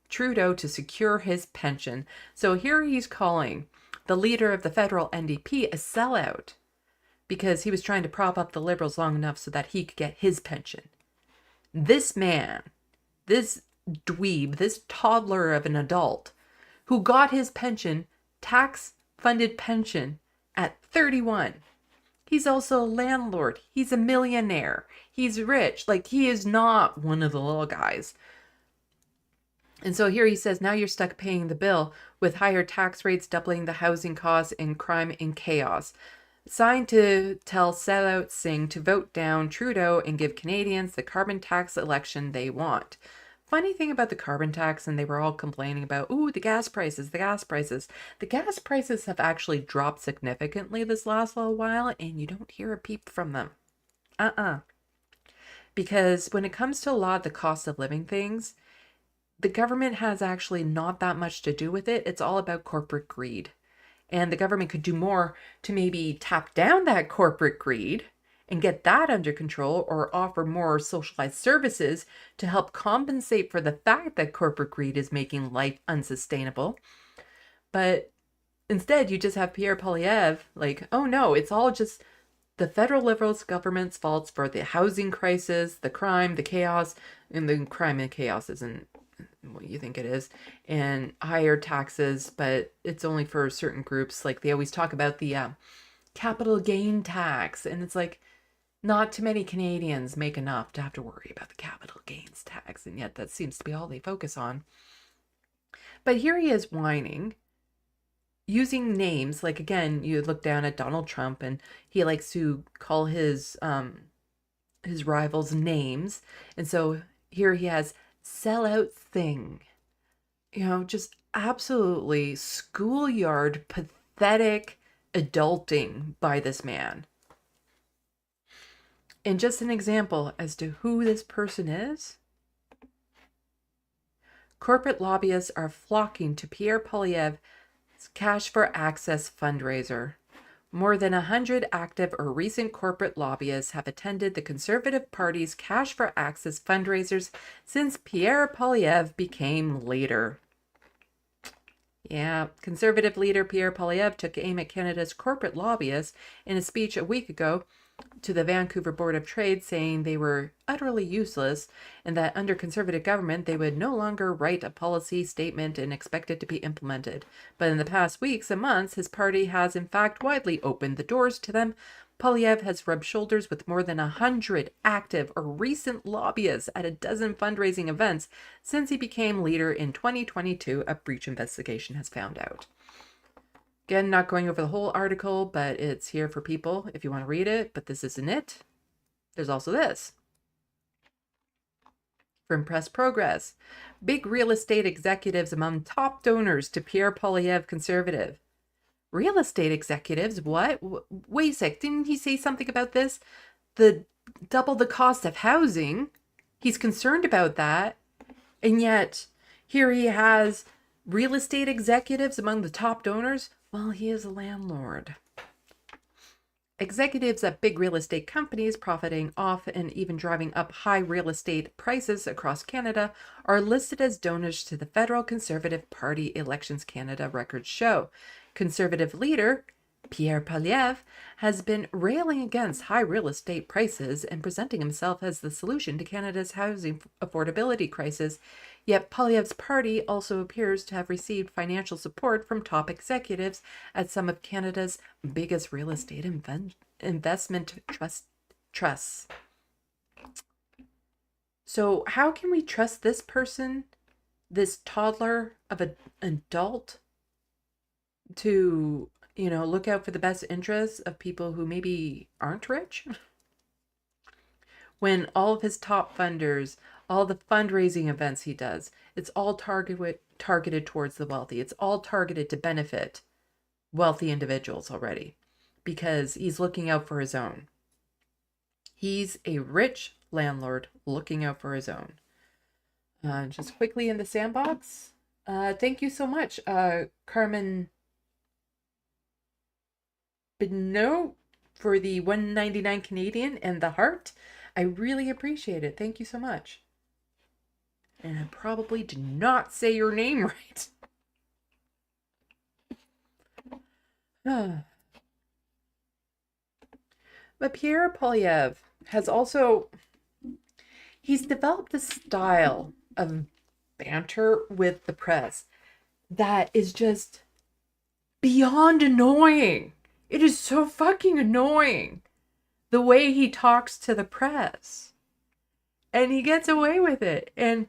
Trudeau to secure his pension. So here he's calling the leader of the federal NDP a sellout because he was trying to prop up the Liberals long enough so that he could get his pension. This man, this dweeb, this toddler of an adult who got his pension, tax-funded pension, at 31. He's also a landlord. He's a millionaire. He's rich. Like, he is not one of the little guys. And so here he says, now you're stuck paying the bill with higher tax rates, doubling the housing costs, and crime and chaos. Signed to tell sellout Singh to vote down Trudeau and give Canadians the carbon tax election they want. Funny thing about the carbon tax, and they were all complaining about, ooh, the gas prices. The gas prices have actually dropped significantly this last little while, and you don't hear a peep from them. Because when it comes to a lot of the cost of living things, the government has actually not that much to do with it. It's all about corporate greed. And the government could do more to maybe tap down that corporate greed and get that under control, or offer more socialized services to help compensate for the fact that corporate greed is making life unsustainable. But instead, you just have Pierre Poilievre like, oh no, it's all just the federal Liberals government's faults for the housing crisis, the crime, the chaos, and the crime and chaos isn't what you think it is, and higher taxes, but it's only for certain groups. Like they always talk about the capital gain tax, and it's like, not too many Canadians make enough to have to worry about the capital gains tax, and yet that seems to be all they focus on. But here he is whining, using names like, again, you look down at Donald Trump, and he likes to call his rivals names, and so here he has sellout thing, just absolutely schoolyard pathetic adulting by this man. And just an example as to who this person is. Corporate lobbyists are flocking to Pierre Poilievre's Cash for Access fundraiser. More than 100 active or recent corporate lobbyists have attended the Conservative Party's Cash for Access fundraisers since Pierre Poilievre became leader. Yeah, Conservative leader Pierre Poilievre took aim at Canada's corporate lobbyists in a speech a week ago to the Vancouver Board of Trade, saying they were utterly useless and that under Conservative government they would no longer write a policy statement and expect it to be implemented. But in the past weeks and months, his party has in fact widely opened the doors to them. Poilievre has rubbed shoulders with more than 100 active or recent lobbyists at a dozen fundraising events since he became leader in 2022, a breach investigation has found out. Again, not going over the whole article, but it's here for people if you want to read it, but this isn't it. There's also this. From Press Progress. Big real estate executives among top donors to Pierre Poilievre Conservative. Real estate executives? What? Wait a sec. Didn't he say something about this? Double the cost of housing. He's concerned about that. And yet, here he has real estate executives among the top donors. Well, he is a landlord. Executives at big real estate companies profiting off and even driving up high real estate prices across Canada are listed as donors to the federal Conservative Party Elections Canada records show. Conservative leader Pierre Poilievre has been railing against high real estate prices and presenting himself as the solution to Canada's housing affordability crisis. Yet Poilievre's party also appears to have received financial support from top executives at some of Canada's biggest real estate investment trusts. So how can we trust this person, this toddler of an adult, to look out for the best interests of people who maybe aren't rich? When all of his top funders, all the fundraising events he does, it's all targeted towards the wealthy. It's all targeted to benefit wealthy individuals already, because he's looking out for his own. He's a rich landlord looking out for his own. Just quickly in the sandbox. Thank you so much, Carmen Bidno, for the 199 Canadian and the heart. I really appreciate it. Thank you so much. And I probably did not say your name right. But Pierre Poilievre has also, he's developed a style of banter with the press that is just beyond annoying. It is so fucking annoying, the way he talks to the press. And he gets away with it. And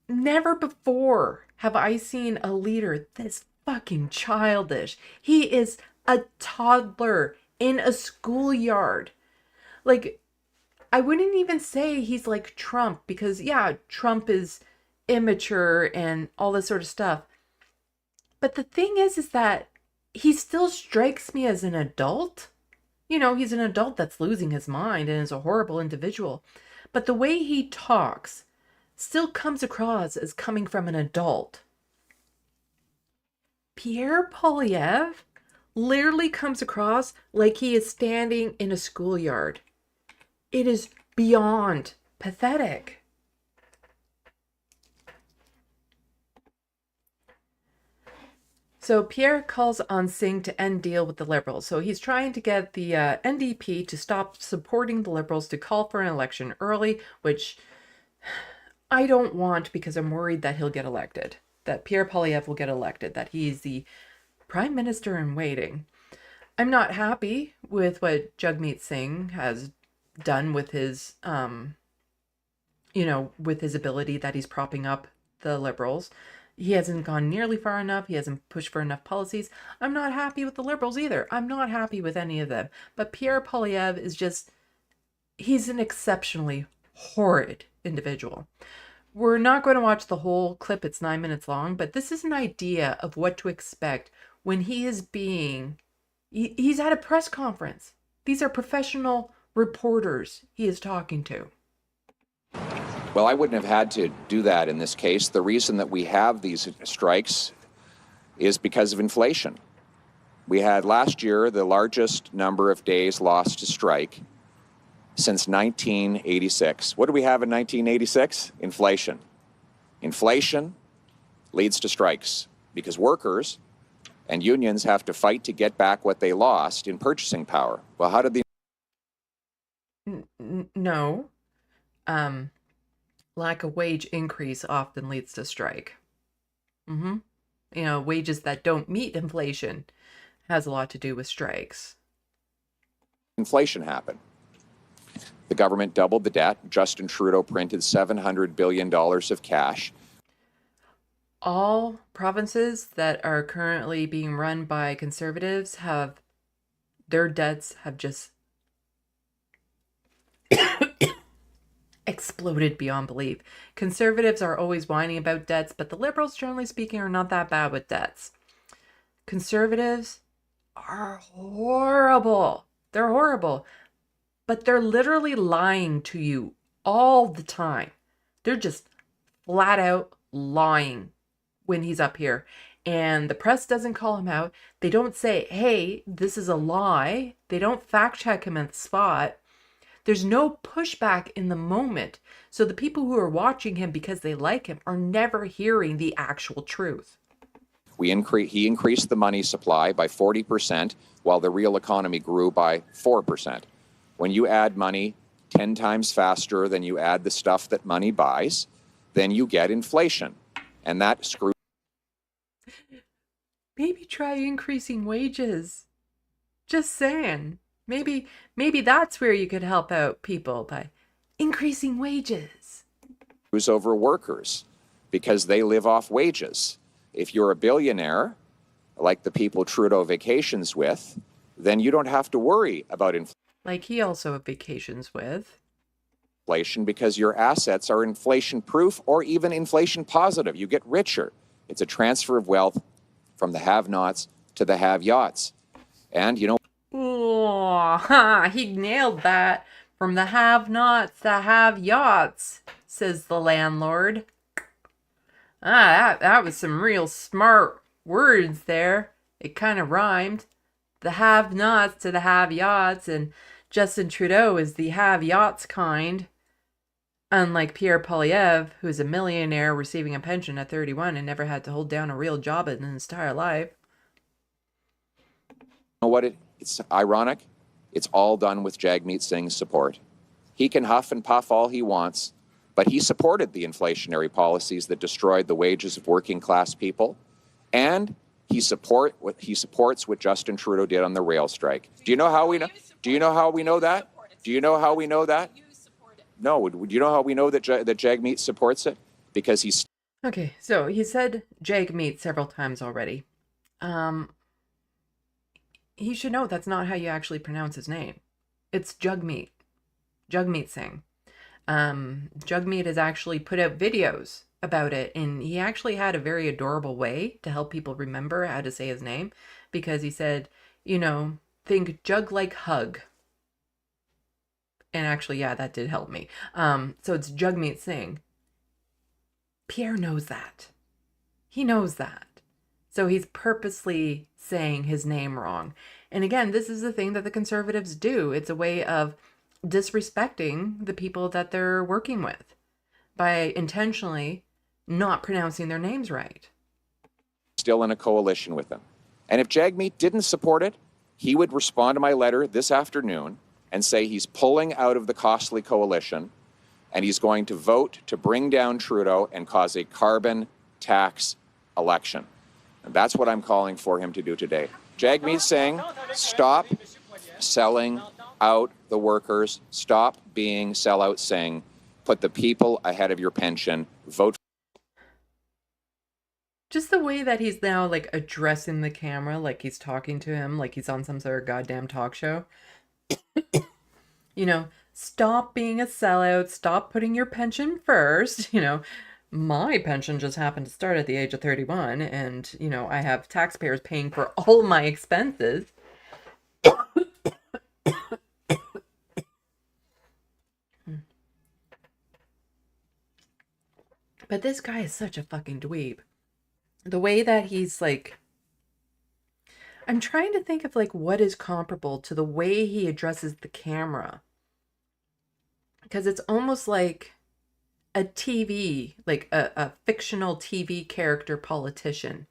never before have I seen a leader this fucking childish. He is a toddler in a schoolyard. Like, I wouldn't even say he's like Trump, because yeah, Trump is immature and all this sort of stuff. But the thing is that he still strikes me as an adult. He's an adult that's losing his mind and is a horrible individual. But the way he talks still comes across as coming from an adult. Pierre Polyev literally comes across like he is standing in a schoolyard. It is beyond pathetic. So Pierre calls on Singh to end deal with the Liberals. So he's trying to get the NDP to stop supporting the Liberals, to call for an election early, which I don't want because I'm worried that he'll get elected, that Pierre Polyev will get elected, that he's the Prime Minister in waiting. I'm not happy with what Jagmeet Singh has done with his, with his ability that he's propping up the Liberals. He hasn't gone nearly far enough. He hasn't pushed for enough policies. I'm not happy with the Liberals either. I'm not happy with any of them. But Pierre Polyev is just, he's an exceptionally horrid individual. We're not going to watch the whole clip. It's 9 minutes long, but this is an idea of what to expect when he is he's at a press conference. These are professional reporters he is talking to.
Well, I wouldn't have had to do that in this case. The reason that we have these strikes is because of inflation. We had last year the largest number of days lost to strike since 1986. What do we have in 1986? Inflation. Inflation leads to strikes because workers and unions have to fight to get back what they lost in purchasing power. Well, how did the...
No. Lack of wage increase often leads to strike. Wages that don't meet inflation has a lot to do with strikes.
Inflation happened. The government doubled the debt. Justin Trudeau printed $700 billion of cash.
All provinces that are currently being run by Conservatives have, their debts have just exploded beyond belief. Conservatives are always whining about debts, but the Liberals, generally speaking, are not that bad with debts. Conservatives are horrible. They're horrible. But they're literally lying to you all the time. They're just flat out lying when he's up here. And the press doesn't call him out. They don't say, hey, this is a lie. They don't fact check him at the spot. There's no pushback in the moment. So the people who are watching him because they like him are never hearing the actual truth.
He increased the money supply by 40% while the real economy grew by 4%. When you add money 10 times faster than you add the stuff that money buys, then you get inflation. And that screws.
Maybe try increasing wages. Just saying. Maybe that's where you could help out people, by increasing wages.
Over workers because they live off wages. If you're a billionaire, like the people Trudeau vacations with, then you don't have to worry about inflation.
Like he also vacations with.
Inflation because your assets are inflation proof or even inflation positive. You get richer. It's a transfer of wealth from the have-nots to the have-yachts. And you know,
oh, he nailed that. From the have-nots to have-yachts, says the landlord. That was some real smart words there. It kind of rhymed. The have-nots to the have-yachts, and Justin Trudeau is the have-yachts kind. Unlike Pierre Polyev, who is a millionaire receiving a pension at 31 and never had to hold down a real job in his entire life.
You know what? It's ironic. It's all done with Jagmeet Singh's support. He can huff and puff all he wants, but he supported the inflationary policies that destroyed the wages of working class people, and he supports what Justin Trudeau did on the rail strike. Do you know how we know? Do you know how we know that? Do you know how we know that? No. Do you know how we know that Jagmeet supports it? Because he's...
Okay, so he said Jagmeet several times already. He should know that's not how you actually pronounce his name. It's Jagmeet. Jagmeet Singh. Jagmeet has actually put out videos about it, and he actually had a very adorable way to help people remember how to say his name, because he said, think jug like hug. And actually, yeah, that did help me. So it's Jagmeet Singh. Pierre knows that. He knows that. So he's purposely saying his name wrong. And again, this is the thing that the Conservatives do. It's a way of disrespecting the people that they're working with by intentionally not pronouncing their names right.
Still in a coalition with them. And if Jagmeet didn't support it, he would respond to my letter this afternoon and say he's pulling out of the costly coalition and he's going to vote to bring down Trudeau and cause a carbon tax election. And that's what I'm calling for him to do today. Jagmeet's saying, stop selling out the workers, stop being sellout Singh, put the people ahead of your pension, vote.
Just the way that he's now like addressing the camera, like he's talking to him, like he's on some sort of goddamn talk show. You know, stop being a sellout, stop putting your pension first. You know, my pension just happened to start at the age of 31 and, you know, I have taxpayers paying for all my expenses. But this guy is such a fucking dweeb. The way that he's like, I'm trying to think of like what is comparable to the way he addresses the camera. Because it's almost like a TV, like a fictional TV character politician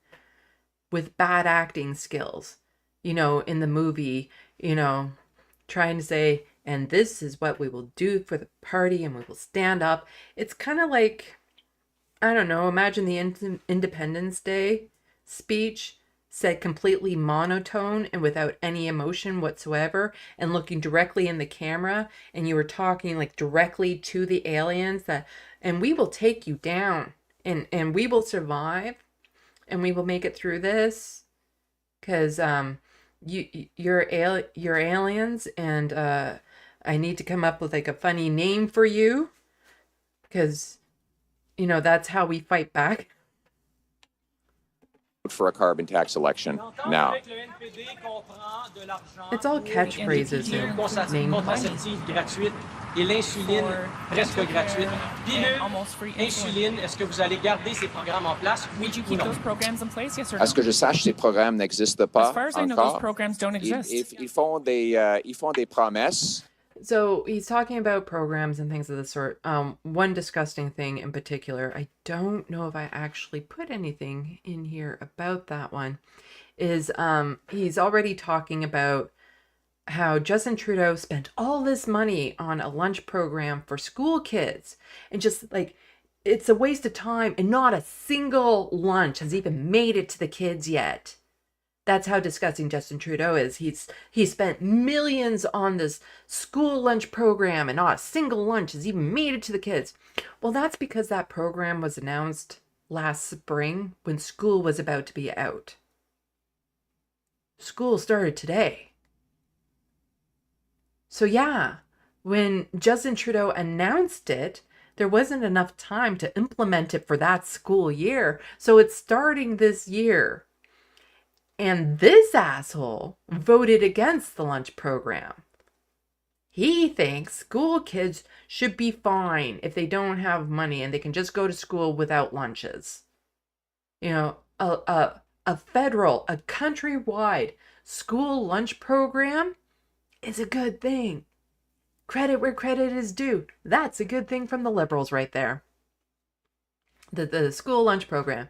with bad acting skills, you know, in the movie, you know, trying to say, and this is what we will do for the party and we will stand up. It's kind of like, I don't know, imagine the Independence Day speech said completely monotone and without any emotion whatsoever and looking directly in the camera, and you were talking like directly to the aliens that, and we will take you down and we will survive and we will make it through this because you're aliens, and I need to come up with like a funny name for you because, you know, that's how we fight back.
For a carbon tax election now.
It's all catchphrases and name
gratuite et l'insuline presque gratuite. Pilule, insuline, est-ce que vous allez garder ces programmes en place?
Would you keep those programs in place? Yes or no?
À ce que je sache, ces programmes n'existent pas
As far as I know, those
encore.
programs don't exist.
Ils font des promesses.
So he's talking about programs and things of the sort. One disgusting thing in particular, I don't know if I actually put anything in here about that one, is he's already talking about how Justin Trudeau spent all this money on a lunch program for school kids. And just like, it's a waste of time and not a single lunch has even made it to the kids yet. That's how disgusting Justin Trudeau is. He spent millions on this school lunch program and not a single lunch has even made it to the kids. Well, that's because that program was announced last spring when school was about to be out. School started today. So yeah, when Justin Trudeau announced it, there wasn't enough time to implement it for that school year. So it's starting this year. And this asshole voted against the lunch program. He thinks school kids should be fine if they don't have money and they can just go to school without lunches. You know, a federal, a countrywide school lunch program is a good thing. Credit where credit is due. That's a good thing from the Liberals right there. The school lunch program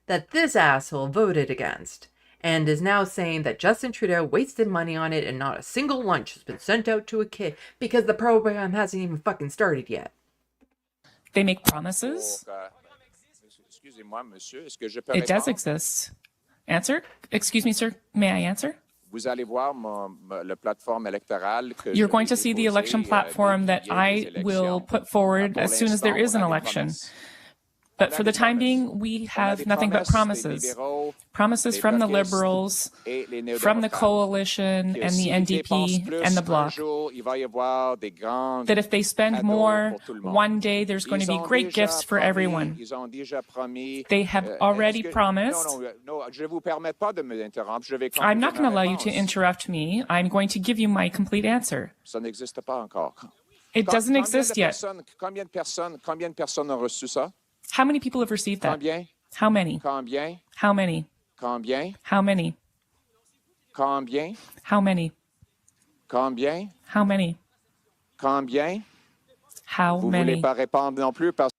that this asshole voted against. And is now saying that Justin Trudeau wasted money on it and not a single lunch has been sent out to a kid because the program hasn't even fucking started yet.
They make promises. It does exist. Answer? Excuse me, sir. May I answer? You're going to see the election platform that I will put forward as soon as there is an election. But for the time being, we have nothing but promises. Promises from the Liberals, from the Coalition and the NDP and the Bloc, that if they spend more, one day there's going to be great gifts for everyone. They have already promised. I'm not going to allow you to interrupt me. I'm going to give you my complete answer. It doesn't exist yet. How many people have received that? How many? How many?
Combien?
How many?
Combien?
How many?
Combien?
How many?
Combien?
How
Vous voulez
many?
pas répondre non plus parce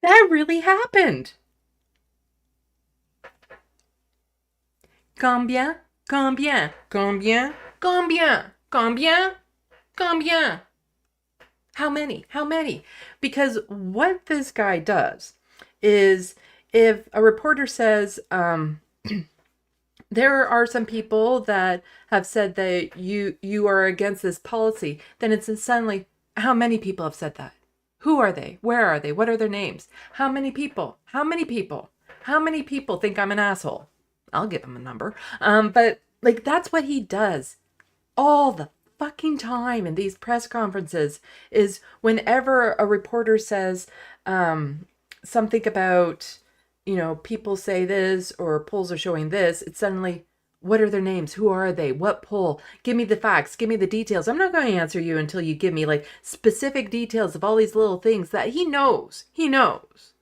That really happened. Combien? Combien? Combien? Combien? Combien? Combien? How many? How many? Because what this guy does is if a reporter says, there are some people that have said that you are against this policy, then it's suddenly, how many people have said that? Who are they? Where are they? What are their names? How many people? How many people? How many people think I'm an asshole? I'll give him a number. But like that's what he does all the fucking time in these press conferences is whenever a reporter says something about, you know, people say this or polls are showing this, it's suddenly, what are their names? Who are they? What poll? Give me the facts. Give me the details. I'm not going to answer you until you give me like specific details of all these little things that he knows. He knows.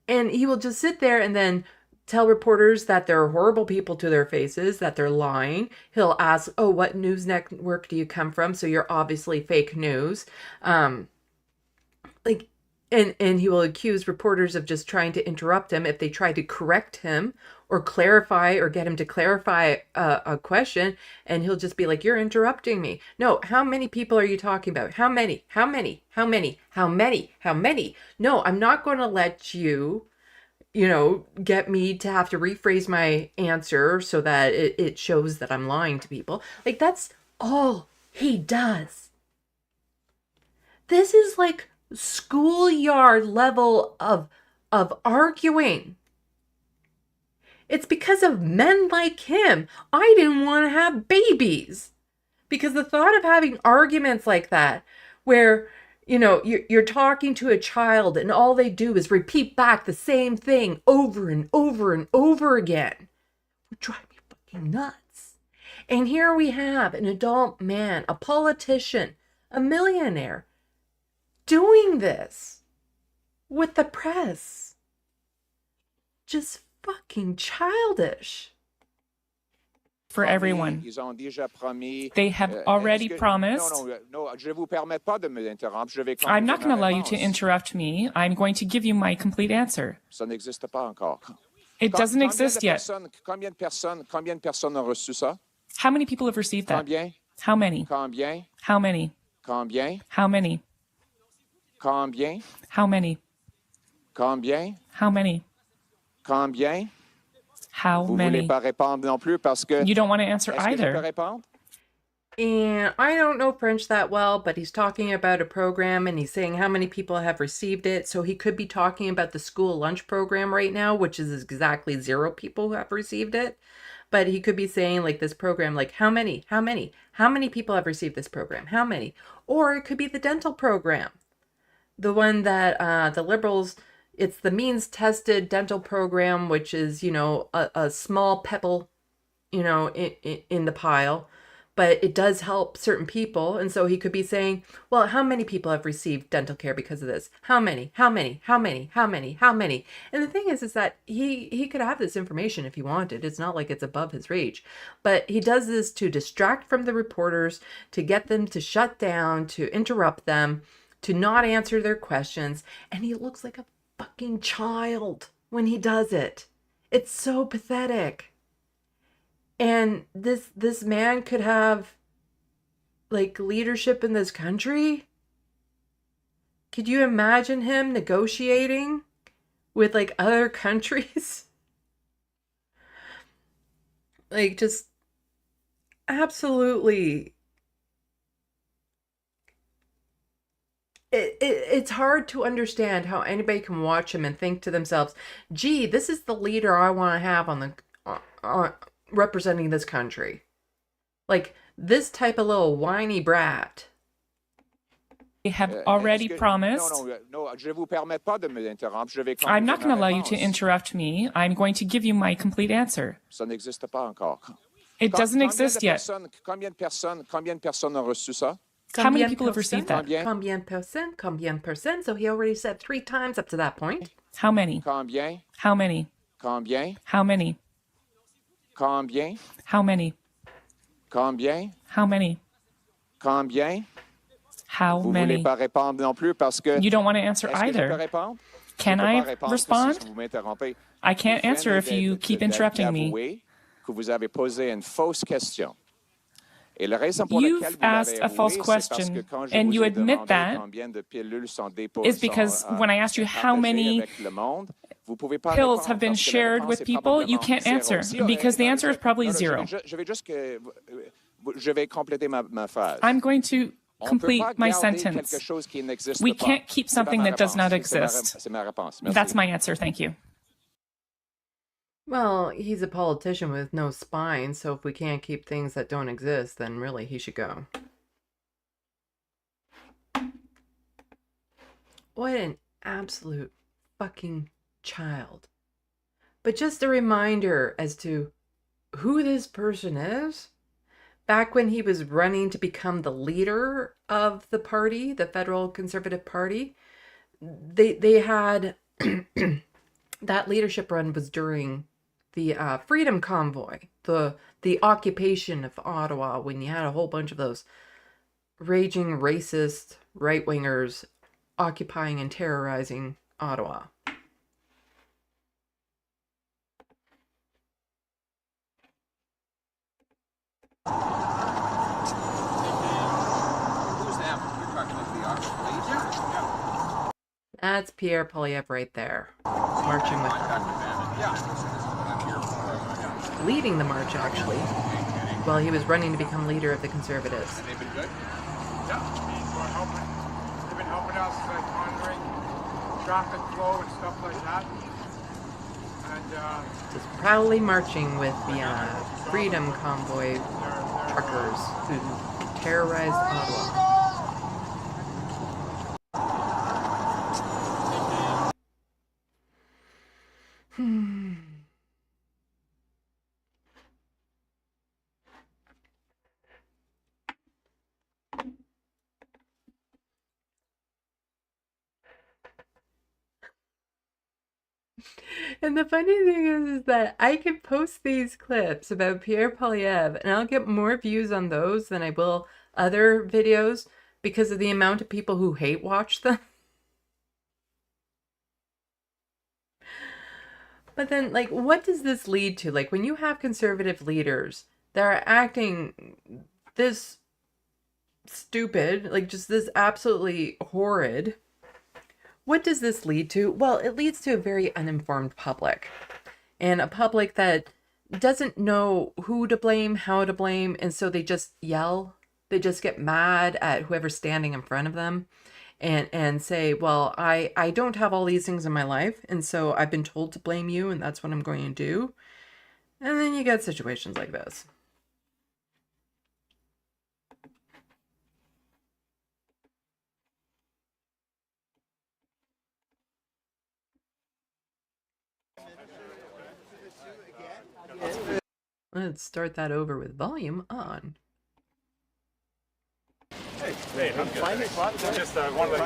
And he will just sit there and then tell reporters that they're horrible people to their faces, that they're lying. He'll ask, oh, what news network do you come from? So you're obviously fake news. Like, and he will accuse reporters of just trying to interrupt him if they try to correct him or clarify or get him to clarify a question. And he'll just be like, you're interrupting me. No, how many people are you talking about? How many? How many? How many? How many? How many? No, I'm not going to let you, you know, get me to have to rephrase my answer so that it shows that I'm lying to people. Like, that's all he does. This is like schoolyard level of arguing. It's because of men like him. I didn't want to have babies. Because the thought of having arguments like that, where, you know, you're talking to a child and all they do is repeat back the same thing over and over and over again, would drive me fucking nuts. And here we have an adult man, a politician, a millionaire, doing this with the press. Just fucking childish.
For everyone. They have already promised. I'm not going to allow you to interrupt me. I'm going to give you my complete answer. It doesn't exist yet. How many people have received that? How many? How many? How many? How many? How many? How many? How many? You don't want to answer either. And I don't know French that well, but he's talking about a program and he's saying how many people have received it. So he could be talking about the school lunch program right now, which is exactly 0 people who have received it. But he could be saying like this program, like how many people have received this program? How many? Or it could be the dental program. The one that the Liberals, it's the means tested dental program, which is, you know, a small pebble, you know, in the pile, but it does help certain people. And so he could be saying, well, how many people have received dental care because of this? How many? How many? How many? How many? How many? And the thing is that he could have this information if he wanted. It's not like it's above his reach, but he does this to distract from the reporters, to get them to shut down, to interrupt them, to not answer their questions. And he looks like a fucking child when he does it. It's so pathetic. And this man could have like leadership in this country. Could you imagine him negotiating with like other countries? Like just absolutely. It's hard to understand how anybody can watch him and think to themselves, gee, this is the leader I want to have on the representing this country. Like this type of little whiny brat. They have already promised. I'm not going to allow you to interrupt me. I'm going to give you my complete answer. It doesn't exist yet. How many people have received that? Combien personnes? Combien personnes? So he already said 3 times up to that point. How many? How many?
Combien?
How many?
Combien?
How many?
Combien?
How many?
Combien?
How
Vous voulez
many?
pas répondre non plus parce que...
You don't want to answer
Est-ce que je peux
either.
répondre?
Can
Je peux
I
pas répondre
respond?
si vous m'interrompez.
I can't
Vous
answer
venez
if you keep interrupting me.
d'avouer que vous avez posé une fausse question. Et la raison pour laquelle
You've
vous l'avez
asked a false
avoué, c'est parce que
question,
quand je
and
vous
you
ai
admit
demandé
that
combien de pilules sont
is because when I asked you how many
avec le monde, vous pouvez pas
pills
répondre
have been
parce que la
shared
réponse
with
est
people, you
probablement
can't
zéro.
answer
Si,
because the
non,
answer is probably
non,
zero.
Je vais juste que... Je vais compléter ma phrase.
I'm going to
On peut
complete
pas
my
garder
sentence.
quelque chose qui n'existe
We
pas.
can't keep
C'est pas
something
ma
that does not
réponse.
exist.
C'est ma réponse. Merci.
That's my answer. Thank you.
Well, he's a politician with no spine, so if we can't keep things that don't exist, then really he should go. What an absolute fucking child. But just a reminder as to who this person is. Back when he was running to become the leader of the party, the Federal Conservative Party, they had that leadership run was during the Freedom Convoy, the occupation of Ottawa, when you had a whole bunch of those raging racist right-wingers occupying and terrorizing Ottawa.
Who's them? You're talking about the Oxford Legion?
That's Pierre Poilievre right there, marching with them. Leading the march, actually, while he was running to become leader of the Conservatives.
They've been good?
Yeah, they've been helping us monitoring traffic flow and stuff like that. And
Just proudly marching with the Freedom Convoy truckers who terrorized Ottawa. And the funny thing is that I can post these clips about Pierre Poilievre and I'll get more views on those than I will other videos because of the amount of people who hate watch them. But then, like, what does this lead to? Like, when you have conservative leaders that are acting this stupid, like just this absolutely horrid, what does this lead to? Well, it leads to a very uninformed public, and a public that doesn't know who to blame, how to blame, and so they just yell. They just get mad at whoever's standing in front of them and say, well, I don't have all these things in my life, and so I've been told to blame you, and that's what I'm going to do. And then you get situations like this. Let's start that over with volume on.
hey, I'm good. Just one of the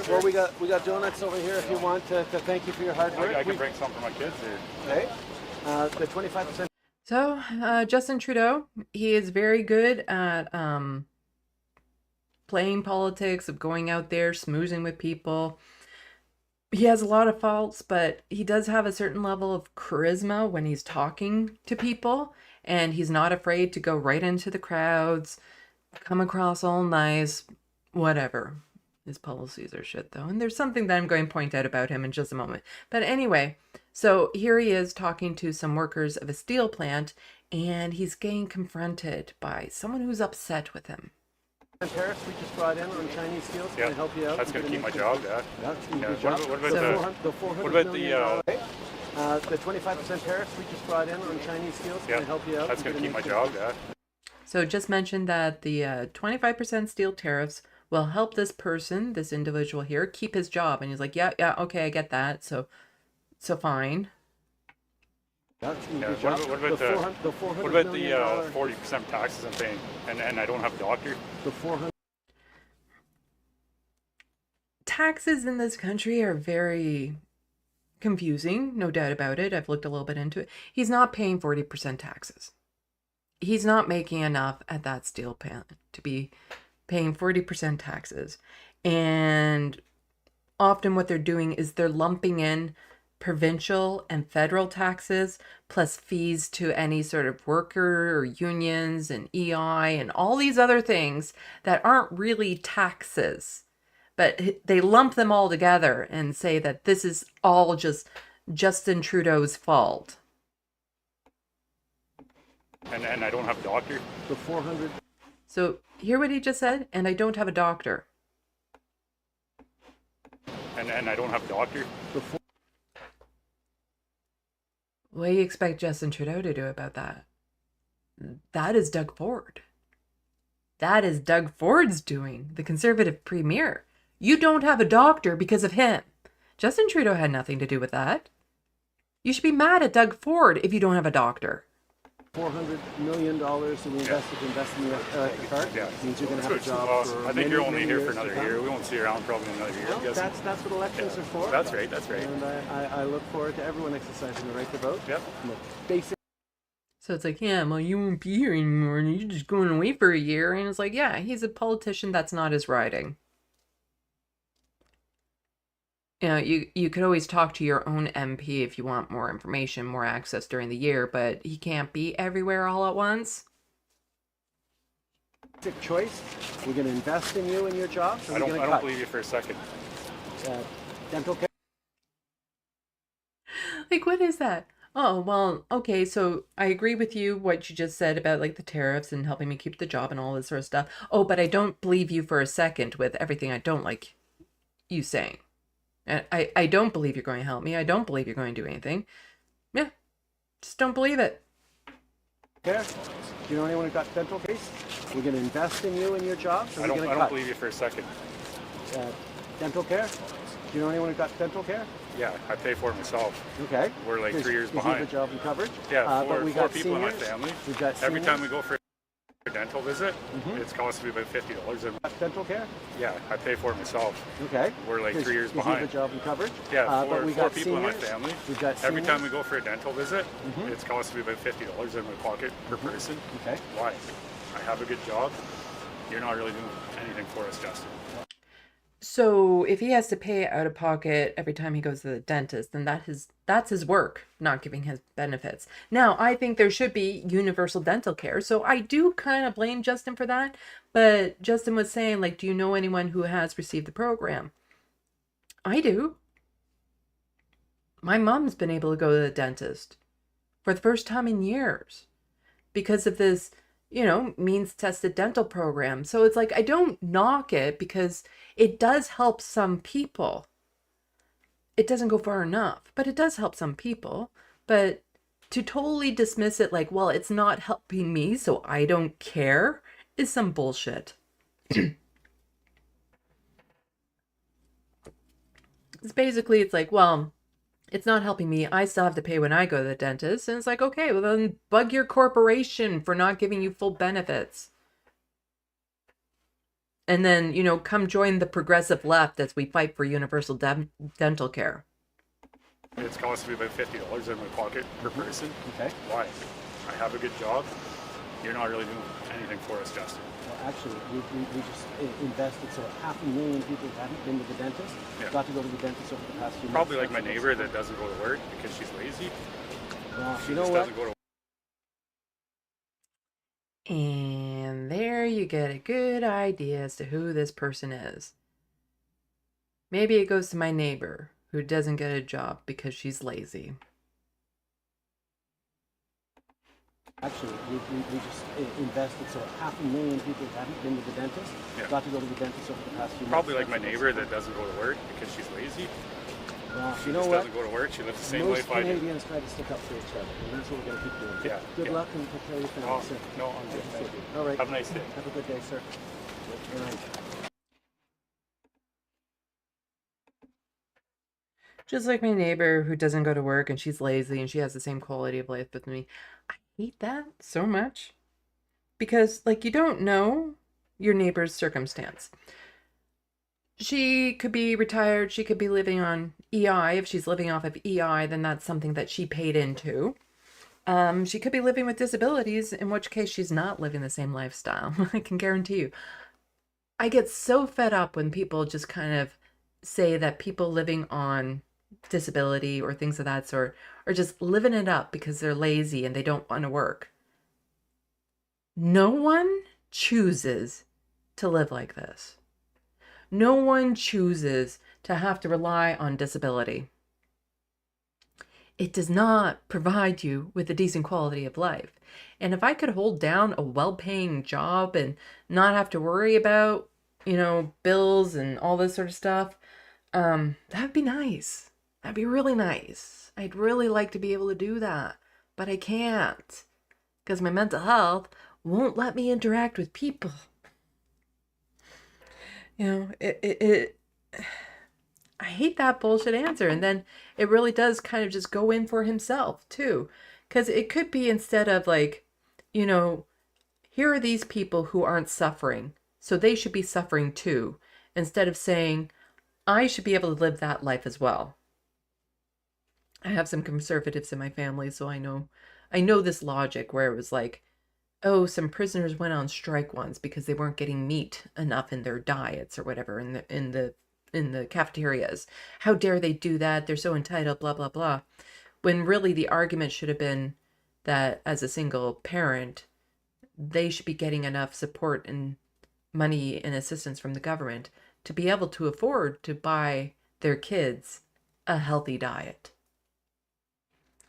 Well, we got donuts over here if you want to thank you for your hard work.
I can bring some for my kids.
Okay. The 25%.
So, Justin Trudeau, he is very good at playing politics, of going out there, smoozing with people. He has a lot of faults, but he does have a certain level of charisma when he's talking to people, and he's not afraid to go right into the crowds, come across all nice, whatever. His policies are shit, though. And there's something that I'm going to point out about him in just a moment. But anyway, so here he is talking to some workers of a steel plant, and he's getting confronted by someone who's upset with him.
Tariffs we just brought in on Chinese steel, so can help you out.
That's going to keep my job, yeah.
What about the 25% tariffs we just brought in on Chinese steel, so can help you out.
That's going to keep my job, yeah.
So just mentioned that the 25% steel tariffs will help this person, this individual here, keep his job. And he's like, yeah, okay, I get that. So fine.
What about the 40% taxes I'm paying, and I don't have a doctor?
The 400.
taxes in this country are very confusing, no doubt about it. I've looked a little bit into it. He's not paying 40% taxes. He's not making enough at that steel plant to be paying 40% taxes. And often what they're doing is they're lumping in provincial and federal taxes plus fees to any sort of worker or unions and EI and all these other things that aren't really taxes. But they lump them all together and say that this is all just Justin Trudeau's fault.
And I don't have a doctor.
The 400.
So hear what he just said? And I don't have a doctor.
And I don't have a doctor.
What do you expect Justin Trudeau to do about that? That is Doug Ford. That is Doug Ford's doing, the Conservative Premier. You don't have a doctor because of him. Justin Trudeau had nothing to do with that. You should be mad at Doug Ford if you don't have a doctor.
$400 million that we invest in the electric car.
Yeah.
Means you're going to have a job for
I think you're only here for another year. We won't see you around probably another year.
Well, that's what elections are for.
That's right. That's right.
And I look forward to everyone exercising the right to vote.
Yep.
Basic.
So it's like, yeah, well, you won't be here anymore and you're just going away for a year. And it's like, yeah, he's a politician. That's not his riding. You know, you could always talk to your own MP if you want more information, more access during the year, but he can't be everywhere all at once.
Choice. We're going to invest in you and your job.
I don't believe you for a second.
Dental care.
Like, what is that? Oh, well, okay, so I agree with you what you just said about like the tariffs and helping me keep the job and all this sort of stuff. Oh, but I don't believe you for a second with everything I don't like you saying. And I don't believe you're going to help me. I don't believe you're going to do anything. Yeah, just don't believe it.
Care? Do you know anyone who got dental case? We're going to invest in you and your job.
I don't believe you for a second.
Dental care? Do you know anyone who got dental care?
Yeah, I pay for it myself.
Okay.
We're like 3 years behind.
You have a job and coverage?
Yeah,
but we
four
got
people
seniors.
in my family.
We've got
Every
seniors.
time we go for a dental visit, it's costing me about $50 a month.
Dental care?
Yeah, I pay for it myself.
Okay.
We're like 3 years
You
behind.
have a job and coverage?
Yeah,
but we
four
got
people
seniors.
in my family.
We've got
Every
seniors.
time we go for a dental visit, it's costing me about $50 in my pocket per person.
Okay.
Why? I have a good job. You're not really doing anything for us, Justin.
So if he has to pay out of pocket every time he goes to the dentist, then that's his work, not giving his benefits. Now, I think there should be universal dental care. So I do kind of blame Justin for that. But Justin was saying, like, do you know anyone who has received the program? I do. My mom's been able to go to the dentist for the first time in years because of this, you know, means tested dental program. So it's like, I don't knock it because it does help some people. It doesn't go far enough, but it does help some people. But to totally dismiss it like, well, it's not helping me, so I don't care, is some bullshit. It's basically, it's like, well, it's not helping me. I still have to pay when I go to the dentist. And it's like, okay, well then bug your corporation for not giving you full benefits. And then, you know, come join the progressive left as we fight for universal dental care.
It's costing me about $50 in my pocket per person.
Okay.
Why? I have a good job. You're not really doing anything for us, Justin.
Well, actually, we just invested so 500,000 people who haven't been to the dentist got to go to the dentist over the past few months.
Probably like my neighbor that doesn't go to work because she's lazy.
Well,
She
you know
just
what?
doesn't go to
And there you get a good idea as to who this person is. Maybe it goes to my neighbor who doesn't get a job because she's lazy.
Actually, we just invested so 500,000 people who haven't been to the dentist got to go to the dentist over the past few months.
Probably like my neighbor that doesn't go to work because she's lazy.
Well,
She
you know
just
what?
doesn't go to work. She lives the same
Most
life I do.
Canadians try to stick up for each other, and that's what we're going to keep doing.
Yeah,
Good
yeah.
luck and take care of your family,
Oh,
sir.
no, I'm good. Thank you.
All right.
Have a nice day.
Have a good day, sir. All right.
Just like my neighbor who doesn't go to work and she's lazy and she has the same quality of life with me. I hate that so much. Because, like, you don't know your neighbor's circumstance. She could be retired. She could be living on EI. If she's living off of EI, then that's something that she paid into. She could be living with disabilities, in which case she's not living the same lifestyle. I can guarantee you. I get so fed up when people just kind of say that people living on disability or things of that sort are just living it up because they're lazy and they don't want to work. No one chooses to live like this. No one chooses to have to rely on disability. It does not provide you with a decent quality of life. And if I could hold down a well-paying job and not have to worry about, bills and all this sort of stuff, that'd be nice. That'd be really nice. I'd really like to be able to do that, but I can't because my mental health won't let me interact with people. I hate that bullshit answer. And then it really does kind of just go in for himself too. Because it could be instead of like, here are these people who aren't suffering, so they should be suffering too. Instead of saying, I should be able to live that life as well. I have some conservatives in my family, so I know this logic where it was like, oh, some prisoners went on strike once because they weren't getting meat enough in their diets or whatever in the cafeterias. How dare they do that? They're so entitled, blah, blah, blah. When really the argument should have been that as a single parent, they should be getting enough support and money and assistance from the government to be able to afford to buy their kids a healthy diet.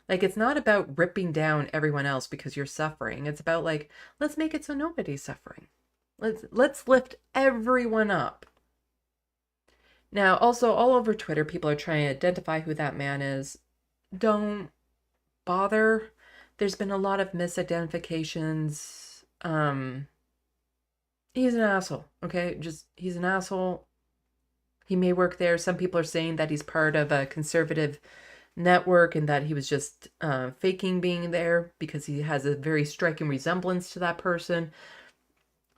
Like, it's not about ripping down everyone else because you're suffering. It's about like, let's make it so nobody's suffering. Let's lift everyone up. Now, also all over Twitter, people are trying to identify who that man is. Don't bother. There's been a lot of misidentifications. He's an asshole, okay? He's an asshole. He may work there. Some people are saying that he's part of a conservative network and that he was just faking being there because he has a very striking resemblance to that person.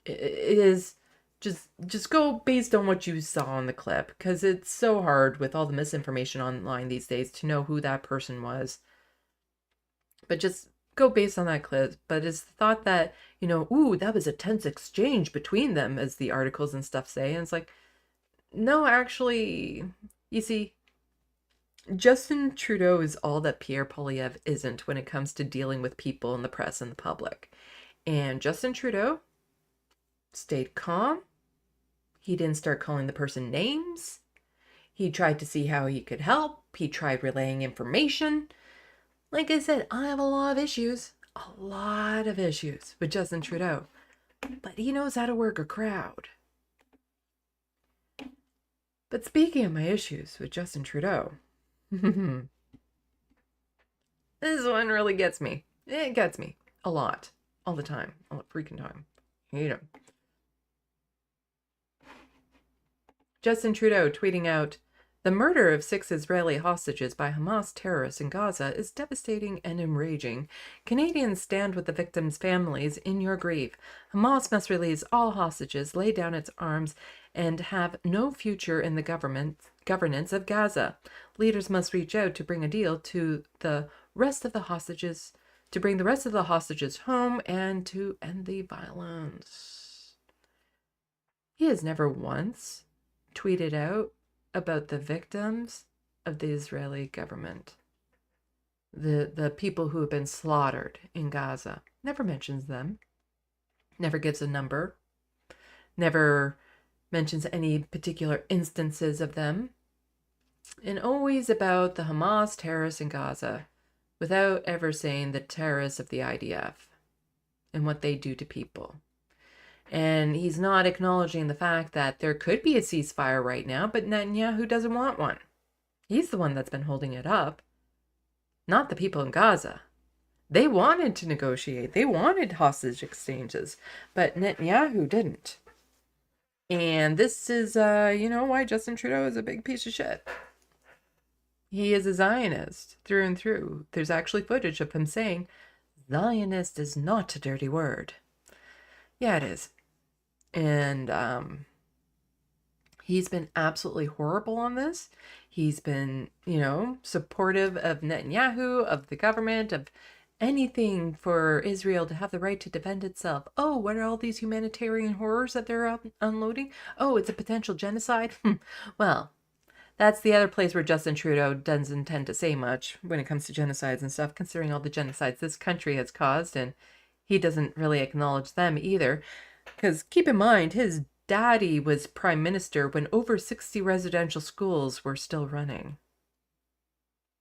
It is just go based on what you saw in the clip, because it's so hard with all the misinformation online these days to know who that person was. But just go based on that clip. But it's the thought that, ooh, that was a tense exchange between them, as the articles and stuff say. And it's like, no, actually, you see, Justin Trudeau is all that Pierre Poilievre isn't when it comes to dealing with people in the press and the public. And Justin Trudeau stayed calm. He didn't start calling the person names. He tried to see how he could help. He tried relaying information. Like I said, I have a lot of issues with Justin Trudeau. But he knows how to work a crowd. But speaking of my issues with Justin Trudeau, this one really gets me. It gets me a lot. All the time. All the freaking time. I hate him. Justin Trudeau tweeting out, "The murder of 6 Israeli hostages by Hamas terrorists in Gaza is devastating and enraging. Canadians stand with the victims' families in your grief. Hamas must release all hostages, lay down its arms, and have no future in the governance of Gaza. Leaders must reach out to bring a deal to the rest of the hostages, to bring the rest of the hostages home and to end the violence." He has never once tweeted out about the victims of the Israeli government. The people who have been slaughtered in Gaza. Never mentions them. Never gives a number. Never mentions any particular instances of them. And always about the Hamas terrorists in Gaza, without ever saying the terrorists of the IDF and what they do to people. And he's not acknowledging the fact that there could be a ceasefire right now, but Netanyahu doesn't want one. He's the one that's been holding it up, not the people in Gaza. They wanted to negotiate. They wanted hostage exchanges, but Netanyahu didn't. And this is, why Justin Trudeau is a big piece of shit. He is a Zionist through and through. There's actually footage of him saying, Zionist is not a dirty word. Yeah, it is. And He's been absolutely horrible on this. He's been, supportive of Netanyahu, of the government, of anything for Israel to have the right to defend itself. Oh, what are all these humanitarian horrors that they're unloading? Oh, it's a potential genocide. Well, that's the other place where Justin Trudeau doesn't tend to say much when it comes to genocides and stuff, considering all the genocides this country has caused, and he doesn't really acknowledge them either. Because keep in mind, his daddy was prime minister when over 60 residential schools were still running.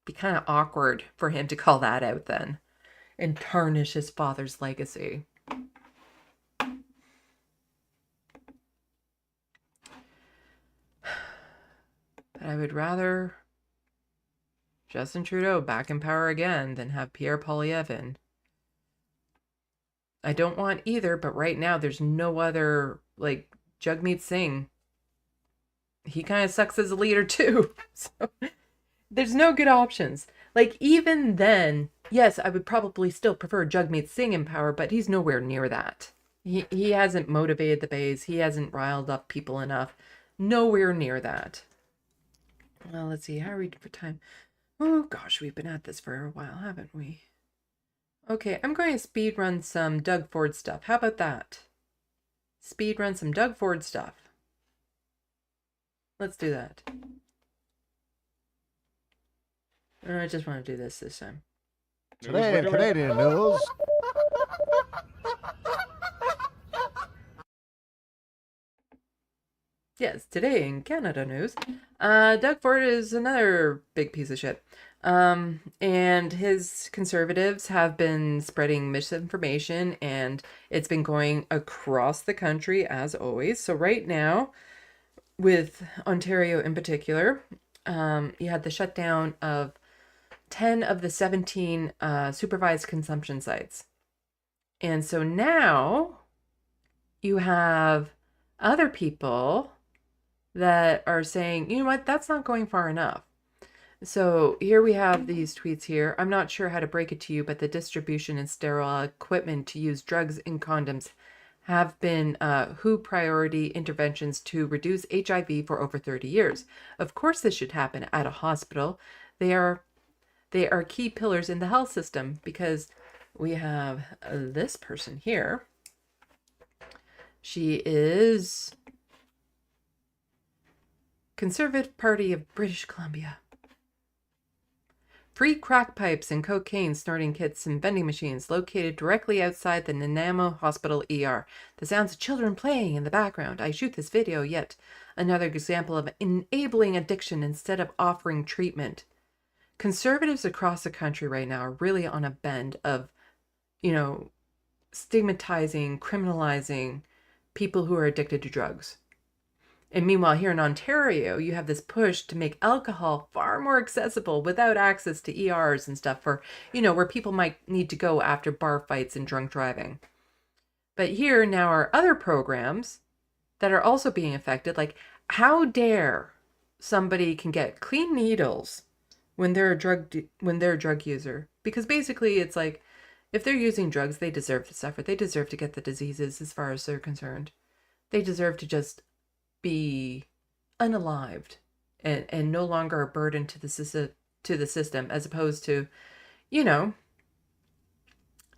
Be kind of awkward for him to call that out then and tarnish his father's legacy. But I would rather Justin Trudeau back in power again than have Pierre Poilievre. I don't want either, but right now there's no other, like, Jagmeet Singh. He kind of sucks as a leader too. So there's no good options. Like, even then, yes, I would probably still prefer Jagmeet Singh in power, but he's nowhere near that. He hasn't motivated the base. He hasn't riled up people enough. Nowhere near that. Well, let's see. How are we for time? Oh, gosh, we've been at this for a while, haven't we? Okay, I'm going to speed run some Doug Ford stuff. How about that? Speed run some Doug Ford stuff. Let's do that. I just want to do this time.
Today in Canadian news.
Yes, today in Canada news, Doug Ford is another big piece of shit. And his conservatives have been spreading misinformation, and it's been going across the country as always. So right now, with Ontario in particular, you had the shutdown of 10 of the 17 supervised consumption sites. And so now you have other people that are saying, you know what, that's not going far enough. So here we have these tweets here. I'm not sure how to break it to you, but the distribution and sterile equipment to use drugs in condoms have been WHO priority interventions to reduce HIV for over 30 years. Of course, this should happen at a hospital. They are key pillars in the health system, because we have this person here. She is Conservative Party of British Columbia. Free crack pipes and cocaine snorting kits and vending machines located directly outside the Nanaimo Hospital ER. The sounds of children playing in the background. I shoot this video, yet another example of enabling addiction instead of offering treatment. Conservatives across the country right now are really on a bend of, stigmatizing, criminalizing people who are addicted to drugs. And meanwhile, here in Ontario, you have this push to make alcohol far more accessible without access to ERs and stuff for, where people might need to go after bar fights and drunk driving. But here now are other programs that are also being affected. Like, how dare somebody can get clean needles when they're a drug user? Because basically it's like, if they're using drugs, they deserve to suffer. They deserve to get the diseases as far as they're concerned. They deserve to just be unalived and no longer a burden to the system, as opposed to,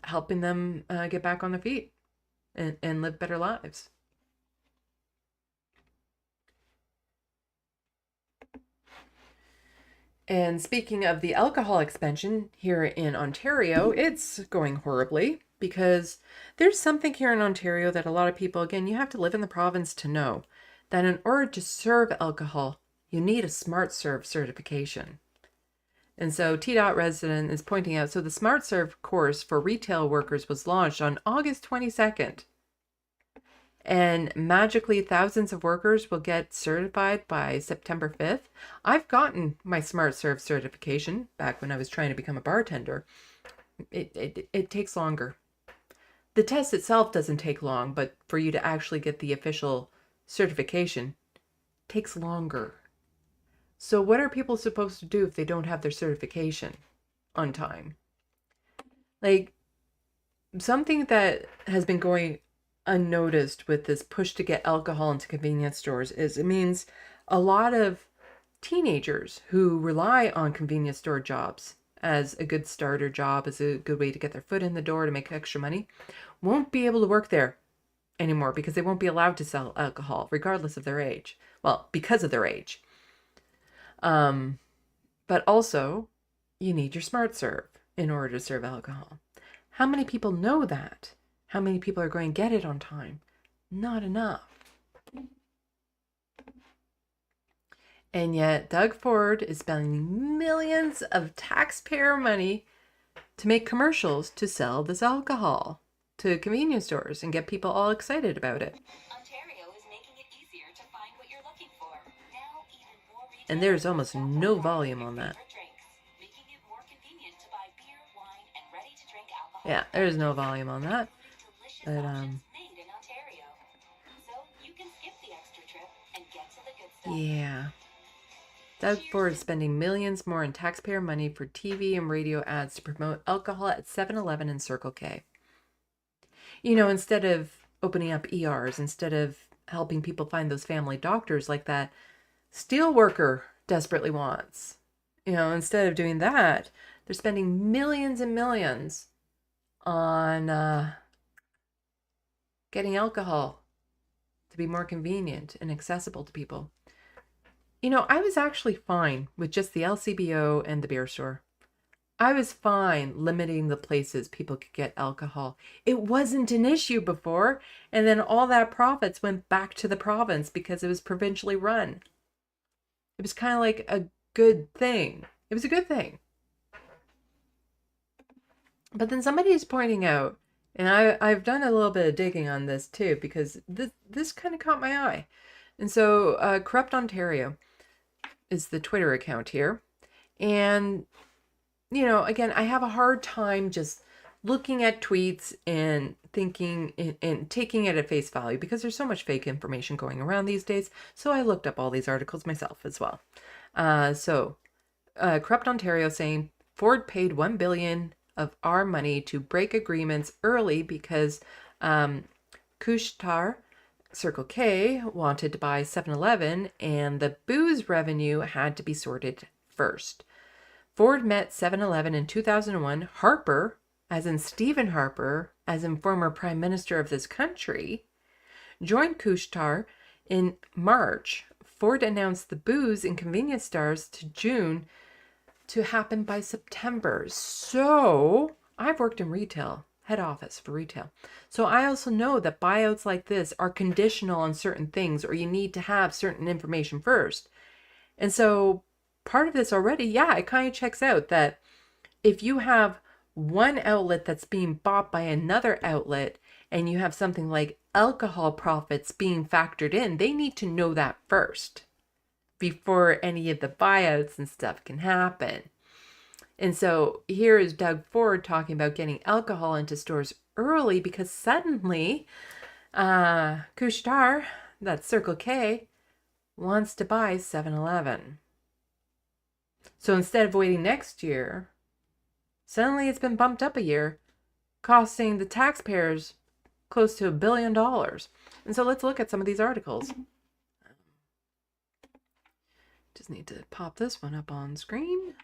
helping them get back on their feet and live better lives. And speaking of the alcohol expansion here in Ontario, it's going horribly, because there's something here in Ontario that a lot of people, again, you have to live in the province to know, that in order to serve alcohol, you need a Smart Serve certification. And so TDOT resident is pointing out, so the Smart Serve course for retail workers was launched on August 22nd. And magically, thousands of workers will get certified by September 5th. I've gotten my Smart Serve certification back when I was trying to become a bartender. It takes longer. The test itself doesn't take long, but for you to actually get the official certification takes longer. So what are people supposed to do if they don't have their certification on time? Like, something that has been going unnoticed with this push to get alcohol into convenience stores is it means a lot of teenagers who rely on convenience store jobs as a good starter job, as a good way to get their foot in the door to make extra money, won't be able to work there anymore because they won't be allowed to sell alcohol regardless of their age. Well, because of their age. But also, you need your smart serve in order to serve alcohol. How many people know that? How many people are going to get it on time? Not enough. And yet, Doug Ford is spending millions of taxpayer money to make commercials to sell this alcohol to convenience stores and get people all excited about it.
Ontario is making it easier to find what you're looking for. Now, even more
And there's almost no volume on that.
making it more convenient to buy beer, wine, and ready-to-drink alcohol.
Yeah, there's no volume on that. But,
Made in Ontario. So you can skip the extra trip and get to the good stuff.
yeah. Doug Ford is spending millions more in taxpayer money for TV and radio ads to promote alcohol at 7-Eleven and Circle K. You know, instead of opening up ERs, instead of helping people find those family doctors like that steel worker desperately wants, you know, instead of doing that, they're spending millions and millions on getting alcohol to be more convenient and accessible to people. You know, I was actually fine with just the LCBO and the beer store. I was fine limiting the places people could get alcohol. It wasn't an issue before, and then all that profits went back to the province because it was provincially run. It was kind of like a good thing. It was a good thing. But then somebody is pointing out, and I've done a little bit of digging on this too, because this kind of caught my eye. And so Corrupt Ontario is the Twitter account here. And, you know, again, I have a hard time just looking at tweets and thinking and taking it at face value because there's so much fake information going around these days. So I looked up all these articles myself as well. Corrupt Ontario saying Ford paid $1 billion of our money to break agreements early because Couche-Tard, Circle K, wanted to buy 7-Eleven and the booze revenue had to be sorted first. Ford met 7-Eleven in 2001. Harper, as in Stephen Harper, as in former Prime Minister of this country, joined Couche-Tard in March. Ford announced the booze in convenience stores to June to happen by September. So I've worked in retail, head office for retail. So I also know that buyouts like this are conditional on certain things, or you need to have certain information first. And so part of this already, yeah, it kind of checks out that if you have one outlet that's being bought by another outlet and you have something like alcohol profits being factored in, they need to know that first before any of the buyouts and stuff can happen. And so here is Doug Ford talking about getting alcohol into stores early because suddenly Couche-Tard, that's Circle K, wants to buy 7-Eleven. So instead of waiting next year, suddenly it's been bumped up a year, costing the taxpayers close to $1 billion. And so let's look at some of these articles. Just need to pop this one up on screen.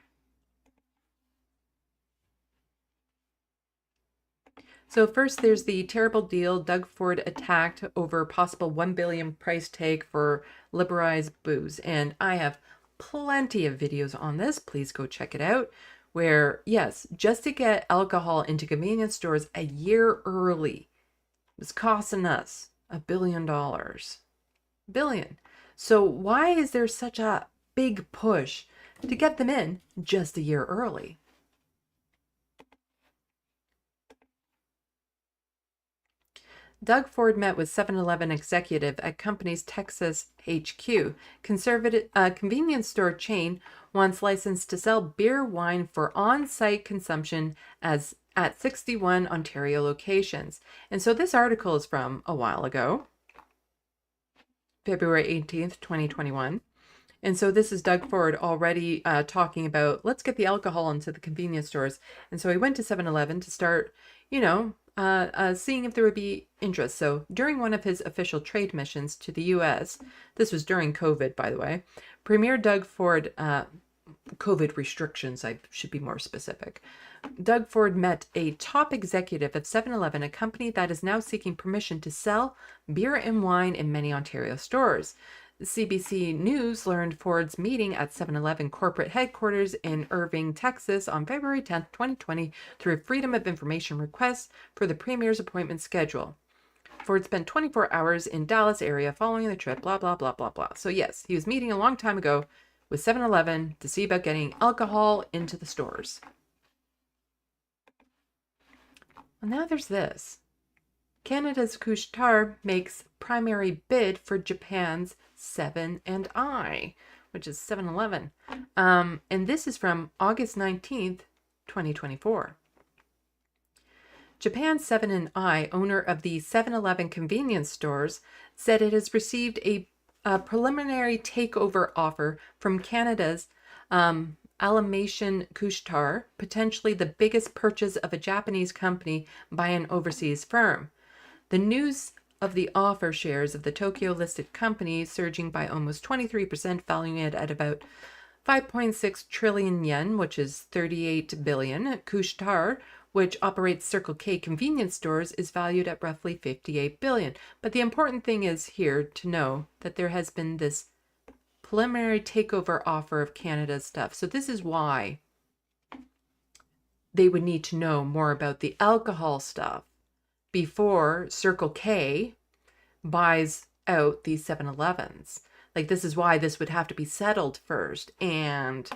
So first, there's the terrible deal. Doug Ford attacked over possible $1 billion price tag for liberalized booze. And I have plenty of videos on this. Please go check it out. Where, yes, just to get alcohol into convenience stores a year early was costing us $1 billion. Billion. So why is there such a big push to get them in just a year early? Doug Ford met with 7-Eleven executive at company's Texas HQ. Convenience store chain wants license to sell beer, wine for on-site consumption at 61 Ontario locations. And so this article is from a while ago, February 18th, 2021. And so this is Doug Ford already talking about, let's get the alcohol into the convenience stores. And so he went to 7-Eleven to start, you know, seeing if there would be interest. So during one of his official trade missions to the U.S., this was during COVID, by the way, Premier Doug Ford, COVID restrictions, I should be more specific. Doug Ford met a top executive of 7-Eleven, a company that is now seeking permission to sell beer and wine in many Ontario stores. CBC News learned Ford's meeting at 7-Eleven corporate headquarters in Irving, Texas on February 10, 2020 through a Freedom of Information request for the Premier's appointment schedule. Ford spent 24 hours in Dallas area following the trip, blah, blah, blah, blah, blah. So yes, he was meeting a long time ago with 7-Eleven to see about getting alcohol into the stores. Well, now there's this. Canada's Couche-Tard makes primary bid for Japan's 7 & I, which is 7-Eleven. And this is from August 19th, 2024. Japan's 7 & I, owner of the 7-Eleven convenience stores, said it has received a preliminary takeover offer from Canada's Alimation Couche-Tard, potentially the biggest purchase of a Japanese company by an overseas firm. The news of the offer shares of the Tokyo-listed company surging by almost 23%, valuing it at about 5.6 trillion yen, which is 38 billion. Couche-Tard, which operates Circle K convenience stores, is valued at roughly 58 billion. But the important thing is here to know that there has been this preliminary takeover offer of Canada's stuff. So this is why they would need to know more about the alcohol stuff before Circle K buys out these 7-Elevens. Like, this is why this would have to be settled first. And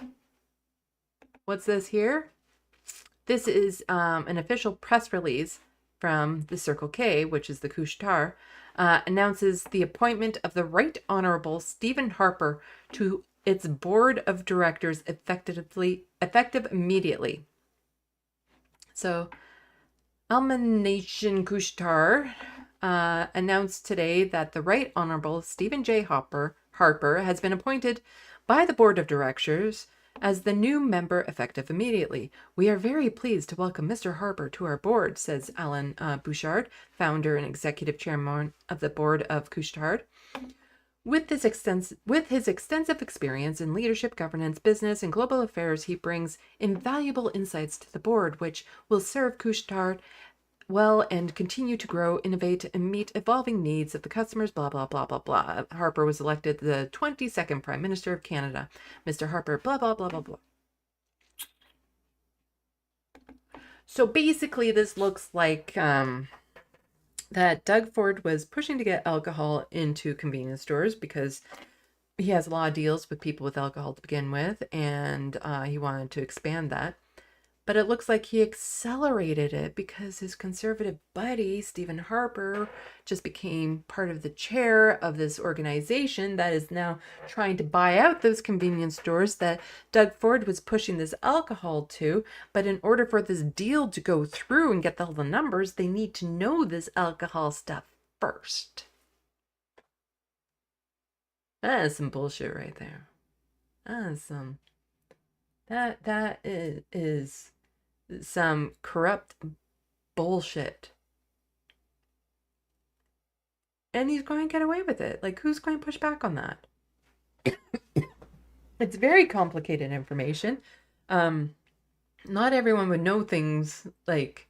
what's this here? This is an official press release from the Circle K, which is the Couche-Tard, announces the appointment of the Right Honorable Stephen Harper to its board of directors effective immediately. So, Alimation Couche-Tard announced today that the Right Honorable Stephen J. Harper has been appointed by the board of directors as the new member effective immediately. We are very pleased to welcome Mr. Harper to our board, says Alan Bouchard, founder and executive chairman of the board of Couche-Tard. With his extensive experience in leadership, governance, business, and global affairs, he brings invaluable insights to the board, which will serve Couche-Tard well and continue to grow, innovate, and meet evolving needs of the customers, blah, blah, blah, blah, blah. Harper was elected the 22nd Prime Minister of Canada. Mr. Harper, blah, blah, blah, blah, blah. So basically, this looks like that Doug Ford was pushing to get alcohol into convenience stores because he has a lot of deals with people with alcohol to begin with, and he wanted to expand that. But it looks like he accelerated it because his conservative buddy, Stephen Harper, just became part of the chair of this organization that is now trying to buy out those convenience stores that Doug Ford was pushing this alcohol to. But in order for this deal to go through and get all the numbers, they need to know this alcohol stuff first. That is some bullshit right there. That is some... That is some corrupt bullshit. And he's going to get away with it. Like, who's going to push back on that? It's very complicated information. Not everyone would know things like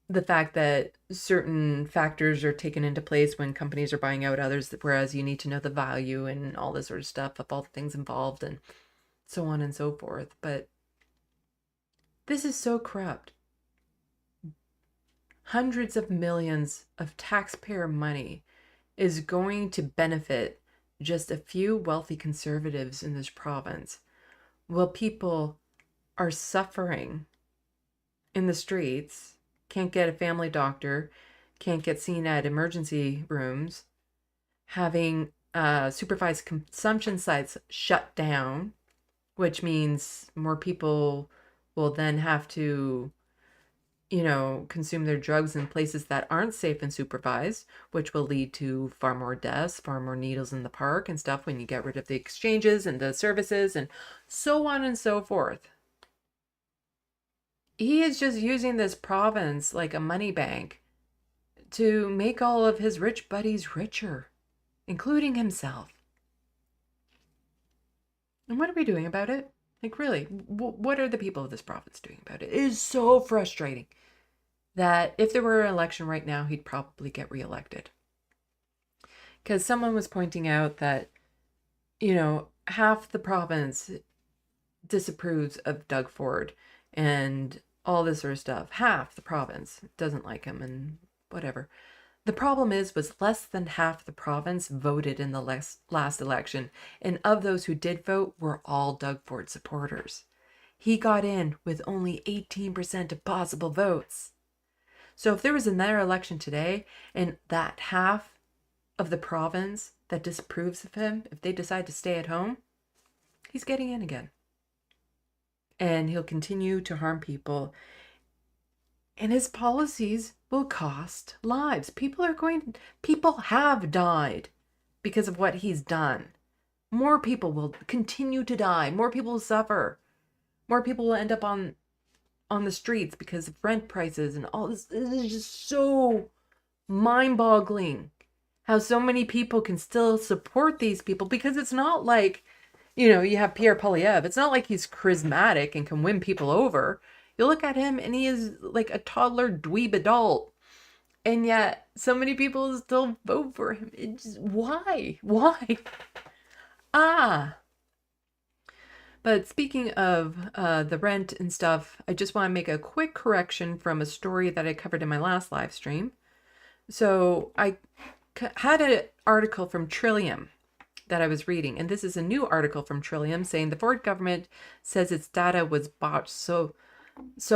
the fact that certain factors are taken into place when companies are buying out others, whereas you need to know the value and all this sort of stuff of all the things involved and so on and so forth. But this is so corrupt. Hundreds of millions of taxpayer money is going to benefit just a few wealthy conservatives in this province, while people are suffering in the streets, can't get a family doctor, can't get seen at emergency rooms, having supervised consumption sites shut down, which means more people will then have to, consume their drugs in places that aren't safe and supervised, which will lead to far more deaths, far more needles in the park and stuff when you get rid of the exchanges and the services and so on and so forth. he is just using this province like a money bank to make all of his rich buddies richer, including himself. And what are we doing about it? Like, really, what are the people of this province doing about it? It is so frustrating that if there were an election right now, he'd probably get reelected. Because someone was pointing out that, you know, half the province disapproves of Doug Ford and all this sort of stuff. Half the province doesn't like him and whatever. The problem was less than half the province voted in the last election, and of those who did vote were all Doug Ford supporters. He got in with only 18% of possible votes. So if there was another election today, and that half of the province that disapproves of him, if they decide to stay at home, he's getting in again. And he'll continue to harm people. And his policies will cost lives. People have died because of what he's done. More people will continue to die. More people will suffer. More people will end up on the streets because of rent prices and all this. This is just so mind-boggling how so many people can still support these people, because it's not like, you know, you have Pierre Poilievre. It's not like he's charismatic and can win people over. You look at him and he is like a toddler dweeb adult. And yet so many people still vote for him. Why? Why? But speaking of the rent and stuff, I just want to make a quick correction from a story that I covered in my last live stream. So I had an article from Trillium that I was reading, and this is a new article from Trillium saying the Ford government says its data was botched. So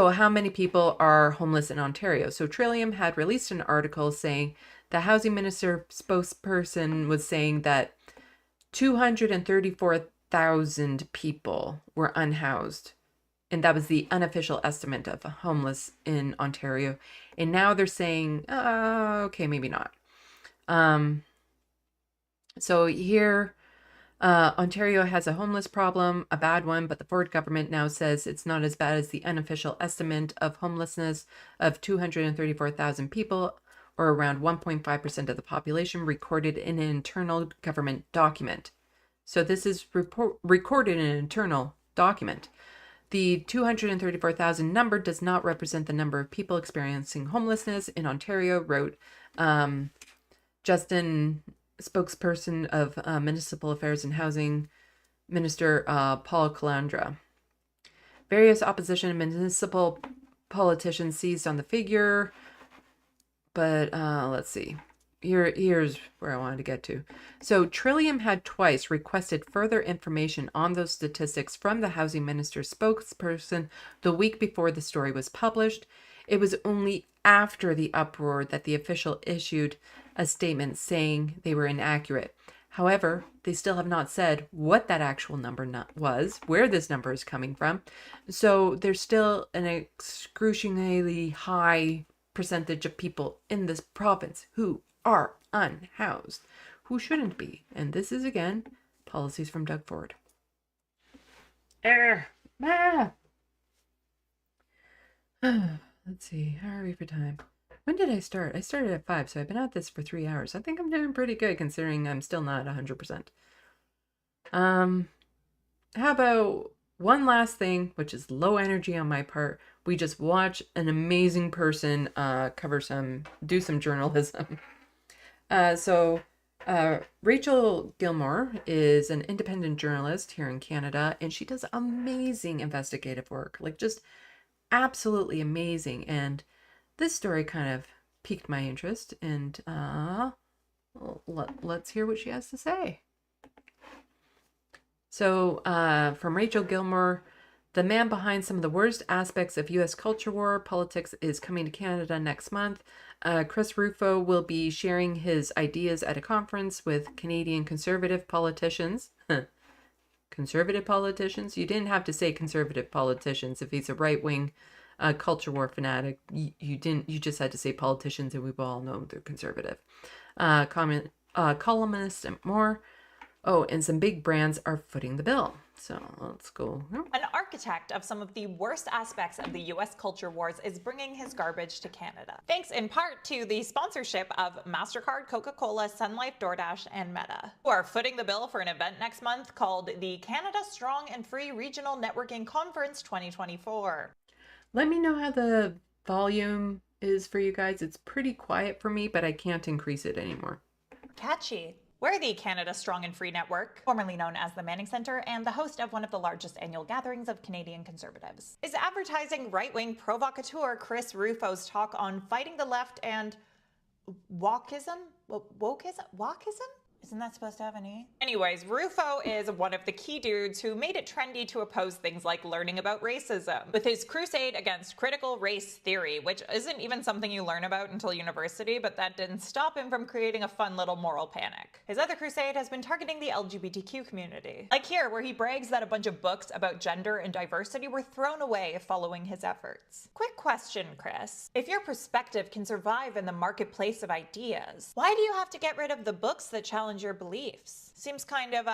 how many people are homeless in Ontario? So Trillium had released an article saying the housing minister spokesperson was saying that 234,000 people were unhoused. And that was the unofficial estimate of homeless in Ontario. And now they're saying, okay, maybe not. So here, Ontario has a homeless problem, a bad one, but the Ford government now says it's not as bad as the unofficial estimate of homelessness of 234,000 people, or around 1.5% of the population, recorded in an internal government document. So this is recorded in an internal document. The 234,000 number does not represent the number of people experiencing homelessness in Ontario, wrote Justin, spokesperson of Municipal Affairs and Housing Minister Paul Calandra. Various opposition and municipal politicians seized on the figure, but let's see. Here's where I wanted to get to. So Trillium had twice requested further information on those statistics from the housing minister's spokesperson the week before the story was published. It was only after the uproar that the official issued a statement saying they were inaccurate. However, they still have not said what that actual number was, where this number is coming from. So there's still an excruciatingly high percentage of people in this province who are unhoused, who shouldn't be. And this is, again, policies from Doug Ford. Let's see, how are we for time? When did I start? I started at 5, so I've been at this for 3 hours. I think I'm doing pretty good considering I'm still not 100%. How about one last thing, which is low energy on my part. We just watch an amazing person do some journalism. Rachel Gilmore is an independent journalist here in Canada, and she does amazing investigative work, like just absolutely amazing. And this story kind of piqued my interest, and let's hear what she has to say. So from Rachel Gilmore, the man behind some of the worst aspects of U.S. culture war politics is coming to Canada next month. Chris Rufo will be sharing his ideas at a conference with Canadian conservative politicians. Conservative politicians? You didn't have to say conservative politicians if he's a right-wing culture war fanatic. You just had to say politicians, and we all know they're conservative. Columnist and more. Oh, and some big brands are footing the bill. So let's go.
An architect of some of the worst aspects of the US culture wars is bringing his garbage to Canada, thanks in part to the sponsorship of MasterCard, Coca-Cola, Sun Life, DoorDash, and Meta, who are footing the bill for an event next month called the Canada Strong and Free Regional Networking Conference 2024.
Let me know how the volume is for you guys. It's pretty quiet for me, but I can't increase it anymore.
Catchy. We're the Canada Strong and Free Network, formerly known as the Manning Centre, and the host of one of the largest annual gatherings of Canadian conservatives, is advertising right-wing provocateur Chris Rufo's talk on fighting the left and wokeism? Wokeism? Isn't that supposed to have an E? Anyways, Rufo is one of the key dudes who made it trendy to oppose things like learning about racism, with his crusade against critical race theory, which isn't even something you learn about until university, but that didn't stop him from creating a fun little moral panic. His other crusade has been targeting the LGBTQ community. Like here, where he brags that a bunch of books about gender and diversity were thrown away following his efforts. Quick question, Chris. If your perspective can survive in the marketplace of ideas, why do you have to get rid of the books that challenge your beliefs? Seems kind of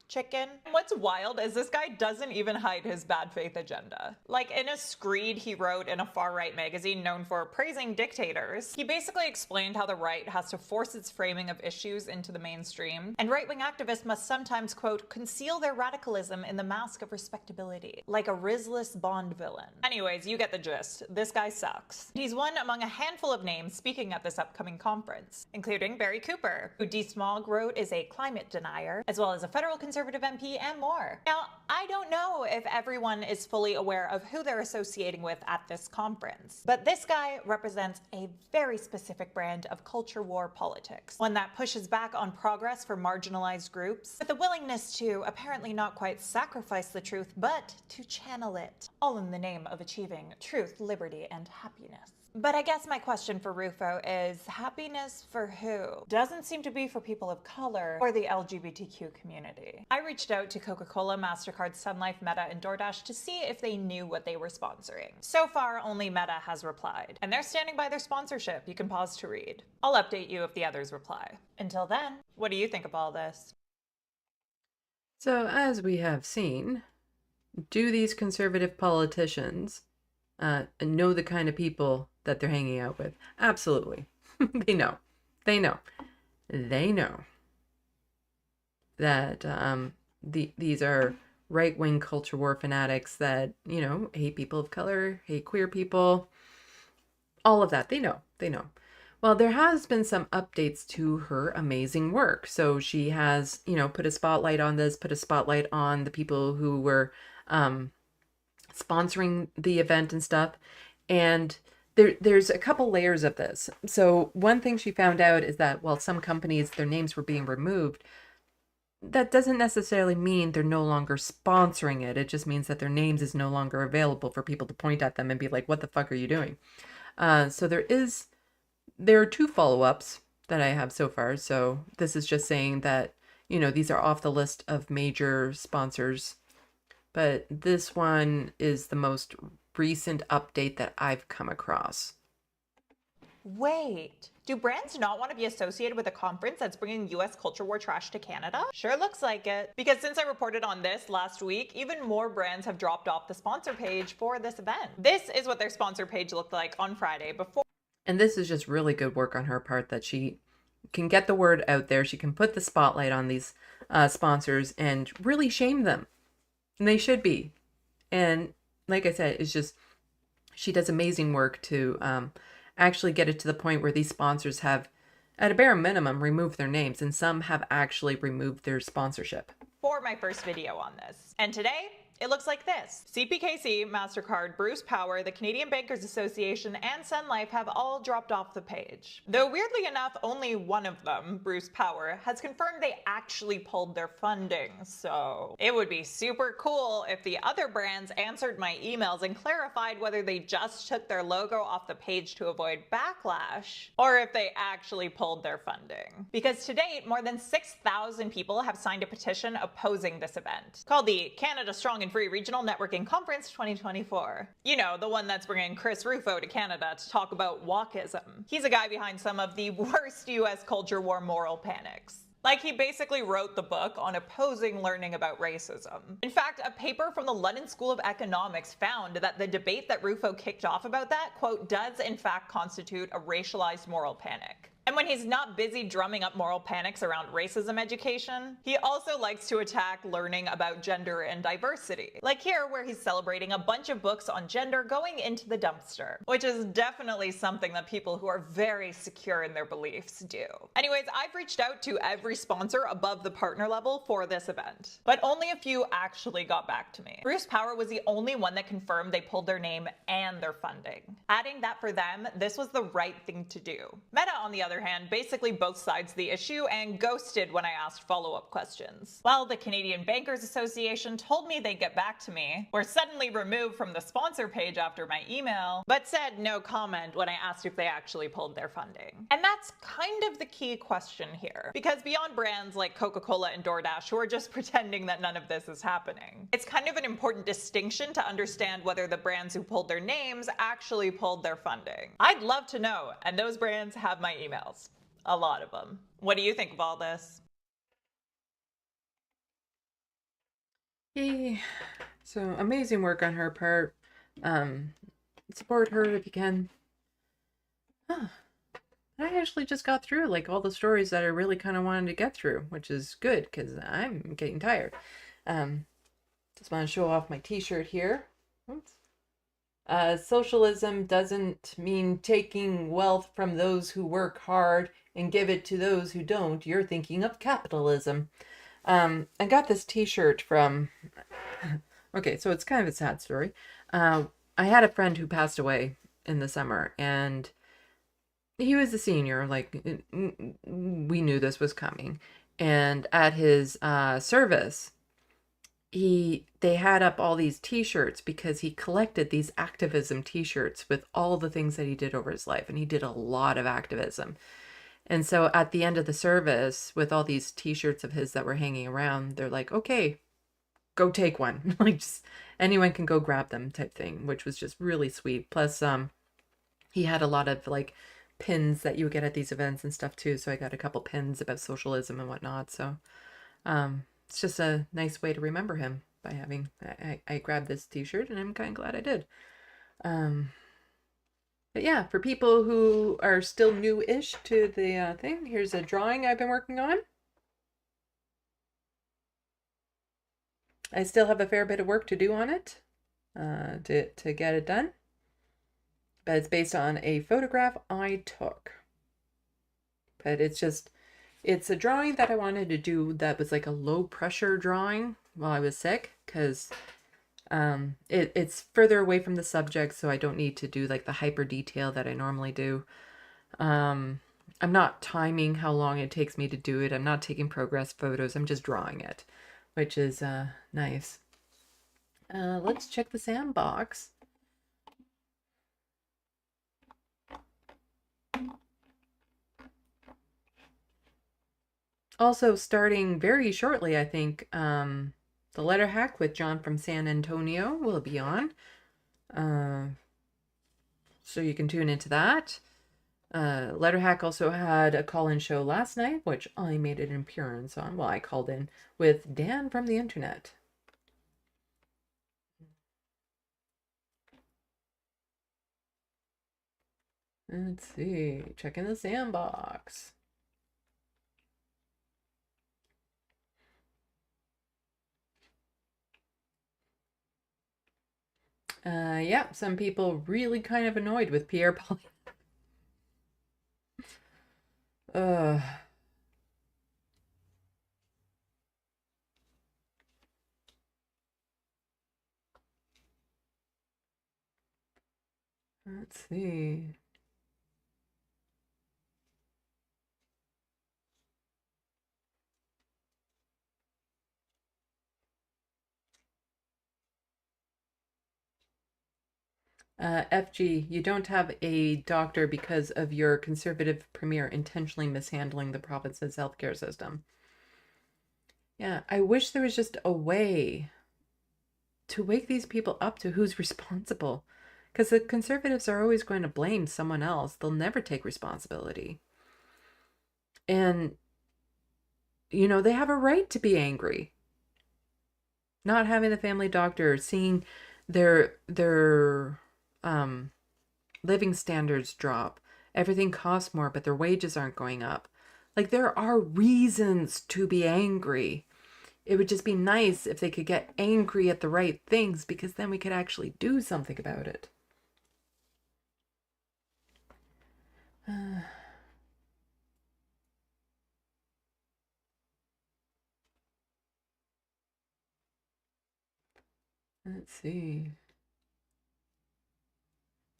chicken. What's wild is this guy doesn't even hide his bad faith agenda. Like in a screed he wrote in a far-right magazine known for praising dictators, he basically explained how the right has to force its framing of issues into the mainstream, and right-wing activists must sometimes, quote, conceal their radicalism in the mask of respectability, like a risless Bond villain. Anyways, you get the gist. This guy sucks. He's one among a handful of names speaking at this upcoming conference, including Barry Cooper, who D. Smog wrote is a climate denier, as well as a federal conservative MP and more. Now, I don't know if everyone is fully aware of who they're associating with at this conference, but this guy represents a very specific brand of culture war politics, one that pushes back on progress for marginalized groups, with a willingness to apparently not quite sacrifice the truth, but to channel it, all in the name of achieving truth, liberty, and happiness. But I guess my question for Rufo is, happiness for who? Doesn't seem to be for people of color or the LGBTQ community. I reached out to Coca-Cola, MasterCard, Sun Life, Meta, and DoorDash to see if they knew what they were sponsoring. So far, only Meta has replied, and they're standing by their sponsorship. You can pause to read. I'll update you if the others reply. Until then, what do you think of all this?
So, as we have seen, do these conservative politicians know the kind of people that they're hanging out with? Absolutely. They know. They know. They know that these are right-wing culture war fanatics that, you know, hate people of color, hate queer people, all of that. They know. They know. Well, there has been some updates to her amazing work. So she has, you know, put a spotlight on this, put a spotlight on the people who were sponsoring the event and stuff. And there's a couple layers of this. So one thing she found out is that while some companies, their names were being removed, that doesn't necessarily mean they're no longer sponsoring it. It just means that their names is no longer available for people to point at them and be like, what the fuck are you doing? So there are 2 follow-ups that I have so far. So this is just saying that, you know, these are off the list of major sponsors. But this one is the most recent update that I've come across.
Wait, do brands not want to be associated with a conference that's bringing US culture war trash to Canada? Sure looks like it. Because since I reported on this last week, even more brands have dropped off the sponsor page for this event. This is what their sponsor page looked like on Friday before.
And this is just really good work on her part, that she can get the word out there. She can put the spotlight on these sponsors and really shame them. And they should be. And like I said, it's just, she does amazing work to actually get it to the point where these sponsors have, at a bare minimum, removed their names, and some have actually removed their sponsorship.
For my first video on this. And today, it looks like this. CPKC, MasterCard, Bruce Power, the Canadian Bankers Association, and Sun Life have all dropped off the page. Though weirdly enough, only one of them, Bruce Power, has confirmed they actually pulled their funding. So it would be super cool if the other brands answered my emails and clarified whether they just took their logo off the page to avoid backlash, or if they actually pulled their funding. Because to date, more than 6,000 people have signed a petition opposing this event, called the Canada Strong and Free Regional Networking Conference 2024. You know, the one that's bringing Chris Rufo to Canada to talk about wokeism. He's a guy behind some of the worst US culture war moral panics. Like, he basically wrote the book on opposing learning about racism. In fact, a paper from the London School of Economics found that the debate that Rufo kicked off about that, quote, does in fact constitute a racialized moral panic. And when he's not busy drumming up moral panics around racism education, he also likes to attack learning about gender and diversity. Like here, where he's celebrating a bunch of books on gender going into the dumpster, which is definitely something that people who are very secure in their beliefs do. Anyways, I've reached out to every sponsor above the partner level for this event, but only a few actually got back to me. Bruce Power was the only one that confirmed they pulled their name and their funding, adding that for them, this was the right thing to do. Meta, on the other hand, basically both sides the issue and ghosted when I asked follow-up questions. While the Canadian Bankers Association told me they'd get back to me, were suddenly removed from the sponsor page after my email, but said no comment when I asked if they actually pulled their funding. And that's kind of the key question here, because beyond brands like Coca-Cola and DoorDash who are just pretending that none of this is happening, it's kind of an important distinction to understand whether the brands who pulled their names actually pulled their funding. I'd love to know, and those brands have my emails. A lot of them. What do you think of all this?
Yay. So amazing work on her part. Support her if you can. Huh. I actually just got through like all the stories that I really kind of wanted to get through, which is good because I'm getting tired. Just want to show off my t-shirt here. Oops. Socialism doesn't mean taking wealth from those who work hard and give it to those who don't. You're thinking of capitalism. I got this t-shirt from, okay, so it's kind of a sad story. I had a friend who passed away in the summer, and he was a senior, like we knew this was coming. And at his service, they had up all these t-shirts because he collected these activism t-shirts with all the things that he did over his life, and he did a lot of activism. And so at the end of the service, with all these t-shirts of his that were hanging around, they're like, okay, go take one. Like, just anyone can go grab them type thing, which was just really sweet. Plus he had a lot of like pins that you would get at these events and stuff too, so I got a couple pins about socialism and whatnot. So it's just a nice way to remember him by having, I grabbed this t-shirt, and I'm kind of glad I did. But yeah, for people who are still new-ish to the thing, here's a drawing I've been working on. I still have a fair bit of work to do on it to get it done. But it's based on a photograph I took. But it's a drawing that I wanted to do that was like a low pressure drawing while I was sick, because it's further away from the subject, so I don't need to do like the hyper detail that I normally do. I'm not timing how long it takes me to do it. I'm not taking progress photos. I'm just drawing it, which is nice. Let's check the sandbox. Also starting very shortly, I think, the letter hack with John from San Antonio will be on. So you can tune into that. Letter hack also had a call-in show last night, which I made an appearance on. Well, I called in with Dan from the internet. Let's see, checking the sandbox. Yeah, some people really kind of annoyed with Pierre Poilievre. Let's see. FG, you don't have a doctor because of your conservative premier intentionally mishandling the province's healthcare system. Yeah, I wish there was just a way to wake these people up to who's responsible. Because the conservatives are always going to blame someone else. They'll never take responsibility. And you know, they have a right to be angry. Not having the family doctor, seeing their living standards drop. Everything costs more, but their wages aren't going up. Like, there are reasons to be angry. It would just be nice if they could get angry at the right things, because then we could actually do something about it. Let's see.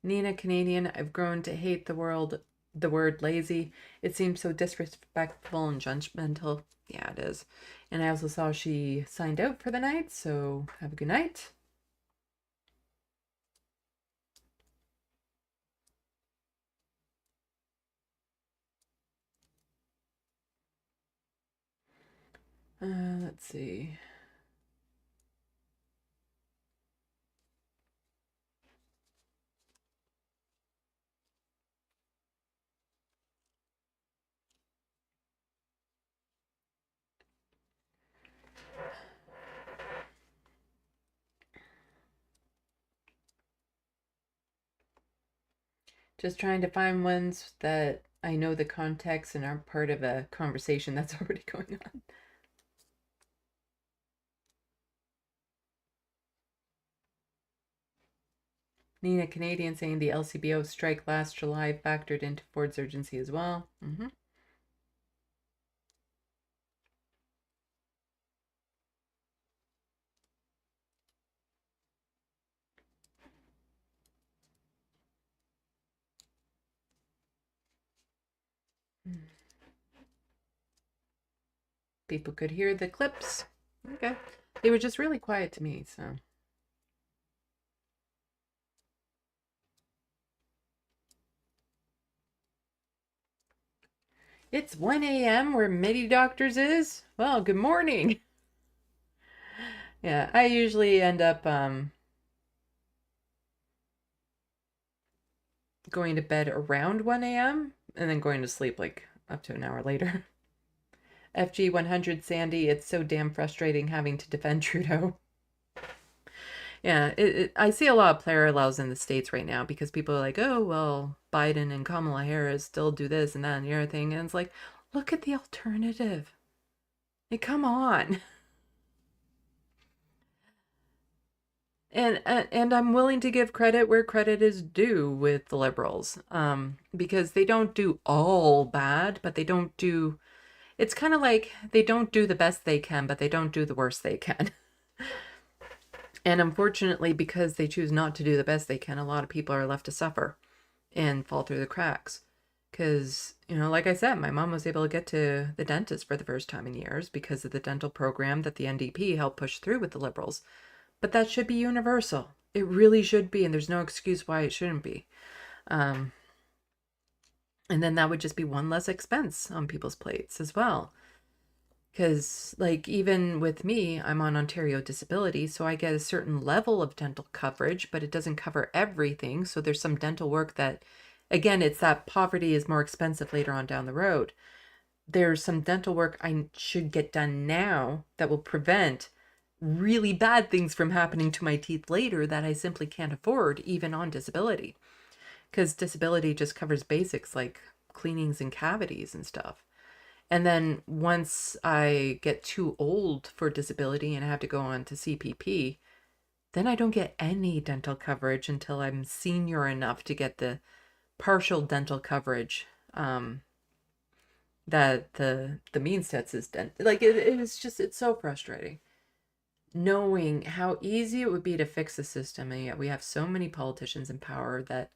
Nina Canadian, I've grown to hate the word lazy. It seems so disrespectful and judgmental. Yeah, it is. And I also saw she signed out for the night, so have a good night. Let's see. Just trying to find ones that I know the context and aren't part of a conversation that's already going on. Nina Canadian saying the LCBO strike last July factored into Ford's urgency as well. People could hear the clips. Okay. They were just really quiet to me, so. It's 1 a.m. where Midi Doctors is? Well, good morning. Yeah, I usually end up going to bed around 1 a.m. and then going to sleep like up to an hour later. FG 100 Sandy, it's so damn frustrating having to defend Trudeau. Yeah, I see a lot of parallels in the States right now because people are like, oh, well, Biden and Kamala Harris still do this and that and the other thing. And it's like, look at the alternative. Like, come on. And I'm willing to give credit where credit is due with the Liberals, because they don't do all bad, but they don't do, it's kind of like they don't do the best they can, but they don't do the worst they can. And unfortunately, because they choose not to do the best they can, a lot of people are left to suffer and fall through the cracks. Because, you know, like I said, my mom was able to get to the dentist for the first time in years because of the dental program that the NDP helped push through with the Liberals. But that should be universal. It really should be, and there's no excuse why it shouldn't be. And then that would just be one less expense on people's plates as well. Because, like, even with me, I'm on Ontario disability, so I get a certain level of dental coverage, but it doesn't cover everything. So there's some dental work that, again, it's that poverty is more expensive later on down the road. There's some dental work I should get done now that will prevent really bad things from happening to my teeth later that I simply can't afford, even on disability. Because disability just covers basics like cleanings and cavities and stuff. And then once I get too old for disability and I have to go on to CPP, then I don't get any dental coverage until I'm senior enough to get the partial dental coverage that the Means-Test is like it's just, it's so frustrating knowing how easy it would be to fix the system, and yet we have so many politicians in power that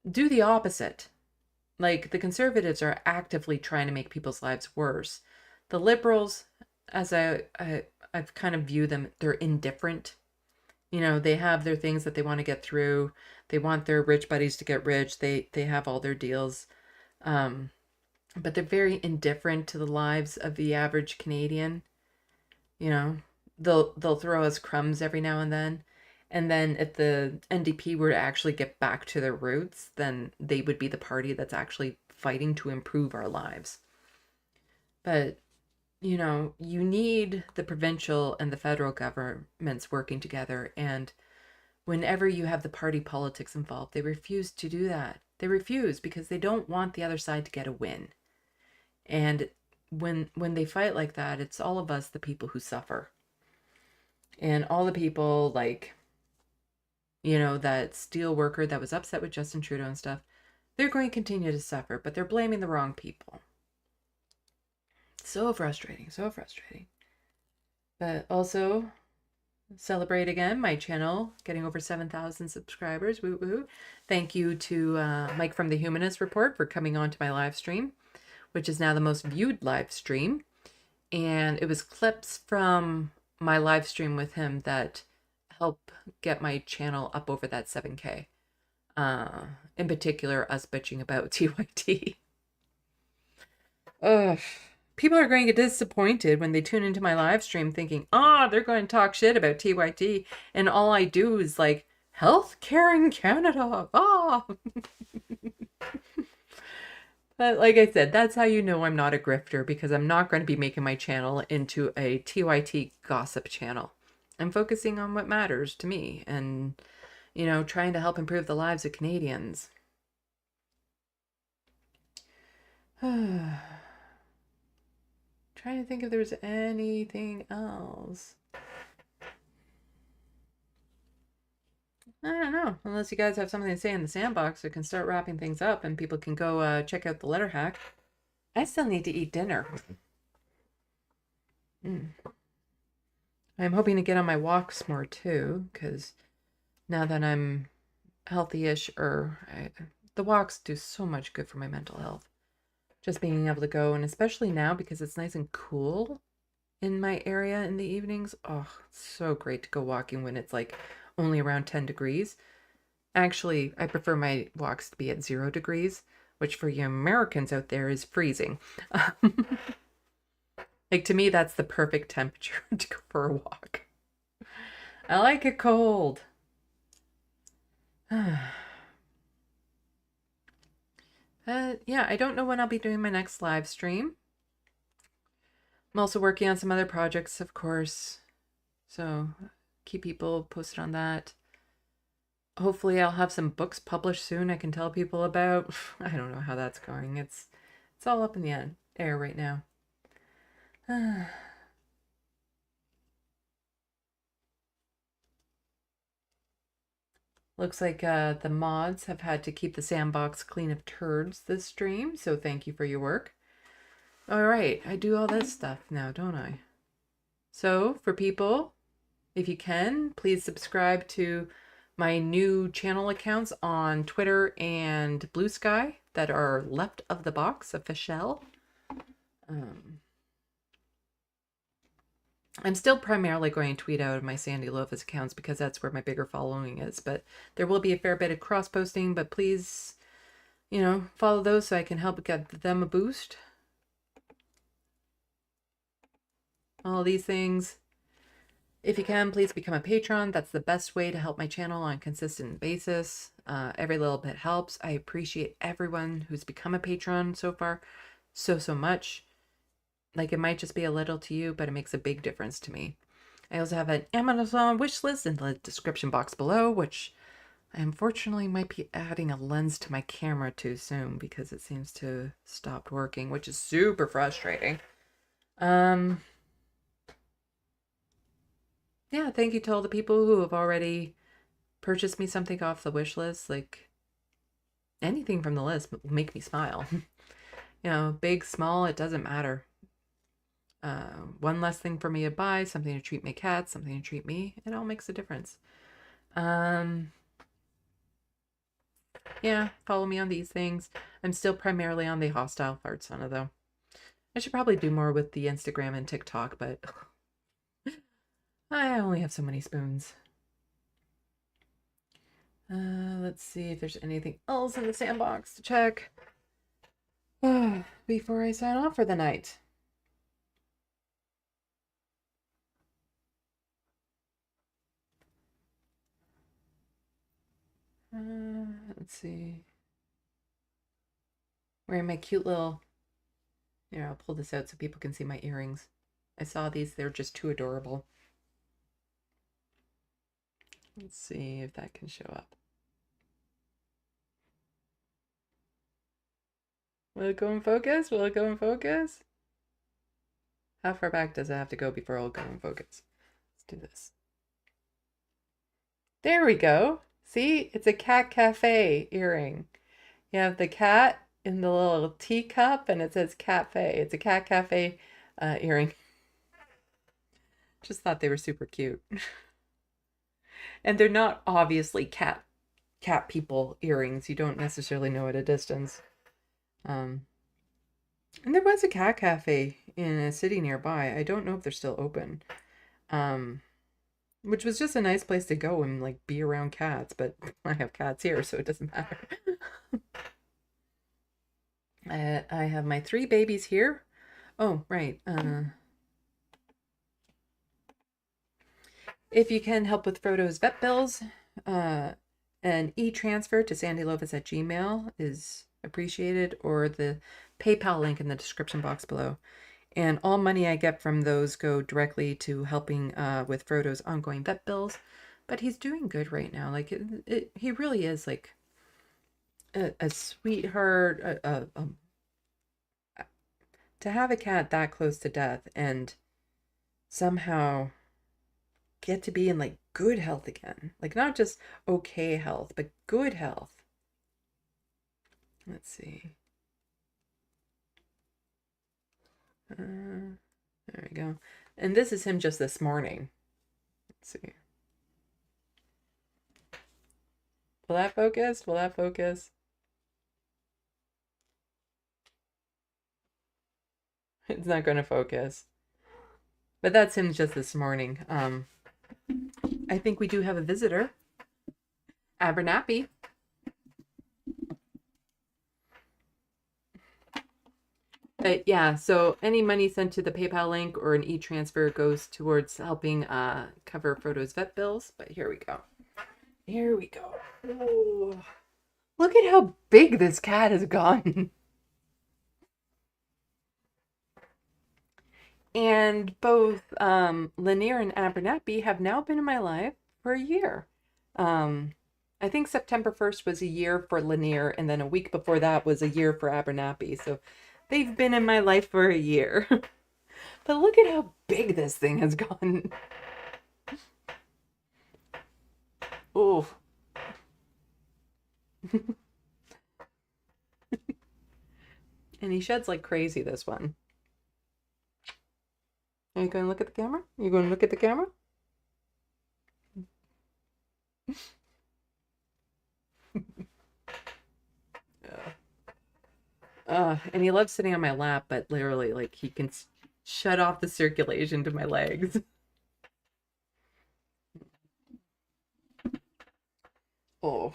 do the opposite. Like, the Conservatives are actively trying to make people's lives worse. The Liberals, as I've kind of viewed them, they're indifferent. You know, they have their things that they want to get through. They want their rich buddies to get rich. They have all their deals. But they're very indifferent to the lives of the average Canadian. You know, they'll throw us crumbs every now and then. And then if the NDP were to actually get back to their roots, then they would be the party that's actually fighting to improve our lives. But you know, you need the provincial and the federal governments working together. And whenever you have the party politics involved, they refuse to do that. They refuse because they don't want the other side to get a win. And when they fight like that, it's all of us, the people who suffer. And all the people like, you know, that steel worker that was upset with Justin Trudeau and stuff, they're going to continue to suffer, but they're blaming the wrong people. So frustrating, so frustrating. But also, celebrate again my channel getting over 7,000 subscribers. Woo woo. Thank you to Mike from the Humanist Report for coming on to my live stream, which is now the most viewed live stream. And it was clips from my live stream with him that help get my channel up over that 7K. In particular, us bitching about TYT. Ugh. People are going to get disappointed when they tune into my live stream thinking, they're going to talk shit about TYT. And all I do is like, healthcare in Canada. But like I said, that's how you know I'm not a grifter, because I'm not going to be making my channel into a TYT gossip channel. I'm focusing on what matters to me and, you know, trying to help improve the lives of Canadians. Trying to think if there's anything else. I don't know. Unless you guys have something to say in the sandbox, I can start wrapping things up and people can go check out the letter hack. I still need to eat dinner. I'm hoping to get on my walks more too, because now that I'm healthy-ish, the walks do so much good for my mental health. Just being able to go, and especially now because it's nice and cool in my area in the evenings. Oh, it's so great to go walking when it's like only around 10 degrees. Actually, I prefer my walks to be at 0 degrees, which for you Americans out there is freezing. Like, to me, that's the perfect temperature to go for a walk. I like it cold. Yeah, I don't know when I'll be doing my next live stream. I'm also working on some other projects, of course. So keep people posted on that. Hopefully I'll have some books published soon I can tell people about. I don't know how that's going. It's all up in the air right now. Looks like the mods have had to keep the sandbox clean of turds this stream, so thank you for your work. All right, I do all this stuff now, don't I? So for people, if you can, please subscribe to my new channel accounts on Twitter and Blue Sky that are LeftoftheBox official. I'm still primarily going to tweet out of my SandeeLovas accounts because that's where my bigger following is, but there will be a fair bit of cross-posting, but please, you know, follow those so I can help get them a boost. All these things. If you can, please become a patron. That's the best way to help my channel on a consistent basis. Every little bit helps. I appreciate everyone who's become a patron so far so much. Like, it might just be a little to you, but it makes a big difference to me. I also have an Amazon wish list in the description box below, which I unfortunately might be adding a lens to my camera too soon because it seems to have stopped working, which is super frustrating. Yeah, thank you to all the people who have already purchased me something off the wish list. Like, anything from the list will make me smile. You know, big, small, it doesn't matter. One less thing for me to buy, something to treat my cats, something to treat me, it all makes a difference. Yeah, follow me on these things. I'm still primarily on the hostile fart sauna though. I should probably do more with the Instagram and TikTok, but I only have so many spoons. Let's see if there's anything else in the sandbox to check before I sign off for the night. Let's see. Wearing my cute little Here, I'll pull this out so people can see my earrings. I saw these. They're just too adorable. Let's see if that can show up. Will it go in focus? Will it go in focus? How far back does it have to go before it'll go in focus? Let's do this. There we go. See, it's a cat cafe earring. You have the cat in the little teacup and it says cafe. It's a cat cafe earring. Just thought they were super cute. And they're not obviously cat people earrings. You don't necessarily know at a distance. And there was a cat cafe in a city nearby. I don't know if they're still open. Which was just a nice place to go and like be around cats, but I have cats here, so it doesn't matter. I have my 3 babies here. Oh, right. If you can help with Frodo's vet bills, an e-transfer to SandeeLovas@gmail is appreciated, or the PayPal link in the description box below. And all money I get from those go directly to helping with Frodo's ongoing vet bills. But he's doing good right now. Like, he really is like a sweetheart. To have a cat that close to death and somehow get to be in like good health again. Like not just okay health, but good health. Let's see. There we go. And this is him just this morning. Let's see. Will that focus? Will that focus? It's not going to focus. But that's him just this morning. I think we do have a visitor. Abernathy. But yeah, so any money sent to the PayPal link or an e-transfer goes towards helping cover Frodo's vet bills. But here we go. Here we go. Oh, look at how big this cat has gotten. And both Lanier and Abernathy have now been in my life for a year. I think September 1st was a year for Lanier, and then a week before that was a year for Abernathy. So they've been in my life for a year. But look at how big this thing has gotten. Oh. And he sheds like crazy, this one. Are you going to look at the camera? Are you going to look at the camera? And he loves sitting on my lap, but literally, like, he can shut off the circulation to my legs. Oh.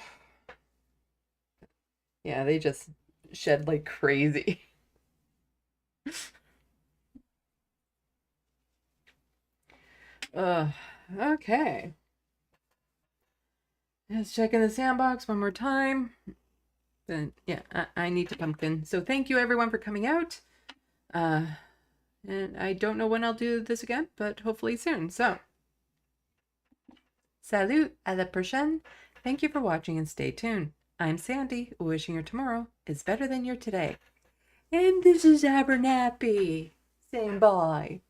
Yeah, they just shed like crazy. Okay. Let's check in the sandbox one more time. Then yeah, I need to pumpkin. So thank you everyone for coming out. And I don't know when I'll do this again, but hopefully soon. So salut, à la prochaine. Thank you for watching and stay tuned. I'm Sandy, wishing your tomorrow is better than your today. And this is Abernathy saying bye.